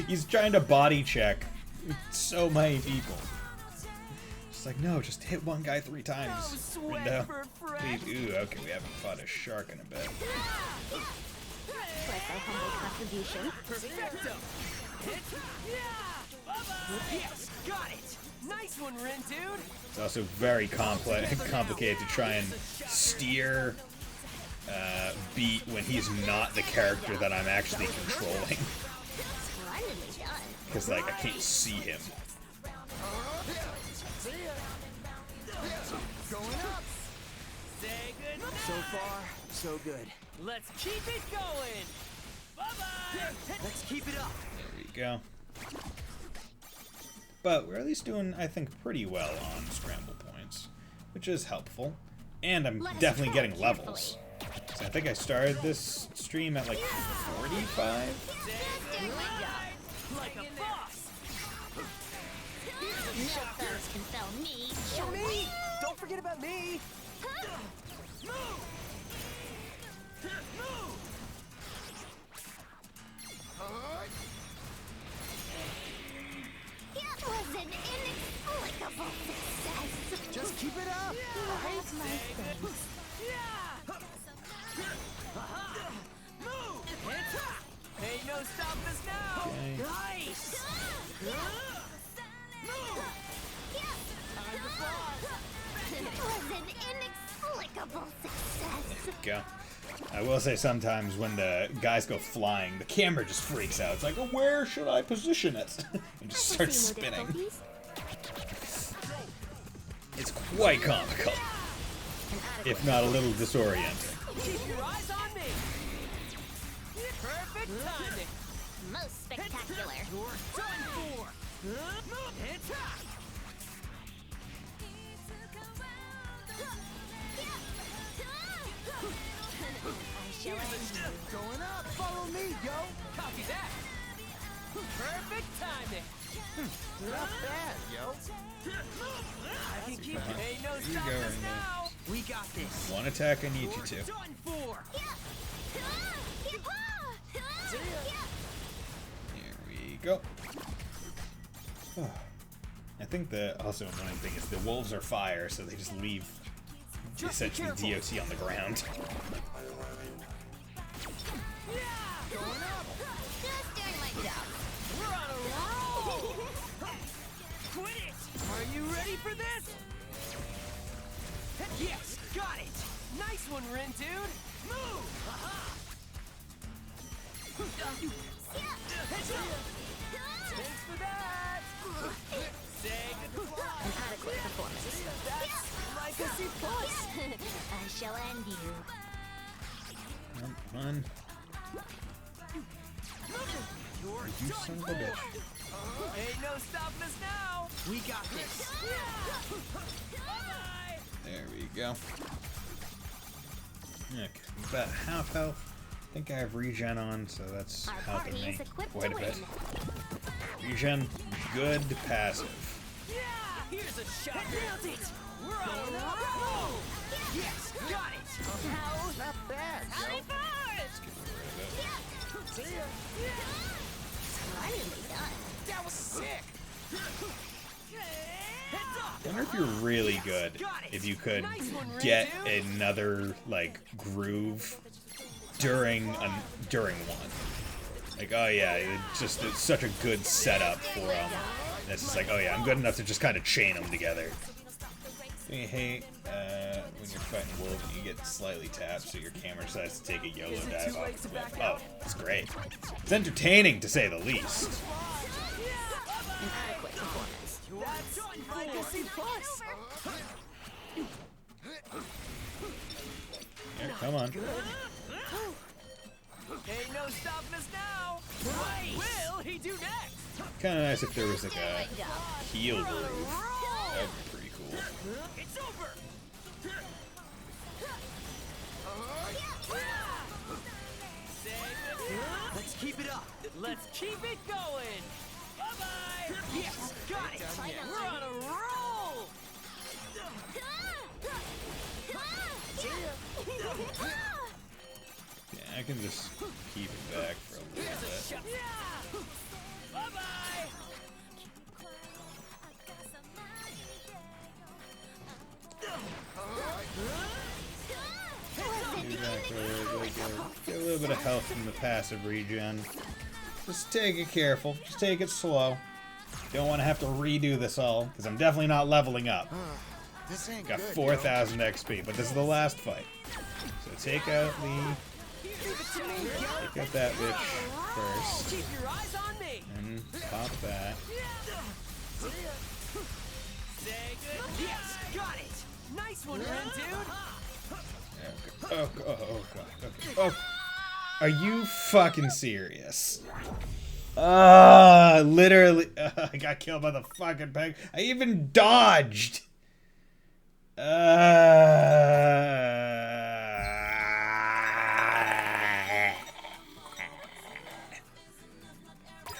S1: he's trying to body check so many people. It's like, no, just hit one guy 3 times.
S3: No sweat
S1: Rindo.
S3: for Fred.
S1: Please. Ooh, okay, we haven't fought a shark in a bit.
S4: Twas my humble contribution.
S3: Perfecto. Hit. Yeah. Bye-bye. Yes, got it. Nice one, Rin, dude.
S1: It's also very complicated to try and steer beat when he's not the character that I'm actually controlling.
S4: Splendidly done.
S1: Because, like, I can't see him.
S5: Going up.
S3: Say good night.
S5: So far, so good.
S3: Let's keep it going. Bye-bye. Let's keep it up.
S1: There we go. But we're at least doing, I think, pretty well on scramble points, which is helpful. And I'm
S4: Let us
S1: definitely
S4: tread
S1: getting levels. So I think I started this stream at like 45.
S3: Say good night. Like a boss.
S4: No foes can fell me.
S3: For me. Don't forget about me. Move. Move.
S4: It was an inexplicable success.
S5: Just keep it up.
S4: Here's my thanks.
S3: Yeah. Aha. Move. Hit. Ain't no stopping us now.
S1: Okay.
S3: Nice. Move.
S4: It was an inexplicable success.
S1: Go. I will say sometimes when the guys go flying, the camera just freaks out. It's like, oh, where should I position it? And just starts
S4: Foresee no
S1: spinning.
S4: difficulties.
S1: It's quite comical, if not a little disorienting.
S3: Keep your eyes on me. Perfect timing.
S4: Most spectacular.
S3: You're done for. Move and attack.
S4: I shall end you.
S5: Going up. Follow me, yo.
S3: Copy that. Perfect timing.
S5: Not bad, yo.
S3: I can keep you. Ain't no
S1: You
S3: stopping
S1: go,
S3: us
S1: Ringo.
S3: now. We got this.
S1: One attack I need you
S3: You're
S1: to.
S3: done for.
S1: Here we go. I think the also annoying thing is the wolves are fire, so they just leave
S3: Just be
S1: essentially
S3: careful.
S1: DOT on the ground.
S3: Going up.
S4: Just doing my job.
S3: We're on a roll. Quit it. Are you ready for this? Yes, got it. Nice one, Rin, dude. Move. Aha. Thanks for that. Say goodbye.
S4: An adequate performance.
S3: That's like a C plus.
S4: I shall end you.
S1: Come on.
S3: You're
S1: You
S3: done
S1: son of a
S3: for.
S1: bitch.
S3: Ain't no stopping us now. We got this. Bye-bye.
S1: There we go. Okay, about half health. I think I have regen on, so that's
S4: Our
S1: helping
S4: party
S1: me
S4: is equipped
S1: quite
S4: to
S1: a bit.
S4: win.
S1: Regen, good passive.
S3: Yeah, here's a shot. Nailed it. We're on a roll. Yes, got it.
S4: How?
S5: Not bad, yo.
S4: Splendidly done.
S3: That was sick. Heads up.
S1: I wonder if you're really good if you could get another like groove during one. Like, oh yeah, it's such a good setup for it's just like, oh yeah, I'm good enough to just kind of chain them together. Hey, when you're fighting wolves, you get slightly tapped, so your camera decides to take a YOLO dive off the cliff. Oh, it's great. It's entertaining, to say the least.
S4: An adequate performance.
S3: That's like a C plus.
S1: Here, come on.
S3: Ain't no stopping us now. What will he do next?
S1: Kind of nice if there was like a
S4: Good job.
S1: heal groove. That would be pretty cool.
S3: It's over. Let's keep it up. Let's keep it going. Bye-bye. Yes, got it. We're on a roll.
S1: Yeah, I can just keep it back for a little bit.
S3: Yeah. Bye-bye.
S1: Keep it back for a little bit. Get a little bit of health from the passive regen. Just take it careful. Just take it slow. Don't want to have to redo this all, because I'm definitely not leveling up.
S5: This ain't
S1: Got
S5: good,
S1: 4,000 XP, but this is the last fight. So take out that bitch first,
S3: Keep your eyes on me.
S1: and pop that.
S3: Say good. Yes, got it. Nice one, Ren, dude.
S1: Oh god. Okay. Oh, are you fucking serious? Literally, I got killed by the fucking peg. I even dodged.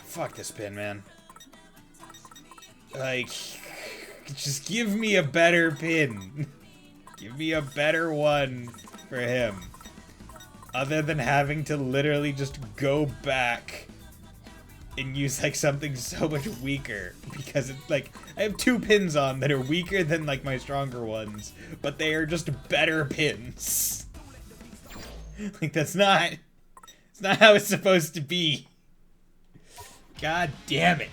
S1: Fuck this pin, man. Like, just give me a better pin. Give me a better one for him. Other than having to literally just go back and use like something so much weaker. Because it's like, I have 2 pins on that are weaker than like my stronger ones. But they are just better pins. Like it's not how it's supposed to be. God damn it.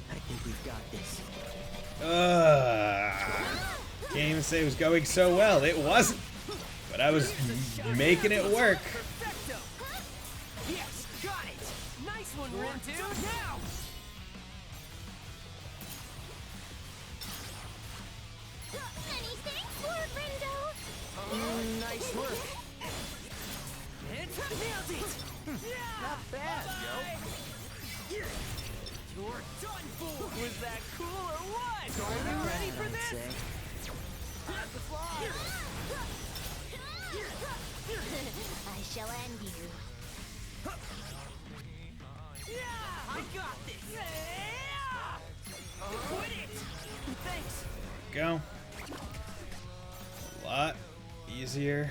S2: I think we've got this.
S1: Can't even say it was going so well. It wasn't. But I was making it work.
S3: Perfecto. Yes, got it. Nice one, Ren, dude. Now. You're done for! Was that cool or what? Are you ready for this? Time to fly!
S4: I shall end you.
S3: Yeah! I got this! Yeah! Quit it! Thanks!
S1: Go. A lot easier.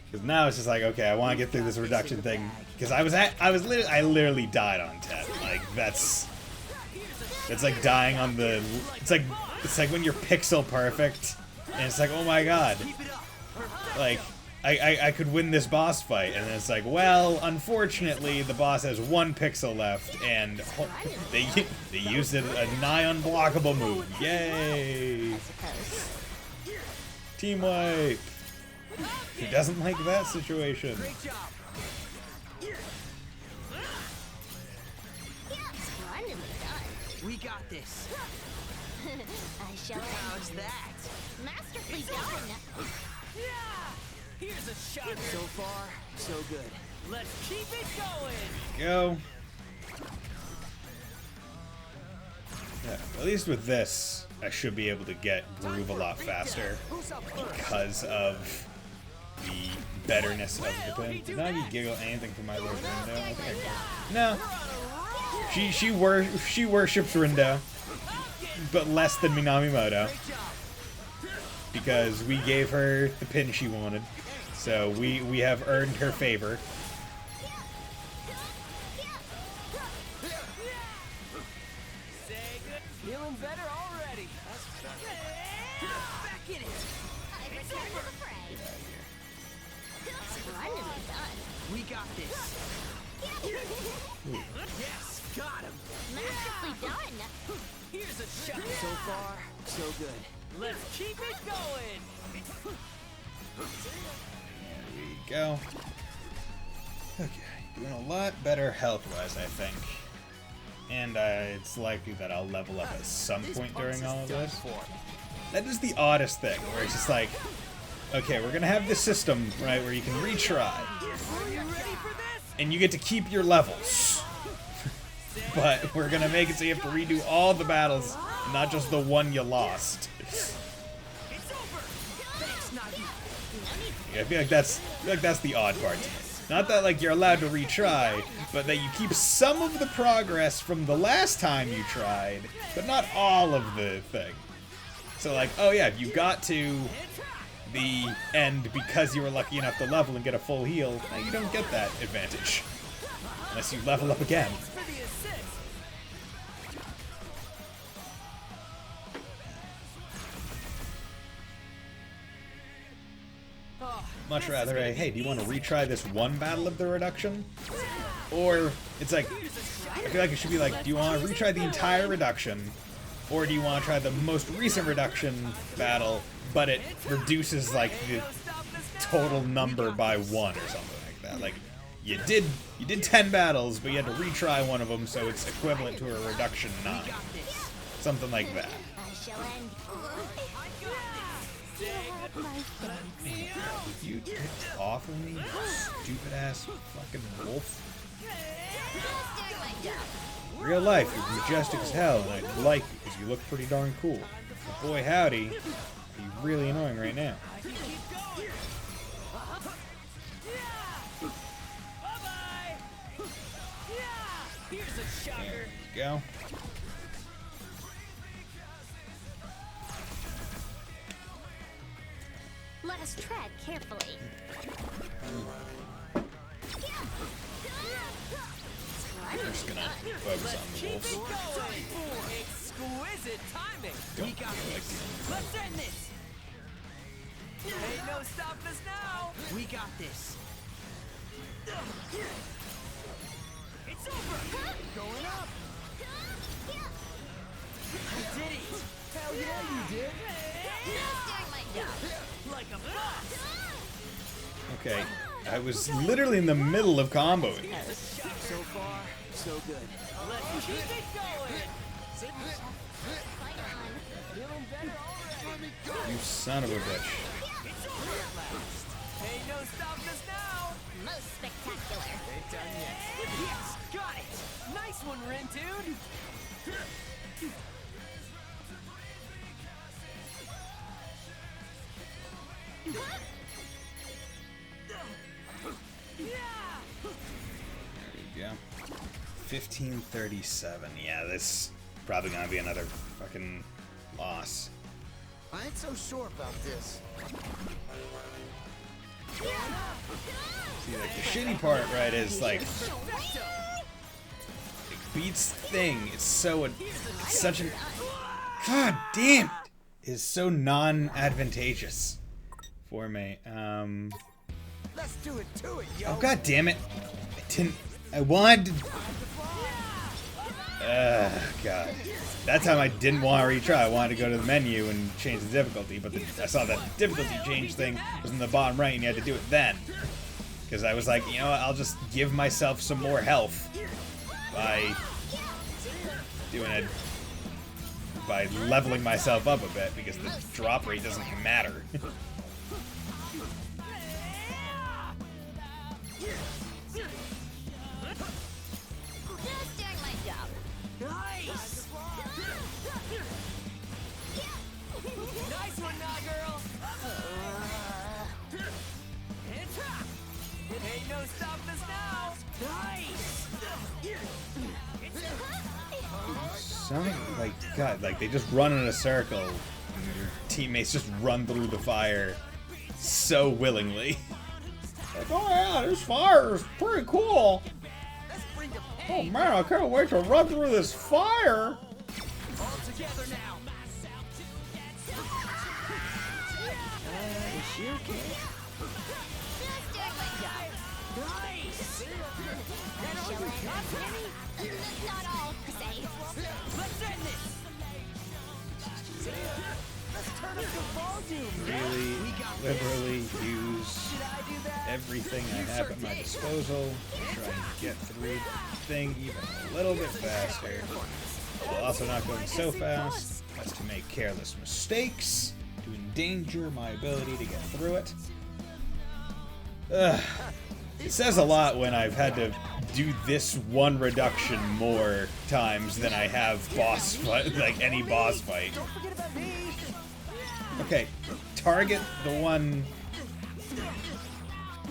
S1: Because now it's just like, okay, I want to get through this reduction thing. Because I literally died on 10. Like that's like dying on the. It's like when you're pixel perfect, and it's like, oh my god, like I could win this boss fight, and then it's like, well, unfortunately, the boss has 1 pixel left, and they used a nigh unblockable move. Yay! Team wipe. Who doesn't like that situation?
S3: Great job!
S4: Splendidly done.
S3: We got this!
S4: I shall
S3: How's
S4: end you.
S3: that?
S4: Masterfully done.
S3: Yeah! Here's a shot! So far, so good. Let's keep it going!
S1: Go. Yeah, at least with this, I should be able to get groove a lot faster because of the betterness of the pin. Did not even giggle anything from my Lord Rindo? I think I did. No. She worships Rindo, but less than Minamimoto. Because we gave her the pin she wanted. So we have earned her favor.
S3: Feeling better already. Back in it.
S4: I return to the fray. Splendidly done.
S3: We got this. Yes, got him.
S4: Masterfully done.
S3: Here's a shot. So far, so good. Let's keep it going.
S1: There we go. Okay, doing a lot better health-wise, I think. And it's likely that I'll level up at some point during all of this. That is the oddest thing, where it's just like, okay, we're gonna have this system, right, where you can retry,
S3: Are you ready for this?
S1: and you get to keep your levels. But we're gonna make it so you have to redo all the battles, not just the one you lost.
S3: It's over. Thanks, Nagi.
S1: I feel like that's the odd part to me. Not that like you're allowed to retry, but that you keep some of the progress from the last time you tried, but not all of the thing. So like, oh yeah, if you got to the end because you were lucky enough to level and get a full heal, now you don't get that advantage. Unless you level up again.
S3: For the assist.
S1: Much rather a, hey, do you want to retry this one battle of the reduction? Or, it's like, I feel like it should be like, do you want to retry the entire reduction? Or do you want to try the most recent reduction battle, but it reduces, like, the total number by 1 or something like that? Like, you did 10 battles, but you had to retry one of them, so it's equivalent to a reduction 9. Something like that.
S4: I shall end my thanks.
S1: Would you get off of me, you stupid ass fucking wolf?
S4: Doing my job.
S1: Real life, you're majestic as hell, and I like you because you look pretty darn cool. But boy howdy, you're really annoying right now.
S3: Bye-bye. Yeah. Here's a shocker.
S1: There you go.
S4: Let us tread carefully.
S1: I'm just gonna focus on the
S3: Keep it
S1: wolves.
S3: going. Exquisite timing. We got this. Let's end this. Ain't no stopping us now. We got this. It's over. Going up. I did it. Hell yeah, you did.
S4: Doing my job.
S3: Like a boss.
S1: Okay, I was literally in the middle of comboing.
S3: So far, so good. Let's keep it going.
S4: Fight on.
S3: Feeling better already.
S1: You son of a bitch.
S3: It's over at last. Ain't no stopping us now.
S4: Most spectacular.
S3: Ain't done yet. Yes, Got it! Nice one, Rin, dude!
S1: There we go. 1537. Yeah, this probably gonna be another fucking loss.
S5: I ain't so sure about this.
S1: See, like the shitty part, right, is like Beat's thing. It's so it's such an god damn it, is so non-advantageous for me.
S5: Let's do it to it, yo.
S1: Oh god damn it! I didn't. I wanted. God. That time I didn't want to retry. I wanted to go to the menu and change the difficulty, but I saw that difficulty change thing was in the bottom right, and you had to do it then. Because I was like, you know what? I'll just give myself some more health by doing it, by leveling myself up a bit, because the drop rate doesn't matter.
S4: Just doing my job.
S3: Nice! Nice one, now, girl! Ain't no stopping us now! Nice!
S1: Some, like, God, like, they just run in a circle, and your teammates just run through the fire so willingly. Like, oh yeah, this fire is pretty cool.
S3: Let's bring the
S1: Oh
S3: pain
S1: man, I can't wait to run through this fire.
S3: all together now! Is she okay?
S4: Just doing my job.
S3: Nice!
S4: Shall I? That's not all, per se.
S3: Let's end this!
S5: Let's turn up the volume.
S1: Really, liberally use
S3: Did I do that?
S1: everything I have at my disposal to try and get through the thing even a little bit faster, while also not going so fast as to make careless mistakes, to endanger my ability to get through it. Ugh. It says a lot when I've had to do this one reduction more times than I have boss fight, like any boss fight.
S3: Don't forget about me!
S1: Okay, target the one.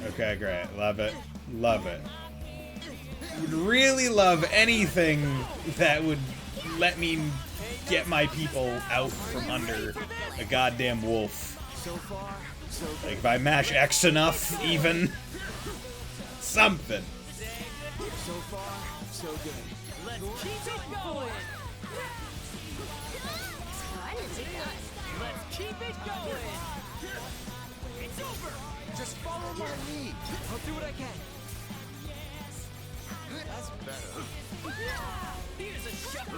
S1: Okay, great. Love it. Love it. Would really love anything that would let me get my people out from under a goddamn wolf.
S5: So far, so good.
S1: Like if I mash X enough, even. Something.
S5: So far, so good.
S3: Let's keep it going!
S4: Fun as it does.
S3: Let's keep it going! It's over!
S5: Just follow my lead.
S3: I'll do what I can.
S5: That's better.
S3: Here's a shot!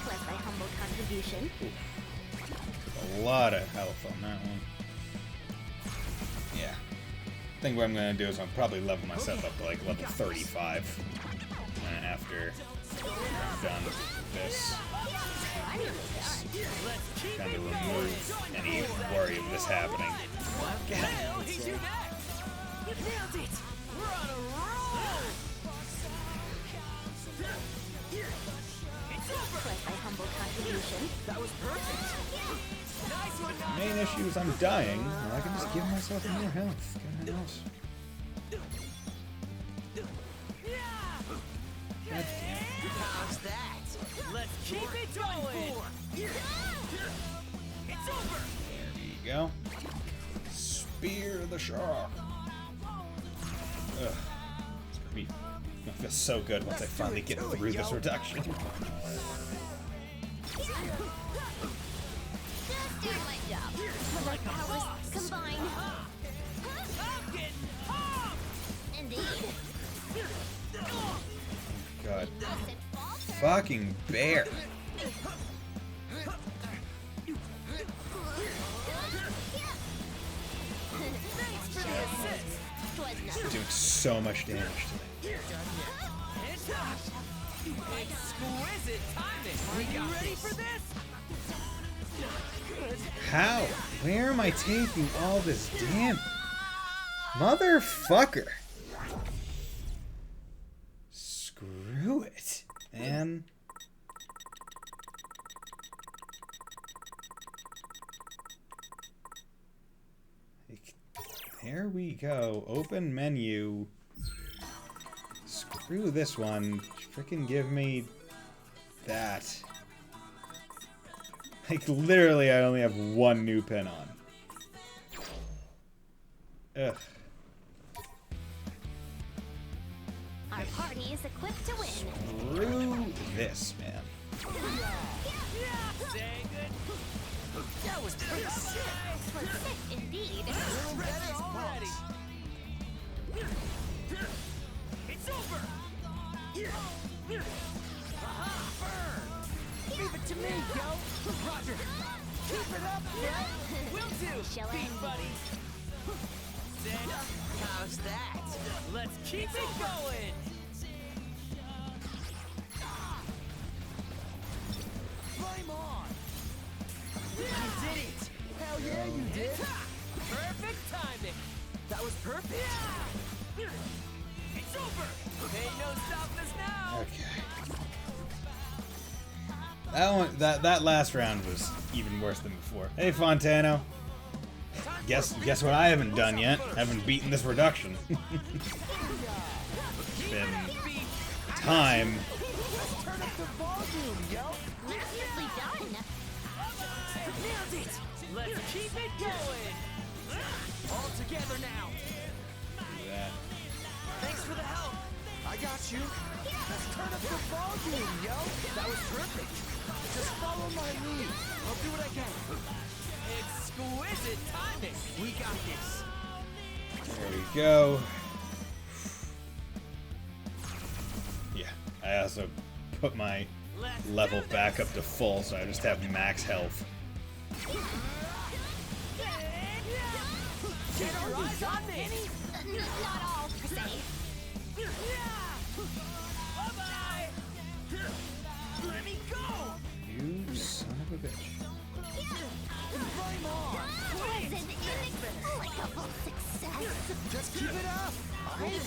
S4: Plus my humble contribution.
S1: A lot of health on that one. Yeah. I think what I'm gonna do is I'll probably level myself up to like level 35 after I'm done with this. Kind of remove any worry of this happening.
S3: I'll hit you next! You nailed it! We're on a roll! It's over!
S4: Plus my humble contribution.
S3: That was perfect! Nice one, Nana!
S1: Main issue is I'm dying. Well, I can just give myself more health. Get anything else. God damn it.
S3: How's that? Let's keep it going! It's over!
S1: There you go. Spear the shark. Ugh. It's gonna feel so good once I finally get through this reduction.
S4: Just doing my job. When our powers combine.
S3: I'm getting pumped!
S4: Indeed.
S1: God.
S4: Doesn't falter.
S1: Fucking bear.
S3: Thanks for the assist!
S4: Was
S1: It's
S4: nothing.
S1: doing so much damage to me.
S3: It's up! Exquisite timing! Are you ready for this?
S1: How? Where am I taking all this damage? Motherfucker. Screw Man. There we go. Open menu. Screw this one. Frickin' give me that. Like, literally, I only have one new pin on. Ugh.
S4: Our party is equipped to win.
S1: Screw this, man.
S3: That was pretty sick.
S4: Was sick indeed.
S3: Already. It's over.
S5: Leave it to me, yo. Roger. Keep it up, yo.
S3: Will do,
S4: Shall
S3: big
S4: I?
S3: buddy.
S5: How's that?
S3: Let's keep it going.
S5: Flame on.
S3: You did it.
S5: Hell yeah, you did.
S3: Perfect timing.
S5: That was perfect.
S3: It's over. Ain't no stopping us now.
S1: Okay. That last round was even worse than before. Hey, Fontano. Guess what I haven't done yet? I haven't beaten this reduction. It's been time.
S5: Let's turn up the volume, yo.
S4: Nicely done.
S3: Nailed it. Let's keep it going.
S5: All together now.
S1: Do that.
S3: Thanks for the help.
S5: I got you. Let's turn up the volume, yo. That was perfect. Just follow my lead. I'll do what I can.
S3: Exquisite timing.
S5: We got this.
S1: There we go. Yeah, I also put my level back up to full, so I just have max health.
S3: Get our eyes on me.
S4: Not all, per se.
S3: Bye-bye. Let me go.
S1: You son of a bitch.
S5: Flame on.
S4: Was an inexplicable success.
S5: Just keep it up. Alright?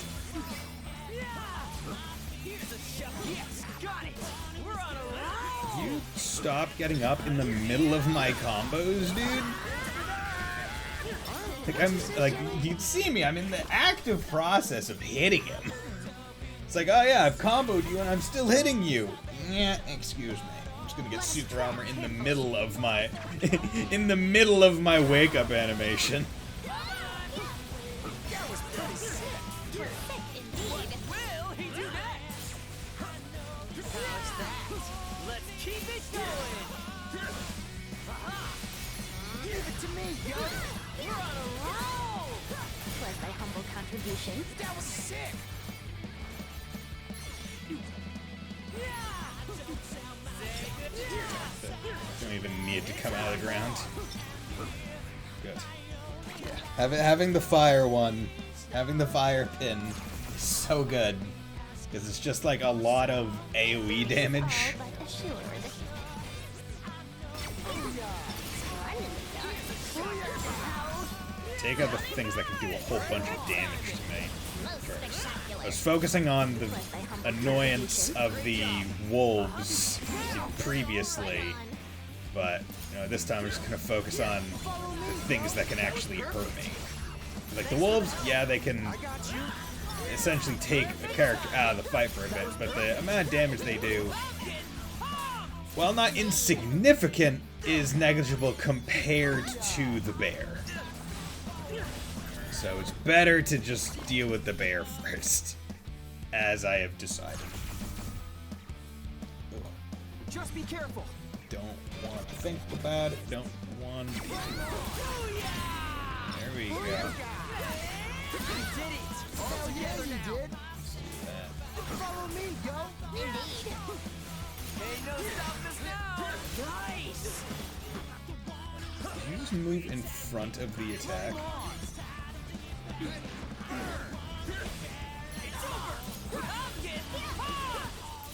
S3: Here's a shot. Yes, got it. We're on a roll.
S1: You stop getting up in the middle of my combos, dude? Like, you'd see me, I'm in the active process of hitting him. It's like, oh yeah, I've comboed you and I'm still hitting you. Yeah, excuse me. I'm just gonna get super armor in the middle of my, in the middle of my wake up animation.
S5: That was pretty sick.
S4: Sick indeed.
S3: Will he do next?
S5: How's that?
S3: Let's keep it going.
S5: Give it to me, yo.
S3: We're on a roll.
S4: Was thy humble contribution.
S5: That was sick.
S1: Don't even need to come out of the ground. Good. Yeah. Having the fire one, having the fire pin is so good. Because it's just like a lot of AoE damage.
S4: All but assured.
S1: Take out the things that can do a whole bunch of damage to me.
S4: Most
S1: First.
S4: spectacular.
S1: I was focusing on the annoyance of the wolves previously, but you know, this time I'm just gonna focus on the things that can actually hurt me. Like the wolves, yeah, they can
S5: I got you.
S1: essentially take a character out of the fight for a bit, but the amount of damage they do, while not insignificant, is negligible compared to the bear. So it's better to just deal with the bear first, as I have decided.
S5: Just be careful.
S1: Don't want to think about it, don't want to... There we go.
S5: You did it. All together now.
S1: Let's do that.
S5: Follow me, yo.
S4: Indeed.
S3: Ain't no stopping us now. Nice.
S1: Can you just move in front of the attack?
S3: It's over. I'm getting hot.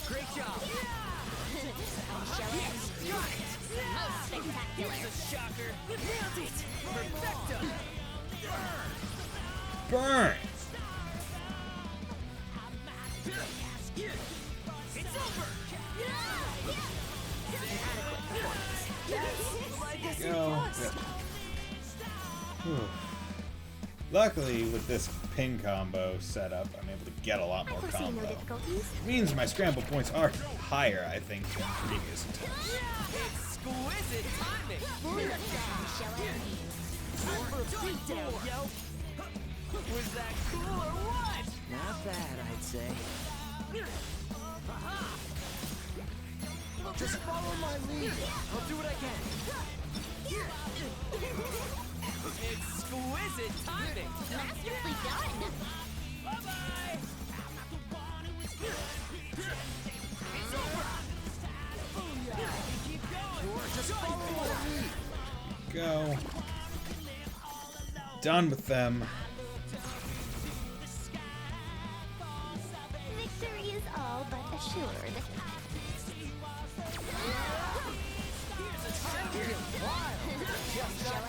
S5: Great job.
S4: Most spectacular.
S3: Here's a shocker. Nailed it. Perfecto.
S1: Burn!
S3: It's over.
S1: Go. Whew. Luckily, with this pin combo setup, I'm able to get a lot more combo. It means my scramble points are higher, I think, than previous attempts.
S3: Exquisite timing. Was that cool or what?
S2: Not bad, I'd say.
S5: Just follow my lead.
S3: I'll do what I can. Exquisite timing.
S4: Masterfully done.
S3: Bye-bye. It's over. Keep going.
S5: Just follow my lead.
S1: Go. Done with them.
S4: Victory is all but assured.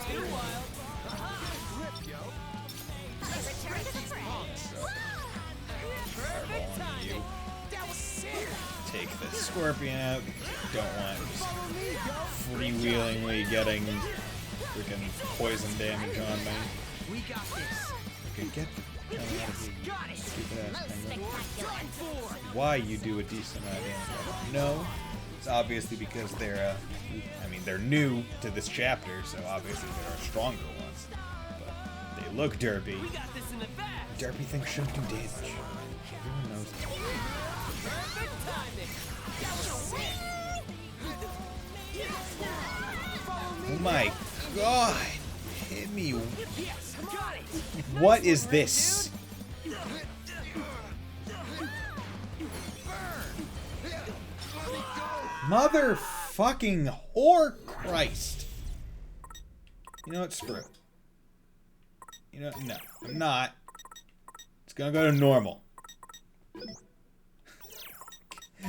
S3: Too wild.
S4: I return to the fray.
S3: Perfect timing.
S5: That was sick.
S1: Take the scorpion out because I don't want just freewheelingly getting freaking poison damage on me.
S2: We got this.
S1: Okay, get the hell out of here,
S3: Got it.
S1: you stupid ass penguin.
S4: Spectacular.
S1: Why you do a decent amount of damage? I don't know. It's obviously because they're, I mean, they're new to this chapter, so obviously there are stronger ones. But they look derpy.
S3: We got this in the bag.
S1: Derpy things shouldn't do damage. Everyone knows that.
S3: Perfect timing. That was sick.
S1: Oh my god! Hit me.
S3: Yes, got it.
S1: What is this? Motherfucking whore Christ. You know what? Screw it. You know, no, I'm not. It's gonna go to normal.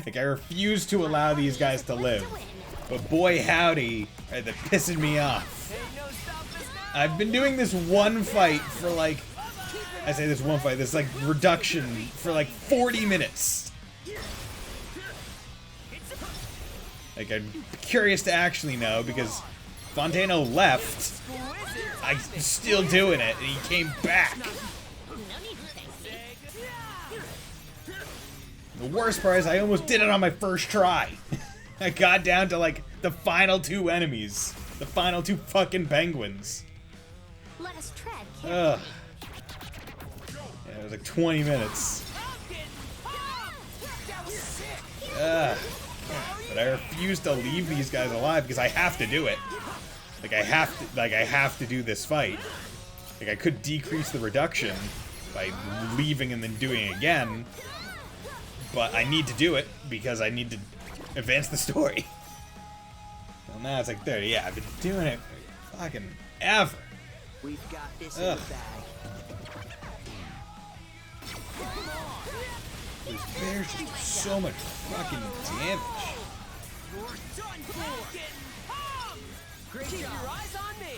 S1: Like, I refuse to allow these guys to live. But boy howdy, are they pissing me off.
S3: Ain't no stopping us now.
S1: I've been doing this one fight for like, I say this one fight, this like reduction for like 40 minutes. Like, I'm curious to actually know because Fontano left. I'm still doing it, and he came back.
S4: No need to thank me.
S1: The worst part is I almost did it on my first try. I got down to like the final two enemies. The final two fucking penguins.
S4: Let us tread
S1: Ugh.
S4: carefully.
S1: Yeah, it was like 20 minutes. Ugh. But I refuse to leave these guys alive because I have to do it. Like I have to do this fight. Like I could decrease the reduction by leaving and then doing it again. But I need to do it because I need to advance the story. Well, now it's like 30. Yeah, I've been doing it for fucking ever.
S2: We've got this
S1: Ugh.
S2: in the bag.
S1: These bears just do so much fucking damage.
S3: You're done for. Great Keep your eyes on me.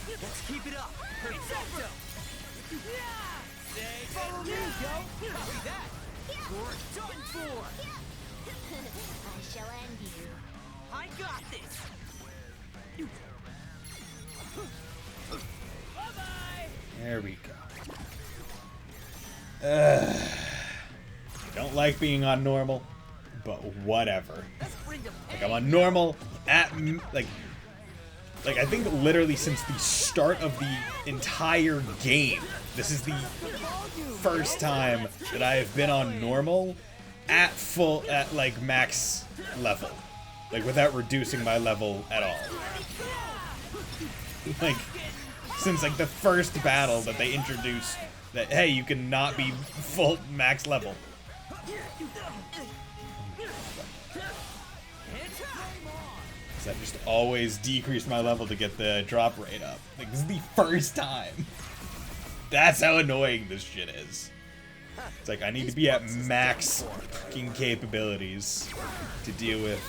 S2: Let's keep it up.
S3: Perfecto. Follow me, yo. Copy that. You're done for.
S4: I shall end you.
S3: I got this. Bye-bye.
S1: There we go. I don't like being on normal, but whatever.
S3: Let's bring them
S1: Like I'm on normal at like I think literally since the start of the entire game. This is the first time that I have been on normal at like max level. Like without reducing my level at all. Like since like the first battle that they introduced that hey, you can not be full max level. I just always decreased my level to get the drop rate up. Like, this is the first time. That's how annoying this shit is. It's like, I need to be at max fucking capabilities to deal with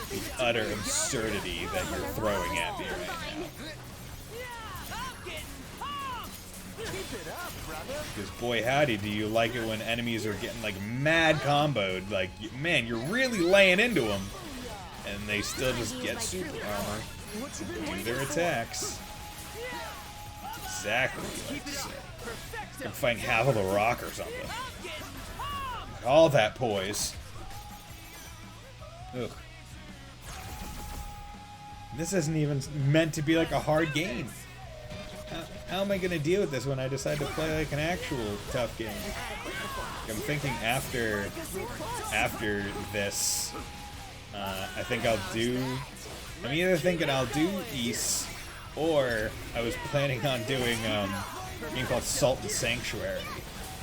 S1: the utter absurdity that you're throwing at me right now. Because boy howdy, do you like it when enemies are getting like mad comboed. Like, man, you're really laying into them. and they still just get super armor and do their attacks. Exactly what I say. I'm fighting half of the rock or something. All that poise. Ugh. This isn't even meant to be like a hard game. How am I gonna deal with this when I decide to play like an actual tough game? I'm thinking after this, I think I'll do. I'm either thinking I'll do East, or I was planning on doing a game called Salt and Sanctuary.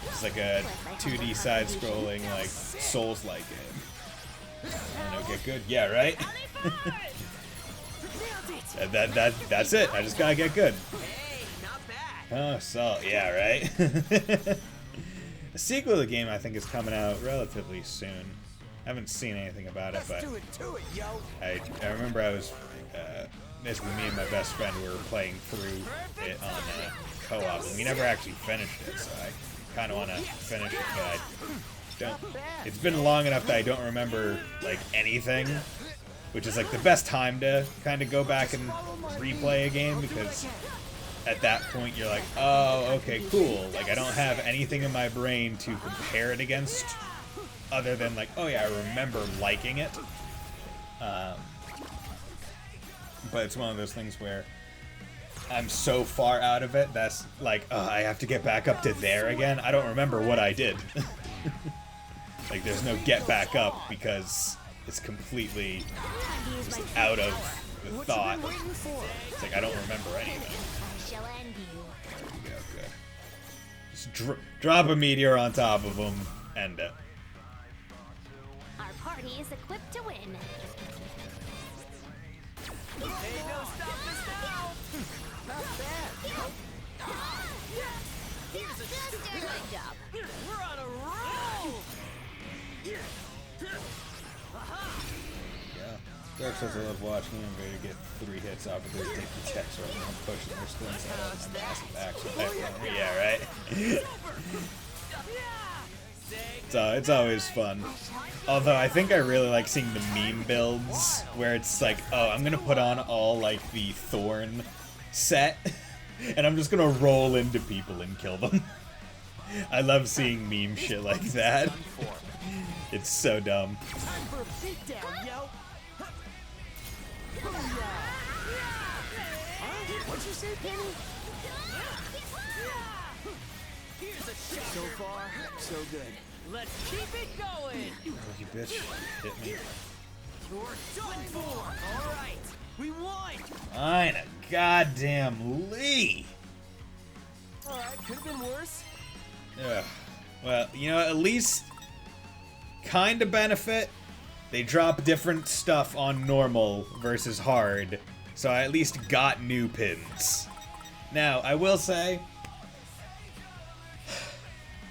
S1: It's like a 2D side-scrolling, like Souls-like game. I know, get good. Yeah, right. That's it. I just gotta get good. Oh, Salt. Yeah, right. The sequel to the game, I think, is coming out relatively soon. I haven't seen anything about it, but I remember I was basically me and my best friend were playing through it on co-op, and we never actually finished it. So I kind of want to finish it, but I don't. It's been long enough that I don't remember like anything, which is like the best time to kind of go back and replay a game, because at that point you're like, oh, okay, cool. Like, I don't have anything in my brain to compare it against other than like, oh yeah, I remember liking it. But it's one of those things where I'm so far out of it that's like, I have to get back up to there again. I don't remember what I did. Like, there's no get back up because it's completely just out of the thought. It's like I don't remember anything. Good. Just drop a meteor on top of them, end it.
S4: Our party is equipped to win.
S3: Ain't no stopping us now.
S5: Not bad.
S3: Here's a
S4: Just doing my job.
S3: We're on a roll.
S1: Yeah. Dark Souls, I love watching them ready to get 3 hits off of their take the checks right now, pushing their slings out of my massive axe. Yeah, right? It's always fun. Although I think I really like seeing the meme builds where it's like, oh, I'm gonna put on all like the Thorn set and I'm just gonna roll into people and kill them. I love seeing meme shit like that. It's so dumb.
S5: Time for a beatdown, yo. What'd you say, Penny?
S3: Here's a shot.
S5: So far, so good.
S3: Let's keep it going.
S1: Oh, you bitch. Hit me.
S3: You're done for. All right, we won.
S1: Fine, a goddamn Lee.
S5: All right, could have been worse.
S1: Ugh. Well, you know, at least kind of benefit. They drop different stuff on normal versus hard, so I at least got new pins. Now, I will say,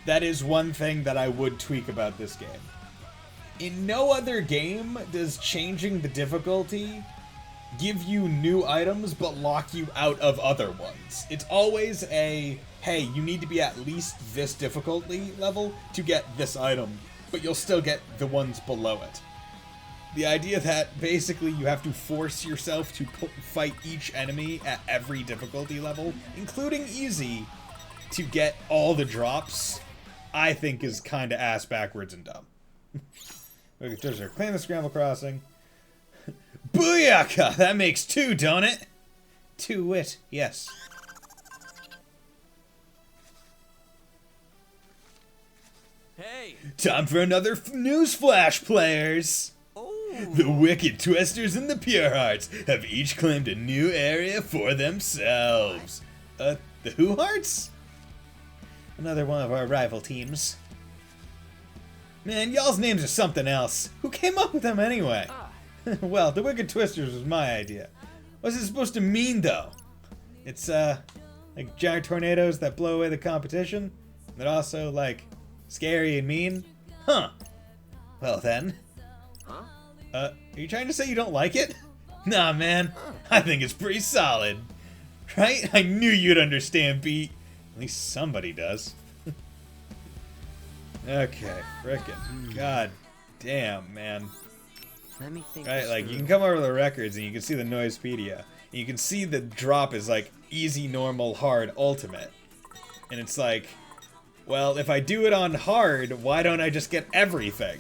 S1: that is one thing that I would tweak about this game. In no other game does changing the difficulty give you new items but lock you out of other ones. It's always a, hey, you need to be at least this difficulty level to get this item, but you'll still get the ones below it. The idea that basically you have to force yourself to fight each enemy at every difficulty level, including easy, to get all the drops, I think is kind of ass backwards and dumb. There's our claim the Scramble Crossing. Booyaka! That makes 2, don't it? 2 wit, yes.
S3: Hey.
S1: Time for another news flash, players! The Wicked Twisters and the Pure Hearts have each claimed a new area for themselves. The Who Hearts? Another one of our rival teams. Man, y'all's names are something else. Who came up with them anyway? Well, the Wicked Twisters was my idea. What's it supposed to mean, though? It's, like giant tornadoes that blow away the competition? But also, like, scary and mean? Huh. Well, then. Are you trying to say you don't like it? Nah, man. I think it's pretty solid. Right? I knew you'd understand, Pete. At least somebody does. Okay, frickin'. God damn, man.
S2: Let me think.
S1: Right,
S2: this
S1: like you
S2: through.
S1: can come over the records and you can see the Noisepedia. And you can see the drop is like easy, normal, hard, ultimate. And it's like, well, if I do it on hard, why don't I just get everything?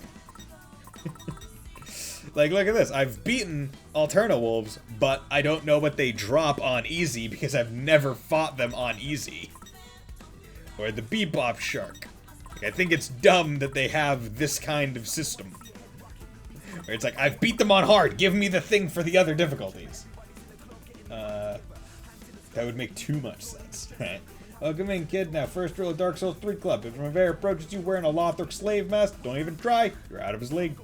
S1: Like, look at this. I've beaten Alterna Wolves, but I don't know what they drop on easy because I've never fought them on easy. Or the Bebop Shark. Like, I think it's dumb that they have this kind of system. Where it's like, I've beat them on hard, give me the thing for the other difficulties. That would make too much sense. Welcome in, kid. Now, first rule of Dark Souls 3 Club. If Rivera approaches you wearing a Lothric slave mask, don't even try. You're out of his league.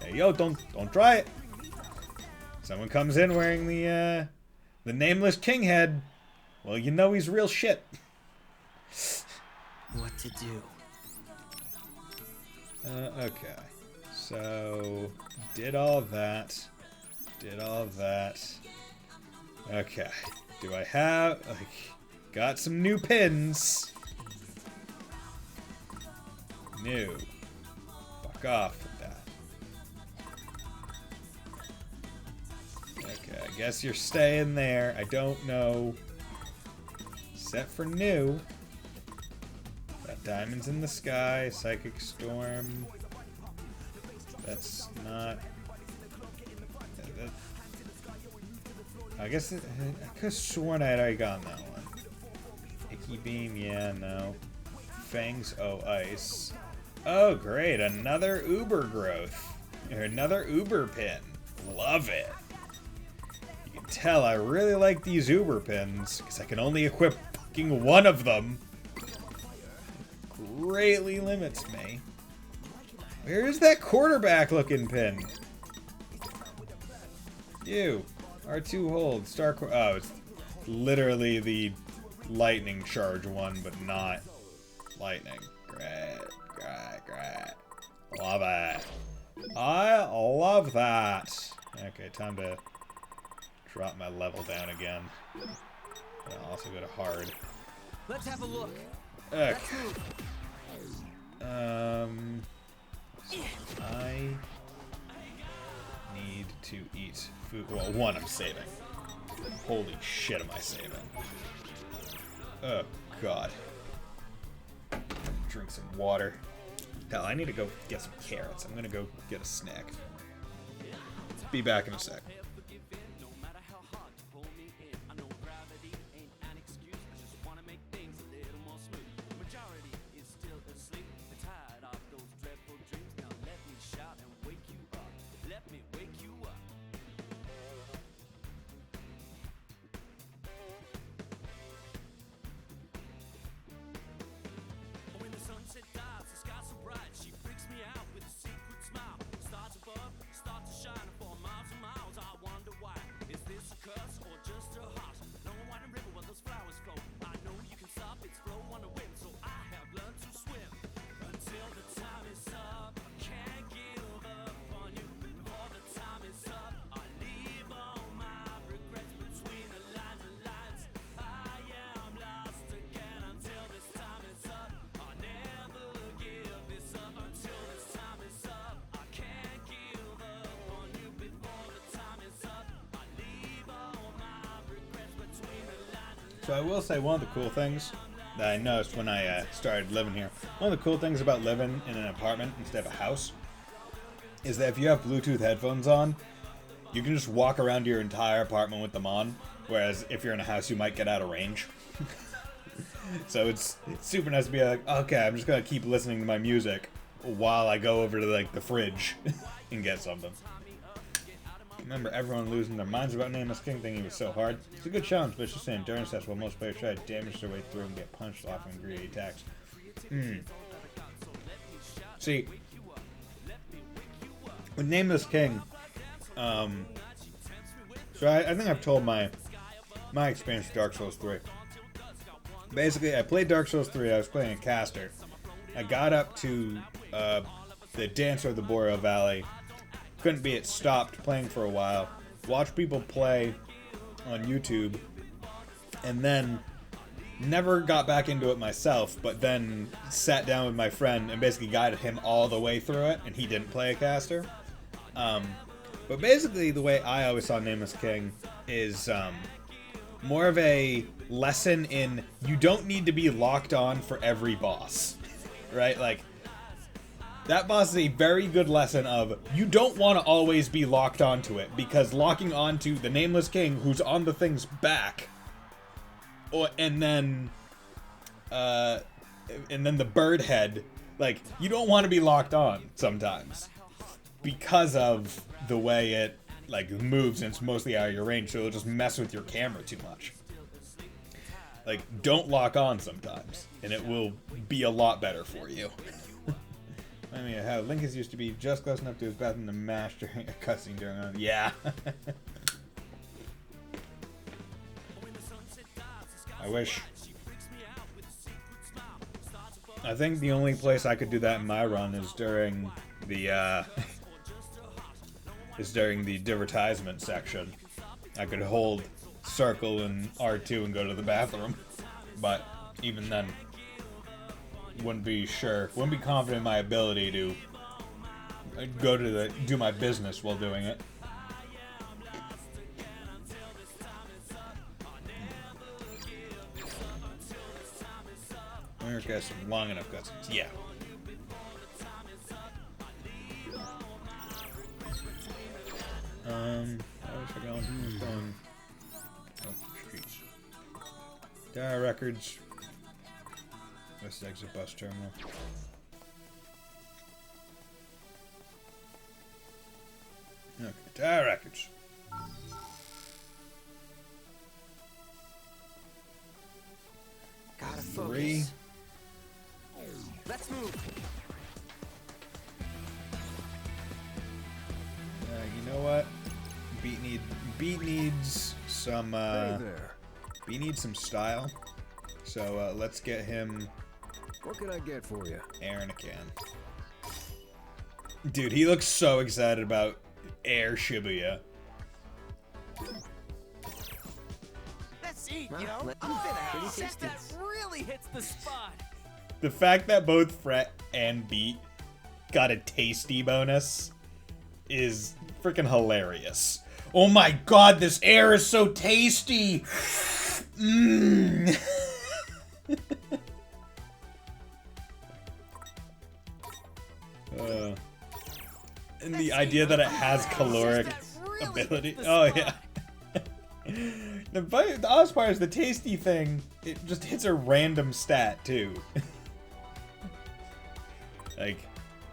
S1: Hey, yo, don't try it. Someone comes in wearing the nameless king head. Well, you know he's real shit.
S2: What to do?
S1: Okay. So, did all that. Did all that. Okay. Do I have, like, got some new pins. New. Fuck off with that. Okay, I guess you're staying there. I don't know. Set for new. Got diamonds in the sky, psychic storm. That's not... I guess I could have sworn I'd already gotten that one. Icky beam, yeah, no. Fangs, oh, ice. Oh, great, another Uber growth. Or another Uber pin. Love it. You can tell I really like these Uber pins, because I can only equip fucking one of them. Greatly limits me. Where is that quarterback looking pin? You. R2 hold. Oh, it's literally the lightning charge one, but not lightning. Great. Love it. I love that. Okay, time to drop my level down again. And I'll also go to hard.
S3: Let's have a look.
S1: Okay. I need to eat food. Well, one I'm saving. Holy shit, am I saving? Oh god. Drink some water. Hell, I need to go get some carrots. I'm gonna go get a snack. Be back in a sec. So I will say one of the cool things that I noticed when I started living here, one of the cool things about living in an apartment instead of a house, is that if you have Bluetooth headphones on, you can just walk around your entire apartment with them on, whereas if you're in a house, you might get out of range. So it's super nice to be like, okay, I'm just gonna keep listening to my music while I go over to like the fridge and get something. Remember everyone losing their minds about Nameless King thinking he was so hard. It's a good challenge, but it's just an endurance test while most players try to damage their way through and get punched off in greedy attacks. See, with Nameless King, so I think I've told my experience with Dark Souls 3. Basically, I played Dark Souls 3, I was playing a caster. I got up to the Dancer of the Boreal Valley. Couldn't be it, stopped playing for a while. Watched people play on YouTube. And then Never got back into it myself, but then sat down with my friend and basically guided him all the way through it, and he didn't play a caster. But basically, the way I always saw Nameless King is more of a lesson in you don't need to be locked on for every boss, right? Like, that boss is a very good lesson of you don't want to always be locked onto it, because locking onto the Nameless King, who's on the thing's back, and then the bird head, like, you don't want to be locked on sometimes because of the way it like moves and it's mostly out of your range, so it'll just mess with your camera too much. Like, don't lock on sometimes, and it will be a lot better for you. I mean, how Lincoln used to be just close enough to his bathroom to mash during a cussing during on. Yeah. I wish. I think the only place I could do that in my run is during the advertisement section. I could hold circle and R2 and go to the bathroom, but even then, wouldn't be confident in my ability to do my business while doing it. We're gonna some long enough cutscenes. Yeah. How was I going? Oh, streets. Dire records. West exit bus terminal. Okay, dire records.
S3: Gotta
S1: 3.
S3: focus. Let's move.
S1: You know what? Beat needs some Beat needs some style. So let's get him.
S5: What can I get for you?
S1: Air in a can. Dude, he looks so excited about Air Shibuya.
S3: Let's eat,
S2: Well,
S3: yo.
S2: let-
S3: I'm finna have
S2: pretty
S3: a set
S2: tasty.
S3: that really hits the spot.
S1: The fact that both Fret and Beat got a tasty bonus is freaking hilarious. Oh my god, this air is so tasty! Mmm! And the idea that it has caloric ability. Oh yeah. The oddest part is the tasty thing, it just hits a random stat too. Like,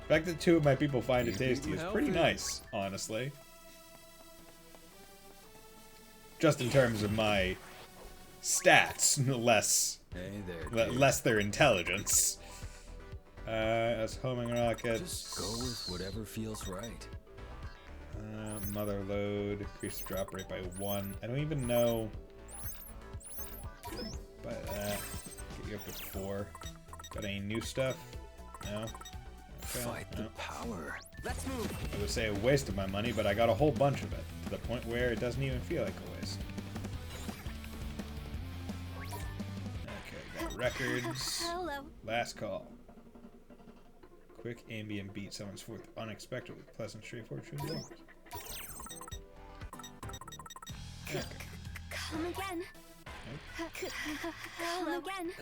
S1: the fact that 2 of my people find it tasty is pretty nice, honestly. Just in terms of my stats, less their intelligence. As homing rockets.
S5: Just go with whatever feels right.
S1: Mother load, increase the drop rate by 1. I don't even know. By that, get you up to 4. Got any new stuff? No. Okay,
S5: Fight the
S1: no.
S5: power.
S3: Let's move.
S1: I would say a waste of my money, but I got a whole bunch of it to the point where it doesn't even feel like a waste. Okay, got records.
S4: Hello.
S1: Last call. Quick ambient beat summons forth unexpectedly pleasant, straightforward shooting. Okay.
S4: Come again. Come again.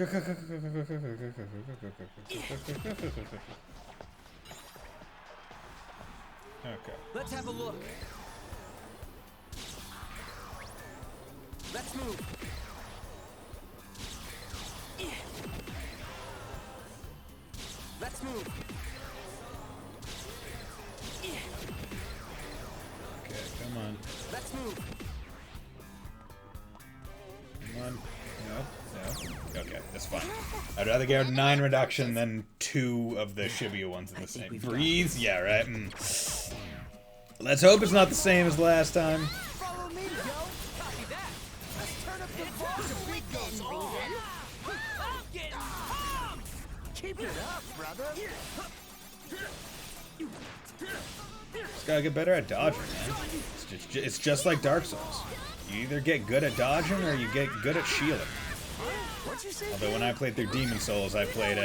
S1: Okay.
S3: Let's have a look. Let's move. Let's move.
S1: Okay, come on.
S3: Let's move.
S1: Come on. No. Okay, that's fine. I'd rather get a 9 reduction than 2 of the Shibuya ones in the same.
S2: we've got
S1: Breathe? Yeah, right? Mm. Let's hope it's not the same as last time.
S3: Follow me, yo. Copy that. Let's turn up the volume. Beat goes on. I'm getting pumped. Keep it up, brother.
S1: Just gotta get better at dodging, man. It's just like Dark Souls. You either get good at dodging or you get good at shielding.
S3: What's
S5: you say?
S1: Although when I played through Demon Souls, I played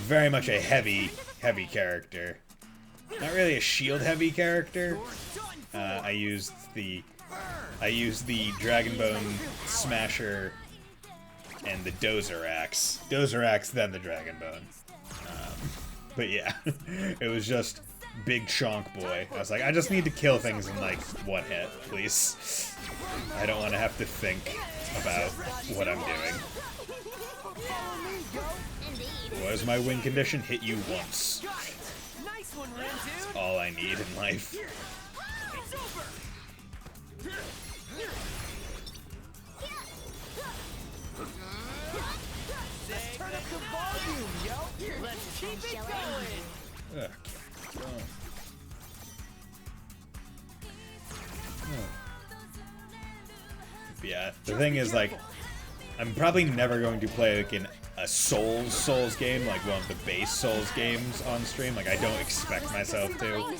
S1: very much a heavy character. Not really a shield heavy character. I used the Dragon Bone Smasher and the Dozer Axe. Dozer Axe, then the Dragon Bone. But yeah, it was just big chonk boy. I was like, I just need to kill things in like one hit, please. I don't want to have to think about what I'm doing. What is my win condition? Hit you once.
S3: Nice one, Rindu.
S1: That's all I need in life.
S3: It's over.
S5: Let's turn up the volume, yo.
S3: Let's keep it going.
S1: Ugh. Yeah, the thing is, like, I'm probably never going to play like in a Souls game, like one of the base Souls games on stream. Like, I don't expect myself to.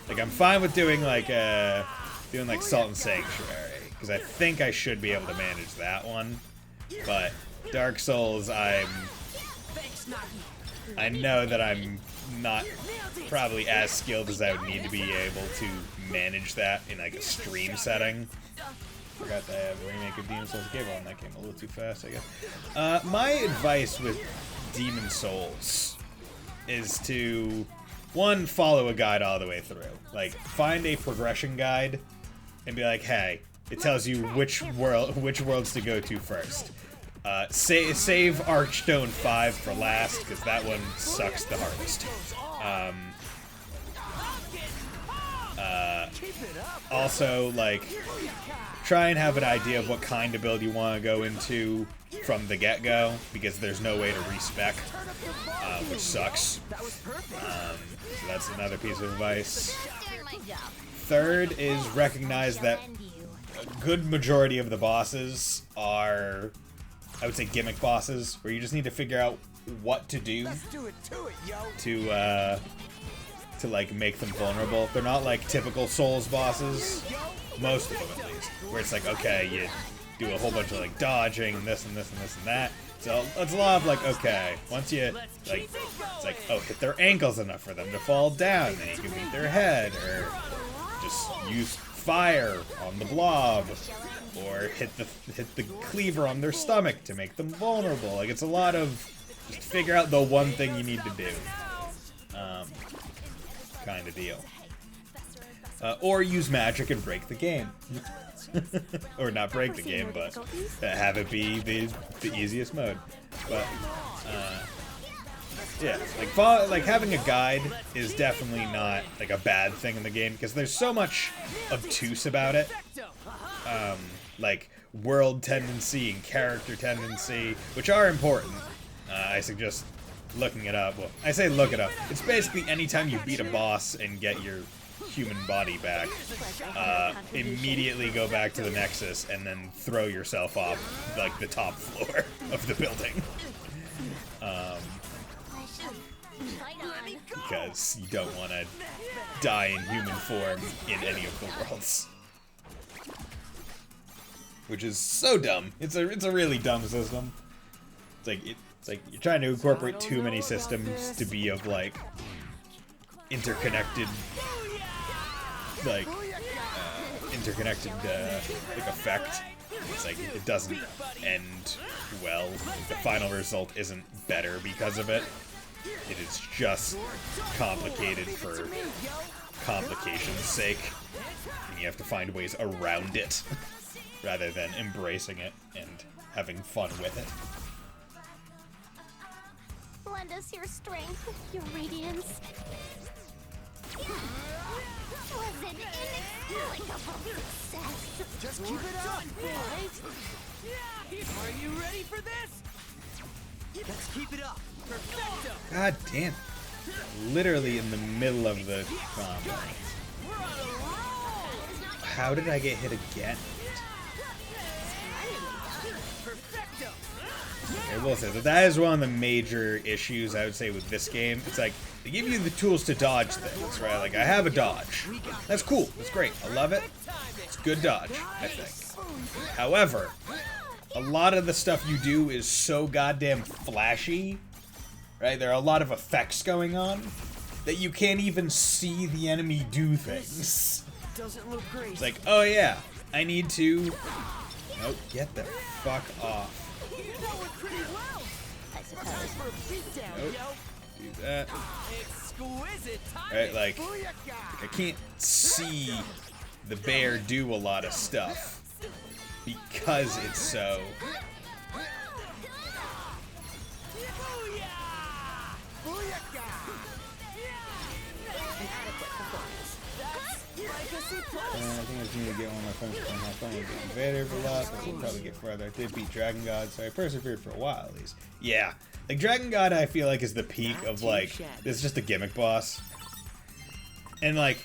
S1: Like, I'm fine with doing like Salt and Sanctuary, because I think I should be able to manage that one. But Dark Souls, I know that I'm not probably as skilled as I would need to be able to manage that in like a stream setting. Forgot that I have a remake of Demon Souls. Gave on that game a little too fast, I guess. My advice with Demon Souls is to, one, follow a guide all the way through. Like, find a progression guide and be like, hey, it tells you which worlds to go to first. Save Archstone 5 for last, because that one sucks the hardest. Also, like, try and have an idea of what kind of build you want to go into from the get-go, because there's no way to respec, which sucks. So that's another piece of advice. Third is recognize that a good majority of the bosses are, I would say, gimmick bosses, where you just need to figure out what to do to like make them vulnerable. They're not like typical Souls bosses, most of them at least, where it's like, okay, you do a whole bunch of like dodging and this and this and this and that. So it's a lot of like, okay, once you like, it's like, oh, hit their ankles enough for them to fall down, then you can beat their head, or just use fire on the blob, or hit the cleaver on their stomach to make them vulnerable. Like, it's a lot of just figure out the one thing you need to do, kind of deal. Or use magic and break the game. Or not break the game, but have it be the easiest mode. But yeah, like having a guide is definitely not like a bad thing in the game, because there's so much obtuse about it. Like world tendency and character tendency, which are important. I suggest looking it up. Well, I say look it up. It's basically anytime you beat a boss and get your human body back, immediately go back to the Nexus and then throw yourself off like the top floor of the building. Because you don't want to die in human form in any of the worlds. Which is so dumb. It's a really dumb system. It's like you're trying to incorporate too many systems to be of like interconnected like effect. It's like it doesn't end well. The final result isn't better because of it. It is just complicated for complication's sake, and you have to find ways around it rather than embracing it and having fun with it.
S4: Lend us your strength, your radiance. Was an inexplicable success.
S5: Just keep it up, right?
S3: Are you ready for this? Let's keep it up. Perfecto.
S1: God damn. Literally in the middle of the combo.
S3: We're on a roll.
S1: How did I get hit again?
S3: Perfecto.
S1: I will say that is one of the major issues I would say with this game. It's like, they give you the tools to dodge things, right? Like, I have a dodge. That's cool. That's great. I love it. It's good dodge, I think. However, a lot of the stuff you do is so goddamn flashy, right? There are a lot of effects going on that you can't even see the enemy do things.
S3: Doesn't look great.
S1: It's like, oh yeah, I need to... Nope, get the fuck off.
S3: That went pretty well.
S4: I suppose.
S3: For a beatdown,
S1: Nope.
S3: yo.
S1: Do that.
S3: Exquisite timing.
S1: Right, like, I can't see the bear do a lot of stuff because it's so... I think I just need to get one of my phones from my phone and get Invader for lost. I should probably get further. I did beat Dragon God, so I persevered for a while at least. Yeah. Like, Dragon God, I feel like, is the peak of, like, it's just a gimmick boss. And, like,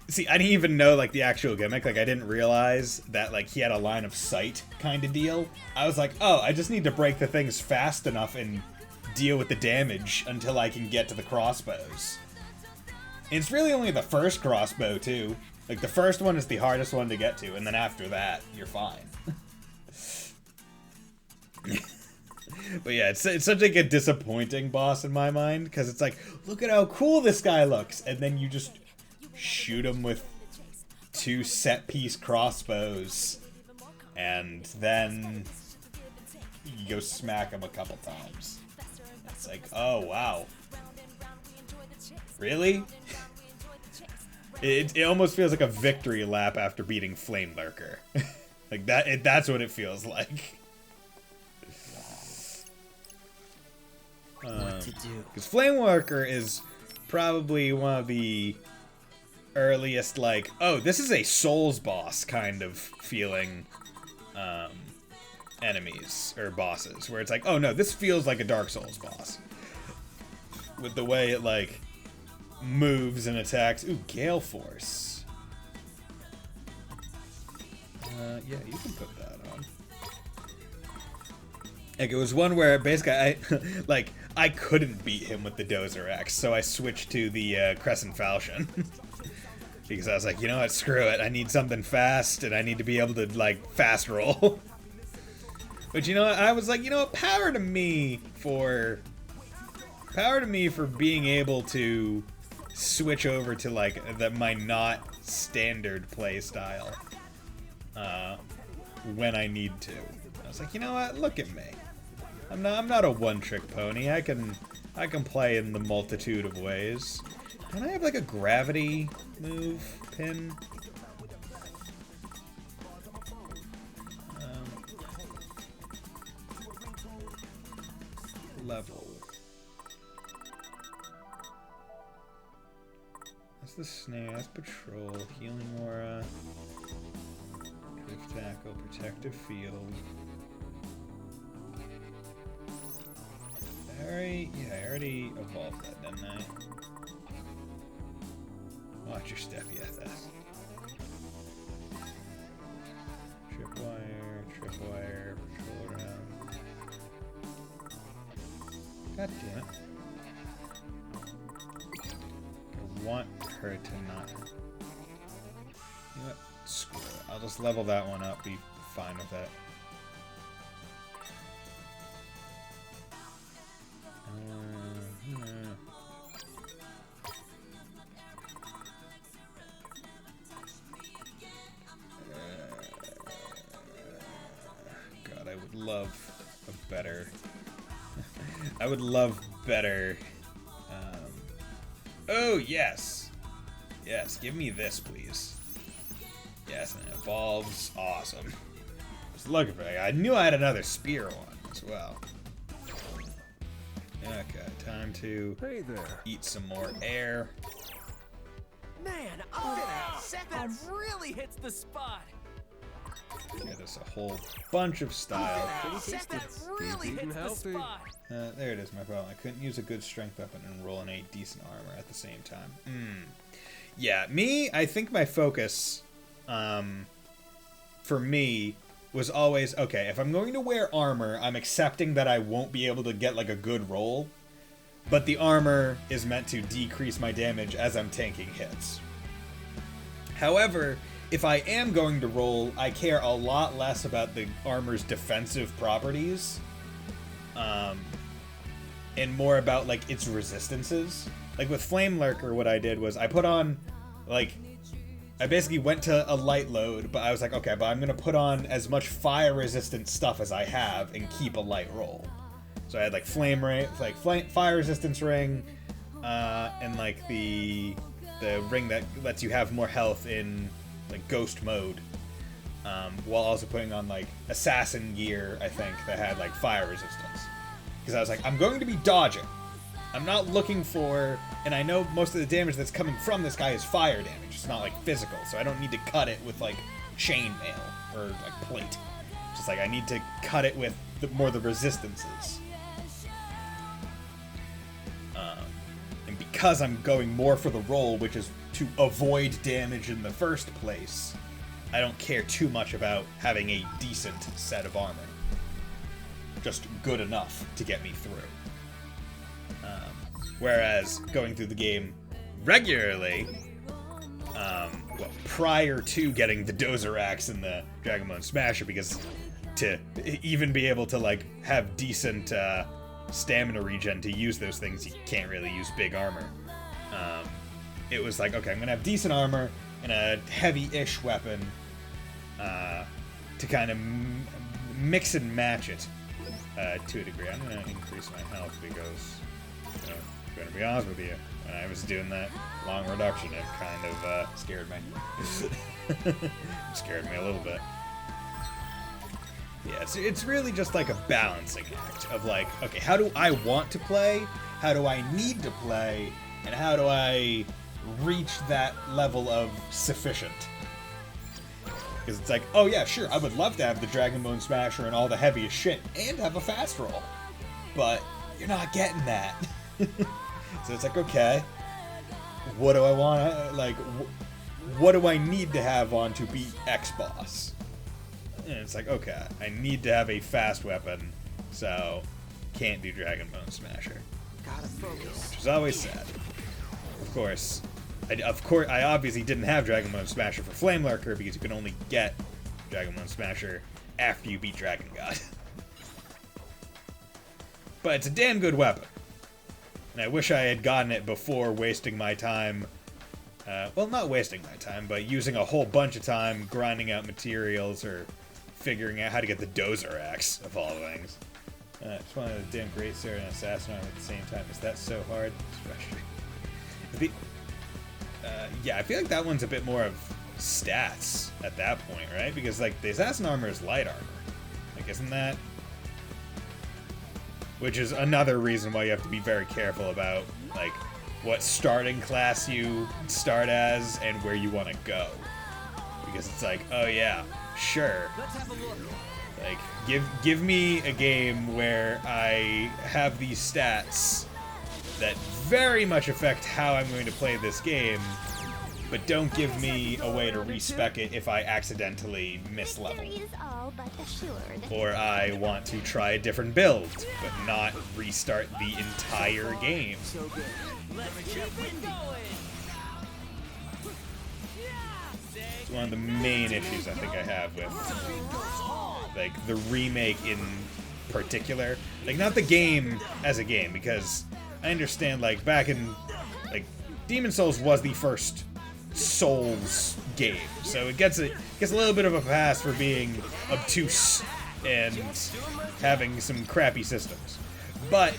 S1: see, I didn't even know, like, the actual gimmick. Like, I didn't realize that, like, he had a line of sight kind of deal. I was like, oh, I just need to break the things fast enough and deal with the damage until I can get to the crossbows. And it's really only the first crossbow, too. Like, the first one is the hardest one to get to, and then after that, you're fine. But yeah, it's such like a disappointing boss in my mind, because it's like, look at how cool this guy looks, and then you just shoot him with 2 set-piece crossbows, and then you go smack him a couple times. It's like, oh wow. Really? It almost feels like a victory lap after beating Flame Lurker. Like, that's what it feels like.
S2: What to do?
S1: Because Flame Lurker is probably one of the earliest, like, oh, this is a Souls boss kind of feeling enemies or bosses, where it's like, oh no, this feels like a Dark Souls boss. With the way it, like, moves and attacks. Ooh, Gale Force. Yeah, you can put that on. Like, it was one where basically I couldn't beat him with the Dozer Axe, so I switched to the Crescent Falchion. Because I was like, you know what, screw it. I need something fast, and I need to be able to, like, fast roll. But you know what, I was like, you know what, power to me for being able to switch over to, like, my not standard play style when I need to. I was like, you know what, look at me. I'm not a one-trick pony. I can play in the multitude of ways. Can I have, like, a gravity move pin? Level. That's the snare, that's patrol, healing aura, cliff tackle, protective field. I already evolved that, didn't I? Watch your step, yeah, that's. Tripwire, patrol around. God damn it. I want her to not. You know what? Screw it. I'll just level that one up, be fine with that. God, I would love a better. I would love better. Oh, yes. Yes, give me this, please. Yes, and it evolves. Awesome. Just looking for that. I knew I had another spear one as well. Okay, time to eat some more air.
S3: Man, that really hits the spot.
S1: Get us a whole bunch of style.
S3: That really hits the spot.
S1: There it is, my problem. I couldn't use a good strength weapon and roll in a decent armor at the same time. Yeah, I think my focus, for me, was always, okay, if I'm going to wear armor, I'm accepting that I won't be able to get, like, a good roll, but the armor is meant to decrease my damage as I'm tanking hits. However, if I am going to roll, I care a lot less about the armor's defensive properties, and more about, like, its resistances. Like, with Flame Lurker, what I did was I put on, like, I basically went to a light load, but I was like, okay, but I'm going to put on as much fire-resistant stuff as I have and keep a light roll. So I had, like, fire resistance ring, and, like, the ring that lets you have more health in, like, ghost mode, while also putting on, like, assassin gear, I think, that had, like, fire resistance. Because I was like, I'm going to be dodging. I'm not looking for, and I know most of the damage that's coming from this guy is fire damage. It's not, like, physical, so I don't need to cut it with, like, chainmail or, like, plate. Just, like, I need to cut it with more the resistances. And because I'm going more for the roll, which is to avoid damage in the first place, I don't care too much about having a decent set of armor. Just good enough to get me through. Whereas going through the game regularly, prior to getting the Dozer Axe and the Dragonbone Smasher, because to even be able to, like, have decent stamina regen to use those things, you can't really use big armor. It was like, okay, I'm gonna have decent armor and a heavy-ish weapon to kind of mix and match it to a degree. I'm gonna increase my health because, you know, I'm gonna be honest with you, when I was doing that long reduction, it kind of scared me. Scared me a little bit. Yeah, it's really just like a balancing act of, like, okay, how do I want to play? How do I need to play? And how do I reach that level of sufficient? Because it's like, oh yeah, sure, I would love to have the Dragonbone Smasher and all the heaviest shit and have a fast roll. But you're not getting that. So it's like, okay, what do I want? Like, what do I need to have on to beat X boss? And it's like, okay, I need to have a fast weapon, so can't do Dragonbone Smasher.
S3: Gotta focus.
S1: Which is always sad. Of course, I obviously didn't have Dragonbone Smasher for Flame Lurker because you can only get Dragonbone Smasher after you beat Dragon God. But it's a damn good weapon. And I wish I had gotten it before wasting my time, well, not wasting my time, but using a whole bunch of time grinding out materials or figuring out how to get the Dozer Axe, of all things. Just wanted a damn Great Sword and Assassin Arm at the same time. Is that so hard? It's frustrating. Yeah, I feel like that one's a bit more of stats at that point, right? Because, like, the Assassin Armor is light armor. Like, isn't that? Which is another reason why you have to be very careful about, like, what starting class you start as and where you want to go. Because it's like, oh yeah, sure.
S3: Let's have a look.
S1: Like, give me a game where I have these stats that very much affect how I'm going to play this game, but don't give me a way to respec it if I accidentally mislevel.
S4: Victory is all but assured.
S1: Or I want to try a different build, but not restart the entire game.
S3: So good. Let's keep it going.
S1: It's one of the main issues I think I have with, like, the remake in particular. Like, not the game as a game, because I understand, like, back in, like, Demon's Souls was the first Souls game, so it gets a little bit of a pass for being obtuse and having some crappy systems. But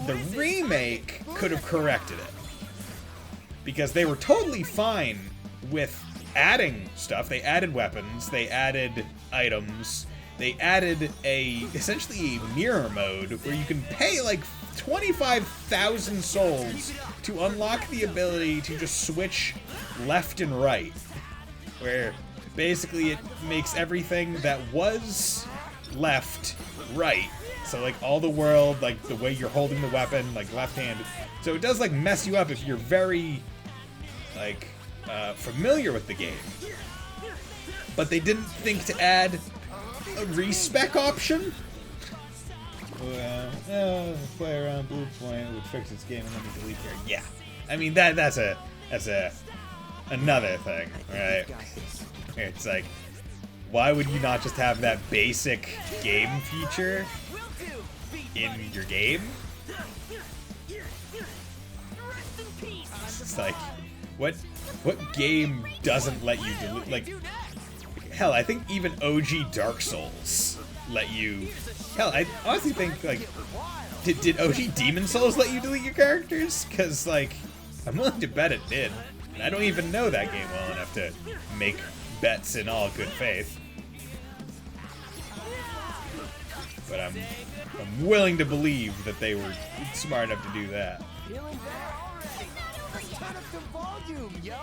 S1: the remake could have corrected it, because they were totally fine with adding stuff. They added weapons, they added items, they added essentially a mirror mode where you can pay like 25,000 souls to unlock the ability to just switch left and right, where basically it makes everything that was left right. So, like, all the world, like, the way you're holding the weapon, like, left-handed. So it does, like, mess you up if you're very, like, familiar with the game. But they didn't think to add a respec option? Well, play around Blue Point would fix its game and then we delete here. Yeah. I mean, that's another thing, right? It's like, why would you not just have that basic game feature in your game? It's like, what game doesn't let you do, like, hell, I think even OG Dark Souls let you, hell, I honestly think, like, did OG Demon Souls let you delete your characters? Because, like, I'm willing to bet it did. And I don't even know that game well enough to make bets in all good faith. But I'm willing to believe that they were smart enough to do that.
S5: Feeling better already. Let's turn up the volume, yo.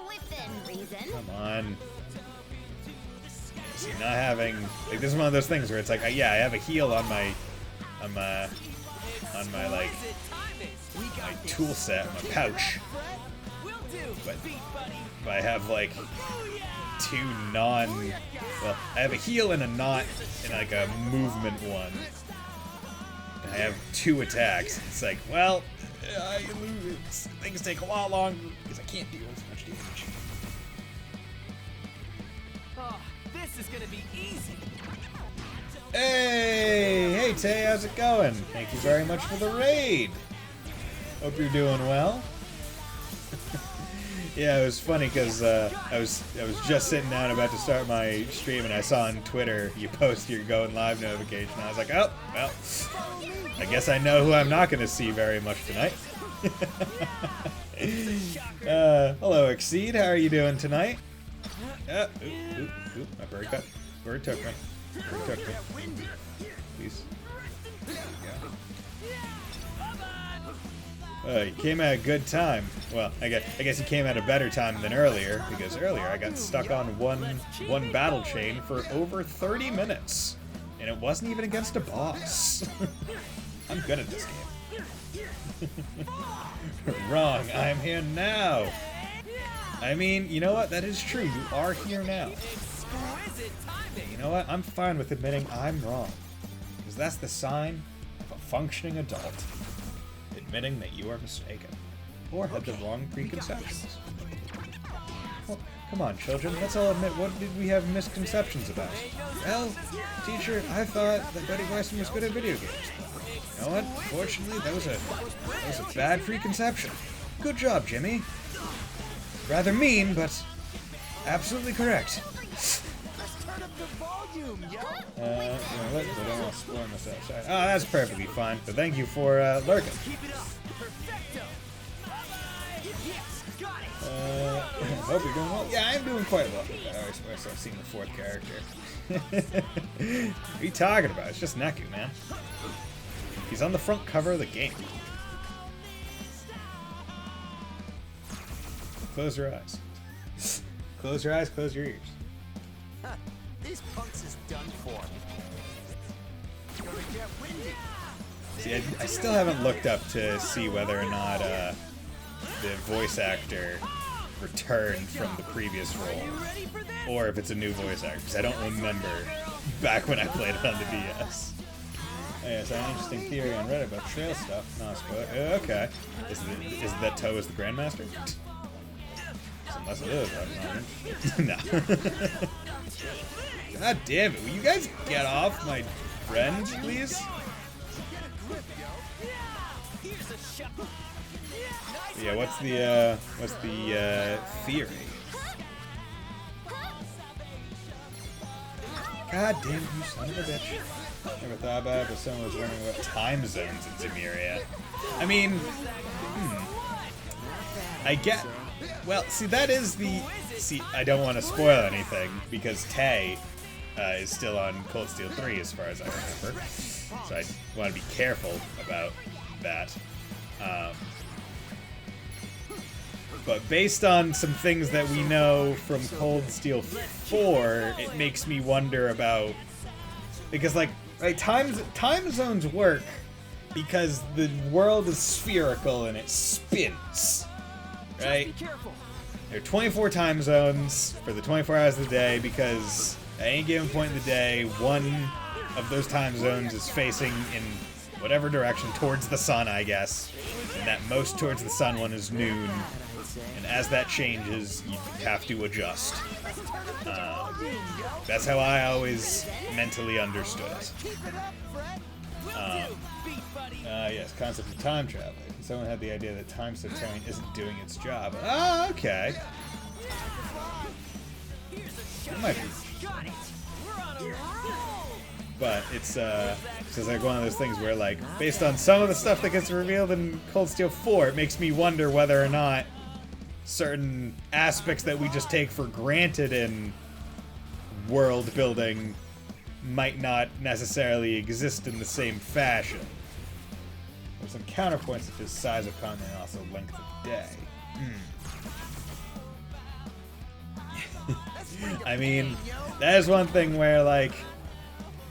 S4: Within reason.
S1: Come on. See, not having, like, this is one of those things where it's like, yeah, I have a heal on my like, my tool set, my pouch. But if I have like two well, I have a heal and a not and like a movement one. And I have 2 attacks. It's like, well, I lose. Things take a lot longer because I can't deal with as much damage.
S3: Oh, this is gonna be easy.
S1: Hey, Tay, how's it going? Thank you very much for the raid. Hope you're doing well. Yeah, it was funny because I was just sitting down about to start my stream and I saw on Twitter you post your going live notification. I was like, oh, well, I guess I know who I'm not going to see very much tonight. Hello, Exceed. How are you doing tonight? My bird took me. Please. You came at a good time. Well, I guess you came at a better time than earlier, because earlier I got stuck on one battle chain for over 30 minutes. And it wasn't even against a boss. I'm good at this game. Wrong, I'm here now. I mean, you know what? That is true. You are here now. You know what? I'm fine with admitting I'm wrong. Because that's the sign of a functioning adult. Admitting that you are mistaken. Or had the wrong preconceptions. Well, come on, children. Let's all admit, what did we have misconceptions about? Well, teacher, I thought that Betty Bison was good at video games. You know what? Fortunately, that was a bad preconception. Good job, Jimmy. Rather mean, but absolutely correct. I don't want to spoil myself. Sorry. Oh, that's perfectly fine. So thank you for lurking. Hope you're doing well. Yeah, I'm doing quite well. I start seeing the 4th character. What are you talking about? It's just Neku, man. He's on the front cover of the game. Close your eyes. Close your eyes, close your ears.
S5: These punks is done for. Gonna get windy.
S1: See, I still haven't looked up to see whether or not the voice actor returned from the previous role, or if it's a new voice actor, because I don't remember back when I played it on the DS. Yeah, it's an interesting theory on Reddit about trail stuff. No, spoiler. Okay. Is it that Toe is the Grandmaster? Unless it is, I'm not. No. God damn it! Will you guys get off my friend, please? Yeah, what's the theory? God damn you, son of a bitch! Never thought about it, but someone was wondering about time zones in Zemuria. I mean, I get. Well, see, that is the. See, I don't want to spoil anything because Tay is still on Cold Steel 3, as far as I remember. So I want to be careful about that. But based on some things that we know from Cold Steel 4, it makes me wonder about, because like, right, time zones work because the world is spherical and it spins, right? There are 24 time zones for the 24 hours of the day because at any given point in the day, one of those time zones is facing in whatever direction towards the sun, I guess. And that most towards the sun one is noon. and as that changes, you have to adjust. That's how I always mentally understood it. Yes, concept of time traveling. Someone had the idea that time subterranean isn't doing its job. Oh, okay. It might be. But it's like one of those things where, like, based on some of the stuff that gets revealed in Cold Steel 4, it makes me wonder whether or not certain aspects that we just take for granted in world building might not necessarily exist in the same fashion. There's some counterpoints such as size of continent and also length of day. I mean, that is one thing where, like,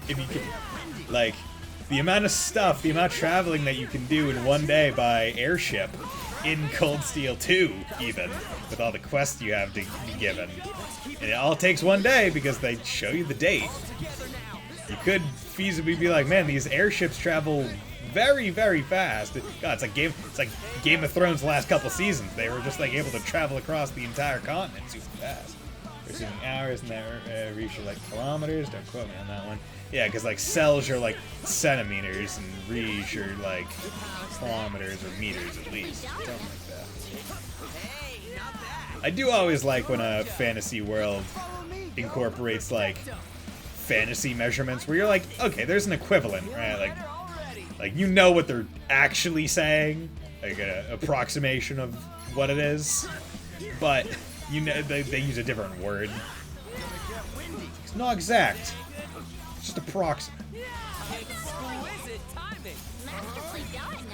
S1: if you can, like, the amount of stuff, the amount of traveling that you can do in one day by airship in Cold Steel 2, even, with all the quests you have to be given. And it all takes one day because they show you the date. You could feasibly be like, man, these airships travel very, very fast. God, it's like Game of Thrones' last couple seasons. They were just like able to travel across the entire continent super fast. We're seeing hours and that reach are like kilometers. Don't quote me on that one. Yeah, because like cells are like centimeters and reach are like kilometers or meters at least. Something like that. I do always like when a fantasy world incorporates like fantasy measurements where you're like, okay, there's an equivalent, right? Like you know what they're actually saying, like an approximation of what it is, but you know they use a different word. It's not exact, it's just approximate.
S4: Masterfully done.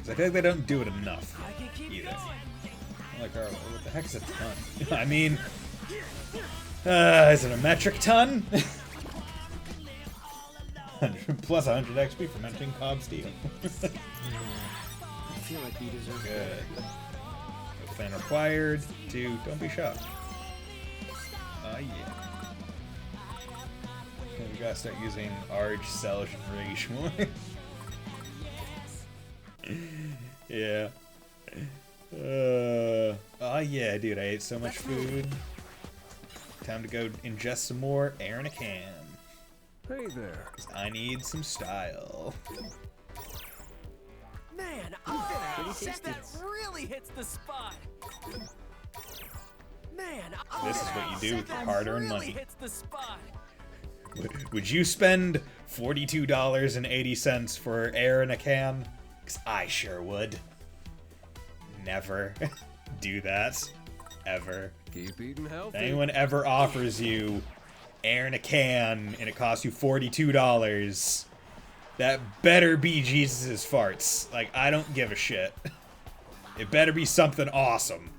S1: I feel like they don't do it enough either. Like, what the heck is a ton? I mean, is it a metric ton? 100 plus 100 XP for mentioning Cobb Steel.
S2: I feel like we deserve
S1: Good. No plan required. 2. Don't be shocked. Yeah. We gotta start using Arge, Selge, and Rage more. Yeah. Oh yeah, dude, I ate so much food. Time to go ingest some more air in a can.
S5: Hey there.
S1: 'Cause I need some style.
S3: Man, that really hits the spot. Man,
S1: This is what you do with your hard-earned
S3: really
S1: money.
S3: hits the spot.
S1: Would you spend $42.80 for air in a can? 'Cause I sure would. Never do that. Ever.
S5: Keep eating healthy.
S1: If anyone ever offers you air in a can and it costs you $42, that better be Jesus' farts. Like, I don't give a shit. It better be something awesome.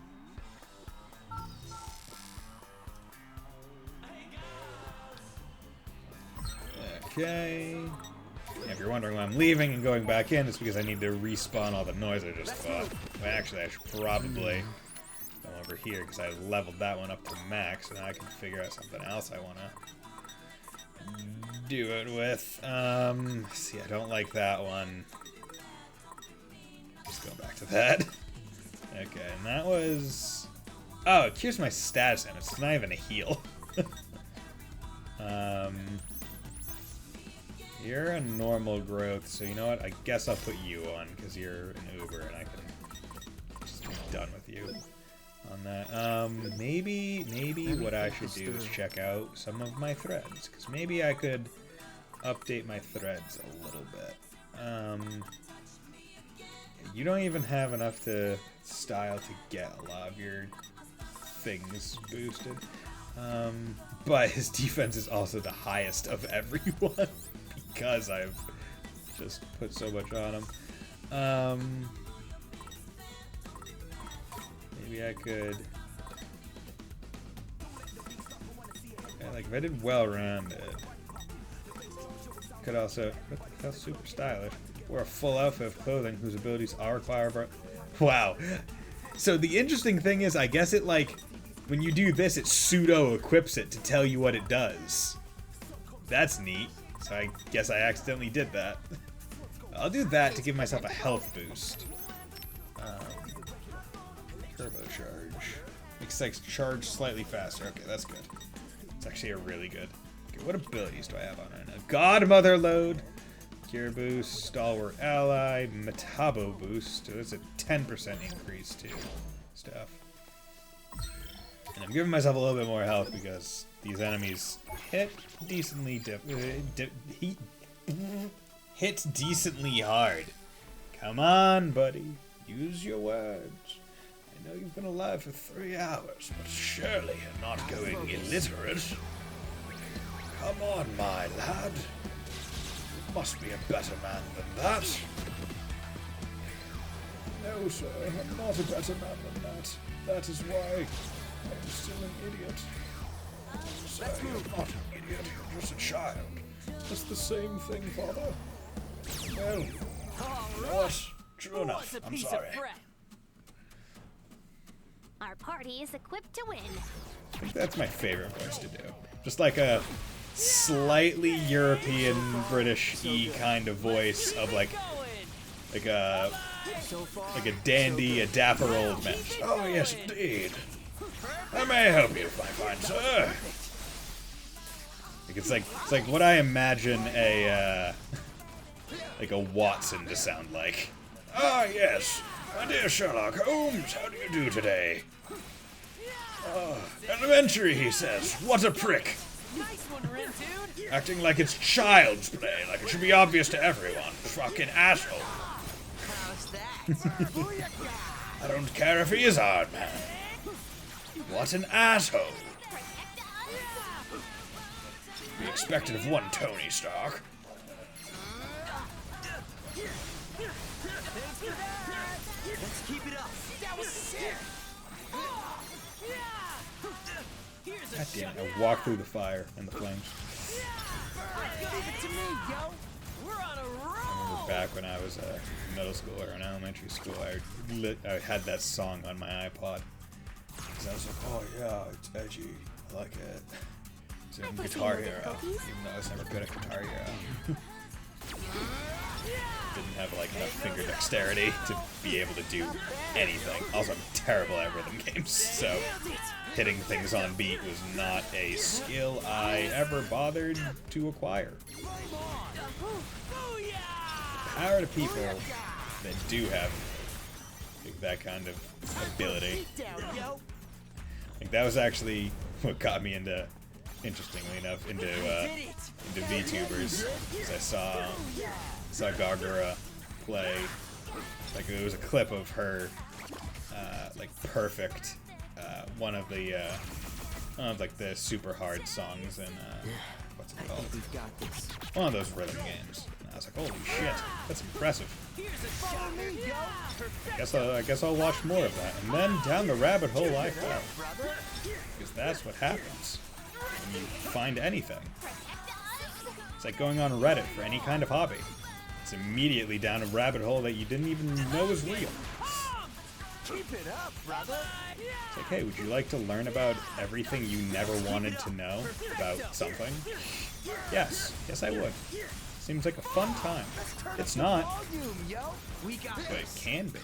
S1: Okay. If you're wondering why I'm leaving and going back in, it's because I need to respawn all the noise I just fought. Well, actually, I should probably go over here because I leveled that one up to max, and now I can figure out something else I want to do it with. See, I don't like that one. Just go back to that. Okay, and that was... Oh, it cures my status, and it's not even a heal. You're a normal growth, so you know what? I guess I'll put you on, because you're an Uber, and I can just be done with you on that. Maybe what I should do is check out some of my threads, because maybe I could update my threads a little bit. You don't even have enough to style to get a lot of your things boosted. But his defense is also the highest of everyone. Because I've just put so much on him. Maybe I could... Yeah, like, if I did well-rounded... Could also... What the hell, super stylish. Wear a full outfit of clothing whose abilities are required... Wow. So the interesting thing is, I guess it, like... When you do this, it pseudo-equips it to tell you what it does. That's neat. So I guess I accidentally did that. I'll do that to give myself a health boost. Turbo charge. Makes like charge slightly faster. Okay, that's good. It's actually a really good. Okay, what abilities do I have on right now? Godmother load. Cure boost, stalwart ally, metabo boost. So that's a 10% increase to stuff. And I'm giving myself a little bit more health because these enemies hit decently hit decently hard. Come on, buddy. Use your words. I know you've been alive for 3 hours, but surely you're not going illiterate. Come on, my lad. You must be a better man than that. No, sir, I'm not a better man than that. That is why I'm still an idiot. Sir, you're not an idiot. You're just a child. It's the same thing, father. No. What? True enough. I'm sorry.
S4: Our party is equipped to win.
S1: I think that's my favorite voice to do. Just like a slightly European, British-y kind of voice of like a dandy, a dapper old man. Oh yes, indeed. I may help you, my fine sir. Like it's like what I imagine a like a Watson to sound like. Ah yes, my dear Sherlock Holmes, how do you do today? Elementary, he says. What a prick.
S3: Nice one, Rin, dude.
S1: Acting like it's child's play, like it should be obvious to everyone. Fucking asshole.
S3: How's that?
S1: I don't care if he is hard, man. What an asshole. Be expected of one Tony Stark.
S3: Let's keep it up. That was sick.
S1: God damn it, I walked through the fire and the flames.
S3: Give it to me, yo. We're on a
S1: I
S3: roll.
S1: remember back when I was in middle school or in elementary school, I had that song on my iPod. Because I was like, oh yeah, it's edgy. I like it. It's in Guitar Hero, even though I was never good at Guitar Hero. Didn't have like enough finger dexterity to be able to do anything. Also, I'm terrible at rhythm games, so hitting things on beat was not a skill I ever bothered to acquire. Power to people that do have like, that kind of ability. Like that was actually what got me into, interestingly enough, into VTubers. Because I saw Gagura play. Like it was a clip of her, like perfect. One of like the super hard songs in what's it called? One of those rhythm games. And I was like, holy shit, that's impressive. I guess I'll watch more of that. And then down the rabbit hole I fell. Because that's what happens when you find anything. It's like going on Reddit for any kind of hobby. It's immediately down a rabbit hole that you didn't even know was real.
S5: Keep it up, brother.
S1: It's like, hey, would you like to learn about everything you never wanted to know about something? Yes. Yes, I would. Seems like a fun time. It's not. But it can be.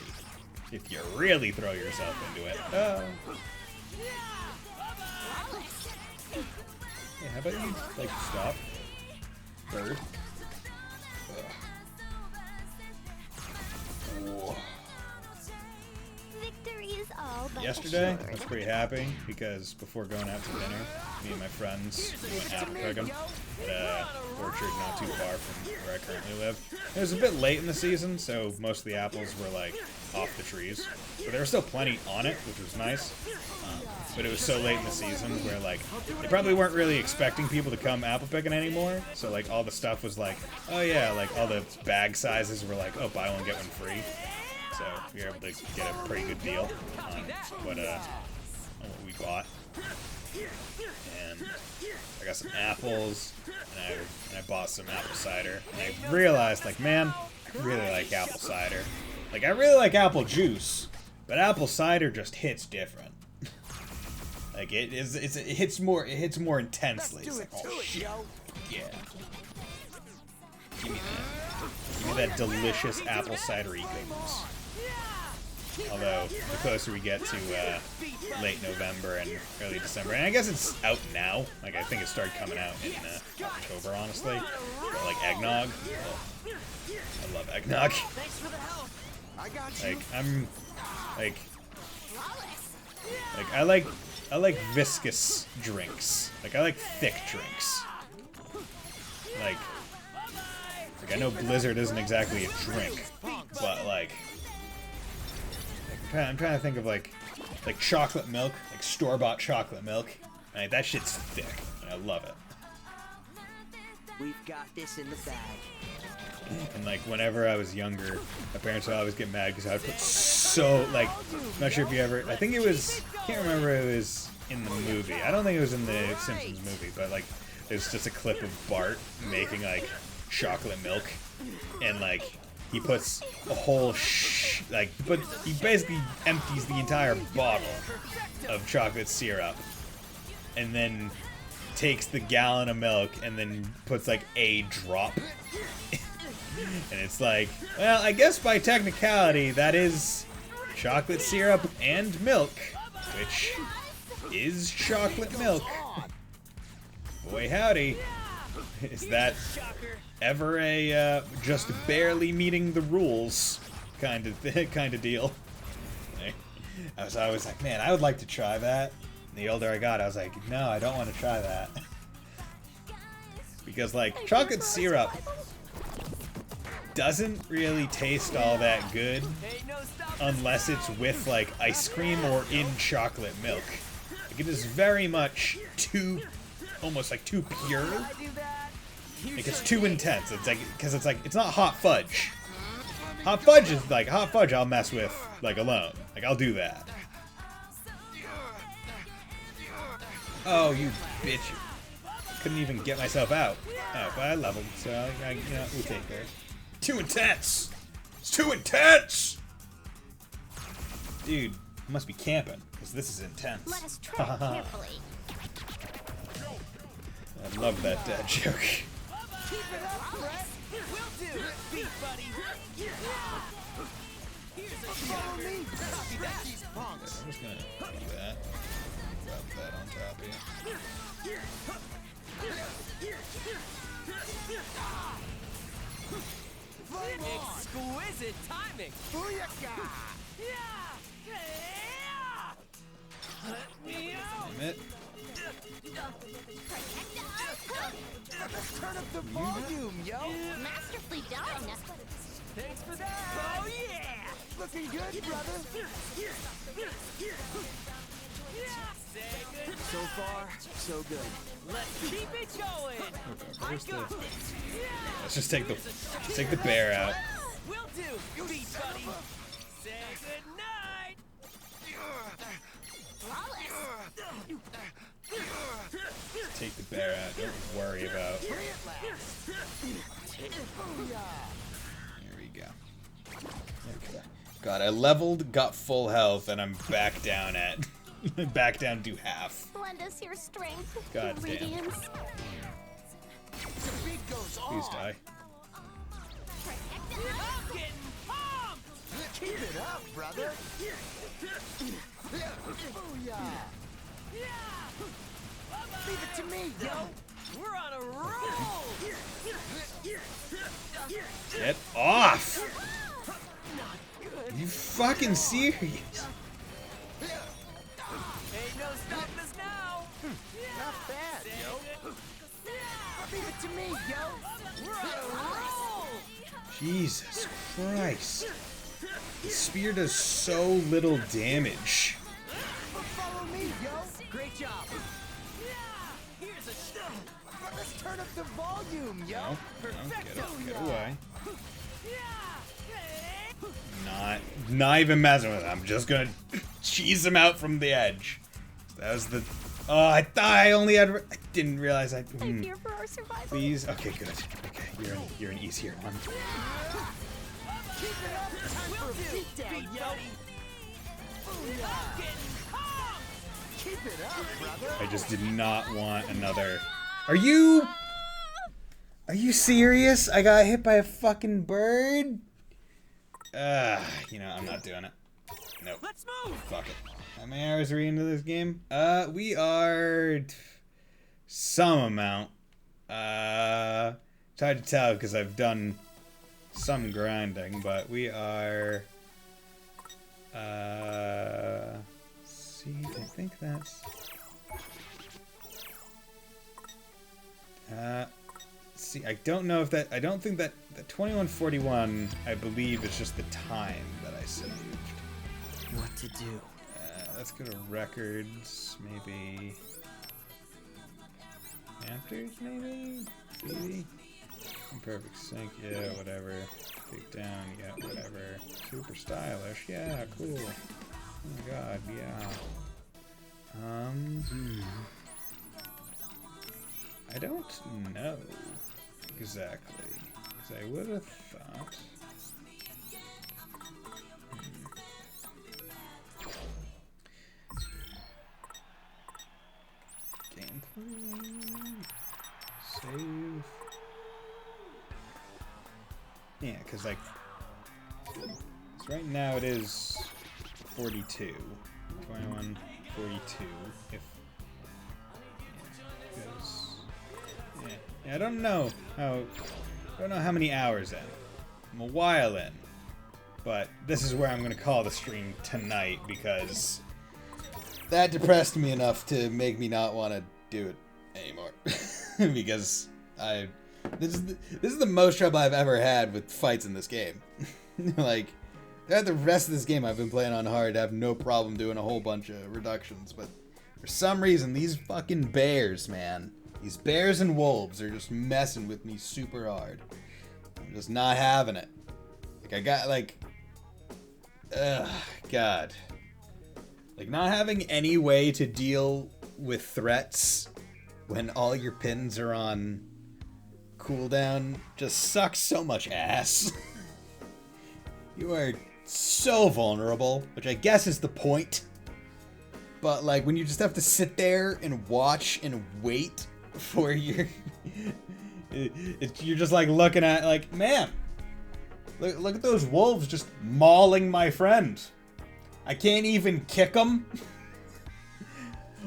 S1: If you really throw yourself into it. Hey, how about you, like, stop? Bird. Whoa.
S4: Victory is all but
S1: Yesterday, I
S4: assured.
S1: was pretty happy because before going out to dinner, me and my friends went apple picking at a orchard not too far from where I currently live. It was a bit late in the season, so most of the apples were like off the trees, but there were still plenty on it, which was nice. But it was so late in the season where like they probably weren't really expecting people to come apple picking anymore. So like all the stuff was like, oh yeah, like all the bag sizes were like, oh, buy one get one free. So we were able to get a pretty good deal on what we bought. And I got some apples, and I bought some apple cider. And I realized, like, man, I really like apple cider. Like, I really like apple juice, but apple cider just hits different. Like it hits more intensely. It's like, oh shit, yeah. Give me that. Give me that delicious apple cidery goodness. Although, the closer we get to late November and early December, and I guess it's out now. Like, I think it started coming out in October, honestly. But, like, eggnog. Oh, I love eggnog.
S3: Thanks for the help.
S5: I got you.
S1: Like, I'm, like,
S4: Flawless.
S1: I like viscous drinks. Like, I like thick drinks. Like, I know Blizzard isn't exactly a drink, but, like I'm trying to think of like chocolate milk, like store-bought chocolate milk. Like, that shit's thick, and I love it.
S3: We've got this in the bag.
S1: And like whenever I was younger, my parents would always get mad because I would put so like, I'm not sure if you ever, I think it was, I can't remember if it was in the movie. I don't think it was in the Simpsons movie, but like there's just a clip of Bart making like chocolate milk, and like he puts a whole but he basically empties the entire bottle of chocolate syrup, and then takes the gallon of milk and then puts like a drop. And it's like, well, I guess by technicality that is chocolate syrup and milk, which is chocolate milk. Boy howdy, is that ever a just barely meeting the rules kind of deal. I was always like, man, I would like to try that. And the older I got, I was like, no, I don't want to try that. Because like chocolate syrup doesn't really taste all that good unless it's with like ice cream or in chocolate milk. Like, it is very much almost like too pure. Like, it's too intense. It's like, because it's like, it's not hot fudge. Hot fudge is like, hot fudge I'll mess with like alone. Like, I'll do that. Oh, you bitch. Couldn't even get myself out. Oh, but I leveled, so I you know, we'll take theirs. Too intense! It's too intense! Dude, I must be camping, because this is intense.
S4: Let us tread carefully.
S1: I love that joke.
S3: Keep it up, Brett. Will do. Beat, buddy. Here's a
S5: Follow me.
S3: Copy that.
S5: These punks.
S1: I'm just gonna do that. Drop that on top here.
S3: Exquisite timing.
S5: Booyaka!
S3: Let me out.
S1: Damn it.
S5: Let's turn up the volume, yo!
S4: Masterfully done.
S3: Thanks for that. Oh, yeah.
S5: Looking good, brother. So far, so good.
S3: Let's keep it going.
S1: Where's the... Let's just take the bear out.
S3: Will do. Beat, buddy. Say goodnight.
S4: Flawless.
S1: Take the bear out. Don't worry about. Here we go. Okay. God, I leveled, got full health, and I'm back down at back down to half.
S4: Lend us your strength.
S1: God damn.
S4: Radiance.
S5: The beat goes on.
S1: Please die.
S3: I'm getting pumped.
S5: Keep it up, brother. Booyah! Leave it to me, yo.
S3: We're on a roll.
S1: Get off! You fucking serious?
S3: Ain't no stopping us now.
S5: Not bad, yo. Leave it to me, yo.
S3: We're on a roll.
S1: Jesus Christ. The spear does so little damage.
S5: Follow me, yo.
S3: Great job. Here's a
S5: Let's turn up the volume, yo.
S1: No, get away. Not even messing with it. I'm just gonna cheese him out from the edge. That was the... Oh, I thought I only had... I didn't realize I...
S4: I fear for our survival.
S1: Please? Okay, good. Okay, you're an easier one.
S5: Keep it up. Time for a beat down, yo. Booyah! Keep it up, brother.
S1: I just did not want another... Are you... Are you serious? I got hit by a fucking bird? You know, I'm not doing it. Nope.
S3: Let's move.
S1: Fuck it. How many hours are we into this game? We are some amount. It's hard to tell because I've done some grinding, but we are. See, I think that's. See, I don't know if that. I don't think that the 2141. I believe is just the time that I saved.
S2: What to do?
S1: Let's go to records, maybe. Answers, maybe? Maybe? Imperfect sync, yeah, whatever. Take down, yeah, whatever. Super stylish, yeah, cool. Oh my god, yeah. I don't know exactly. Because I would have thought. Gameplay. Save. Yeah, because like. So right now it is 42. 21, 42. If. Yeah, I don't know how. I don't know how many hours in. I'm a while in. But this is where I'm going to call the stream tonight because that depressed me enough to make me not want to do it anymore. Because this is the most trouble I've ever had with fights in this game. Like, the rest of this game I've been playing on hard, I have no problem doing a whole bunch of reductions, but for some reason these fucking bears, man, these bears and wolves are just messing with me super hard. I'm just not having it. Like, I got, like, ugh, God. Like, not having any way to deal with threats when all your pins are on cooldown just sucks so much ass. You are so vulnerable, which I guess is the point. But, like, when you just have to sit there and watch and wait for your... you're just, like, looking at, like, man, look at those wolves just mauling my friend. I can't even kick them.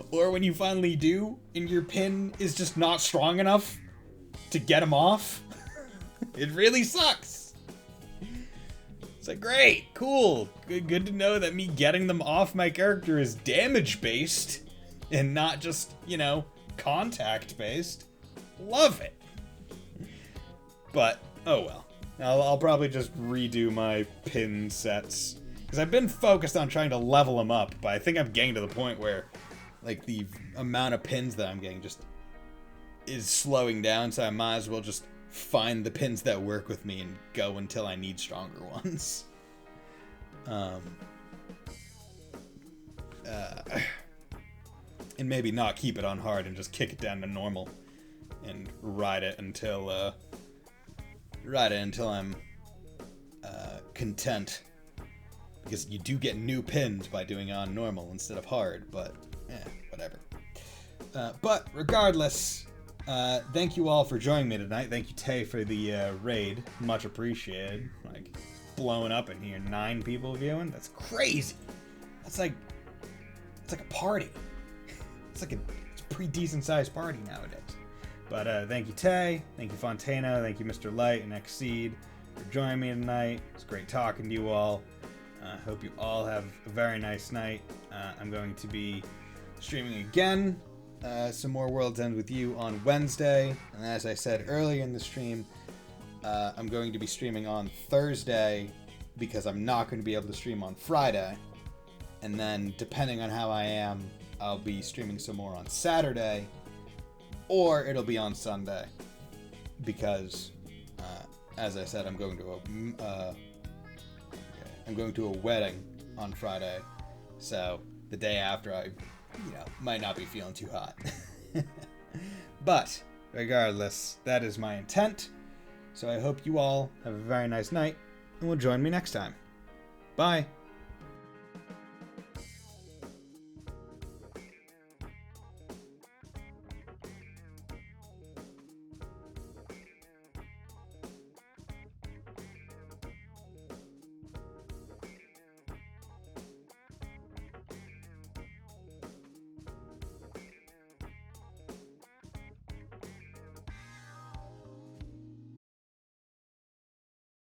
S1: Or when you finally do, and your pin is just not strong enough to get him off. It really sucks. It's like, great, cool, good to know that me getting them off my character is damage-based and not just, you know, contact-based. Love it. But, oh well. I'll probably just redo my pin sets. Because I've been focused on trying to level them up, but I think I'm getting to the point where, like, the amount of pins that I'm getting just is slowing down, so I might as well just find the pins that work with me and go until I need stronger ones. And maybe not keep it on hard and just kick it down to normal and ride it until I'm content. Because you do get new pins by doing it on normal instead of hard, but whatever. But regardless, thank you all for joining me tonight. Thank you, Tay, for the raid. Much appreciated. Like, it's blowing up in here. 9 people viewing? That's crazy. It's like a party. It's a pretty decent sized party nowadays. But thank you, Tay. Thank you, Fontana. Thank you, Mr. Light and Xseed, for joining me tonight. It's great talking to you all. Hope you all have a very nice night. I'm going to be streaming again some more World's End with you on Wednesday. And as I said earlier in the stream, I'm going to be streaming on Thursday because I'm not going to be able to stream on Friday. And then, depending on how I am, I'll be streaming some more on Saturday, or it'll be on Sunday. Because, as I said, I'm going to a wedding on Friday, so the day after I, might not be feeling too hot. But, regardless, that is my intent. So I hope you all have a very nice night, and will join me next time. Bye!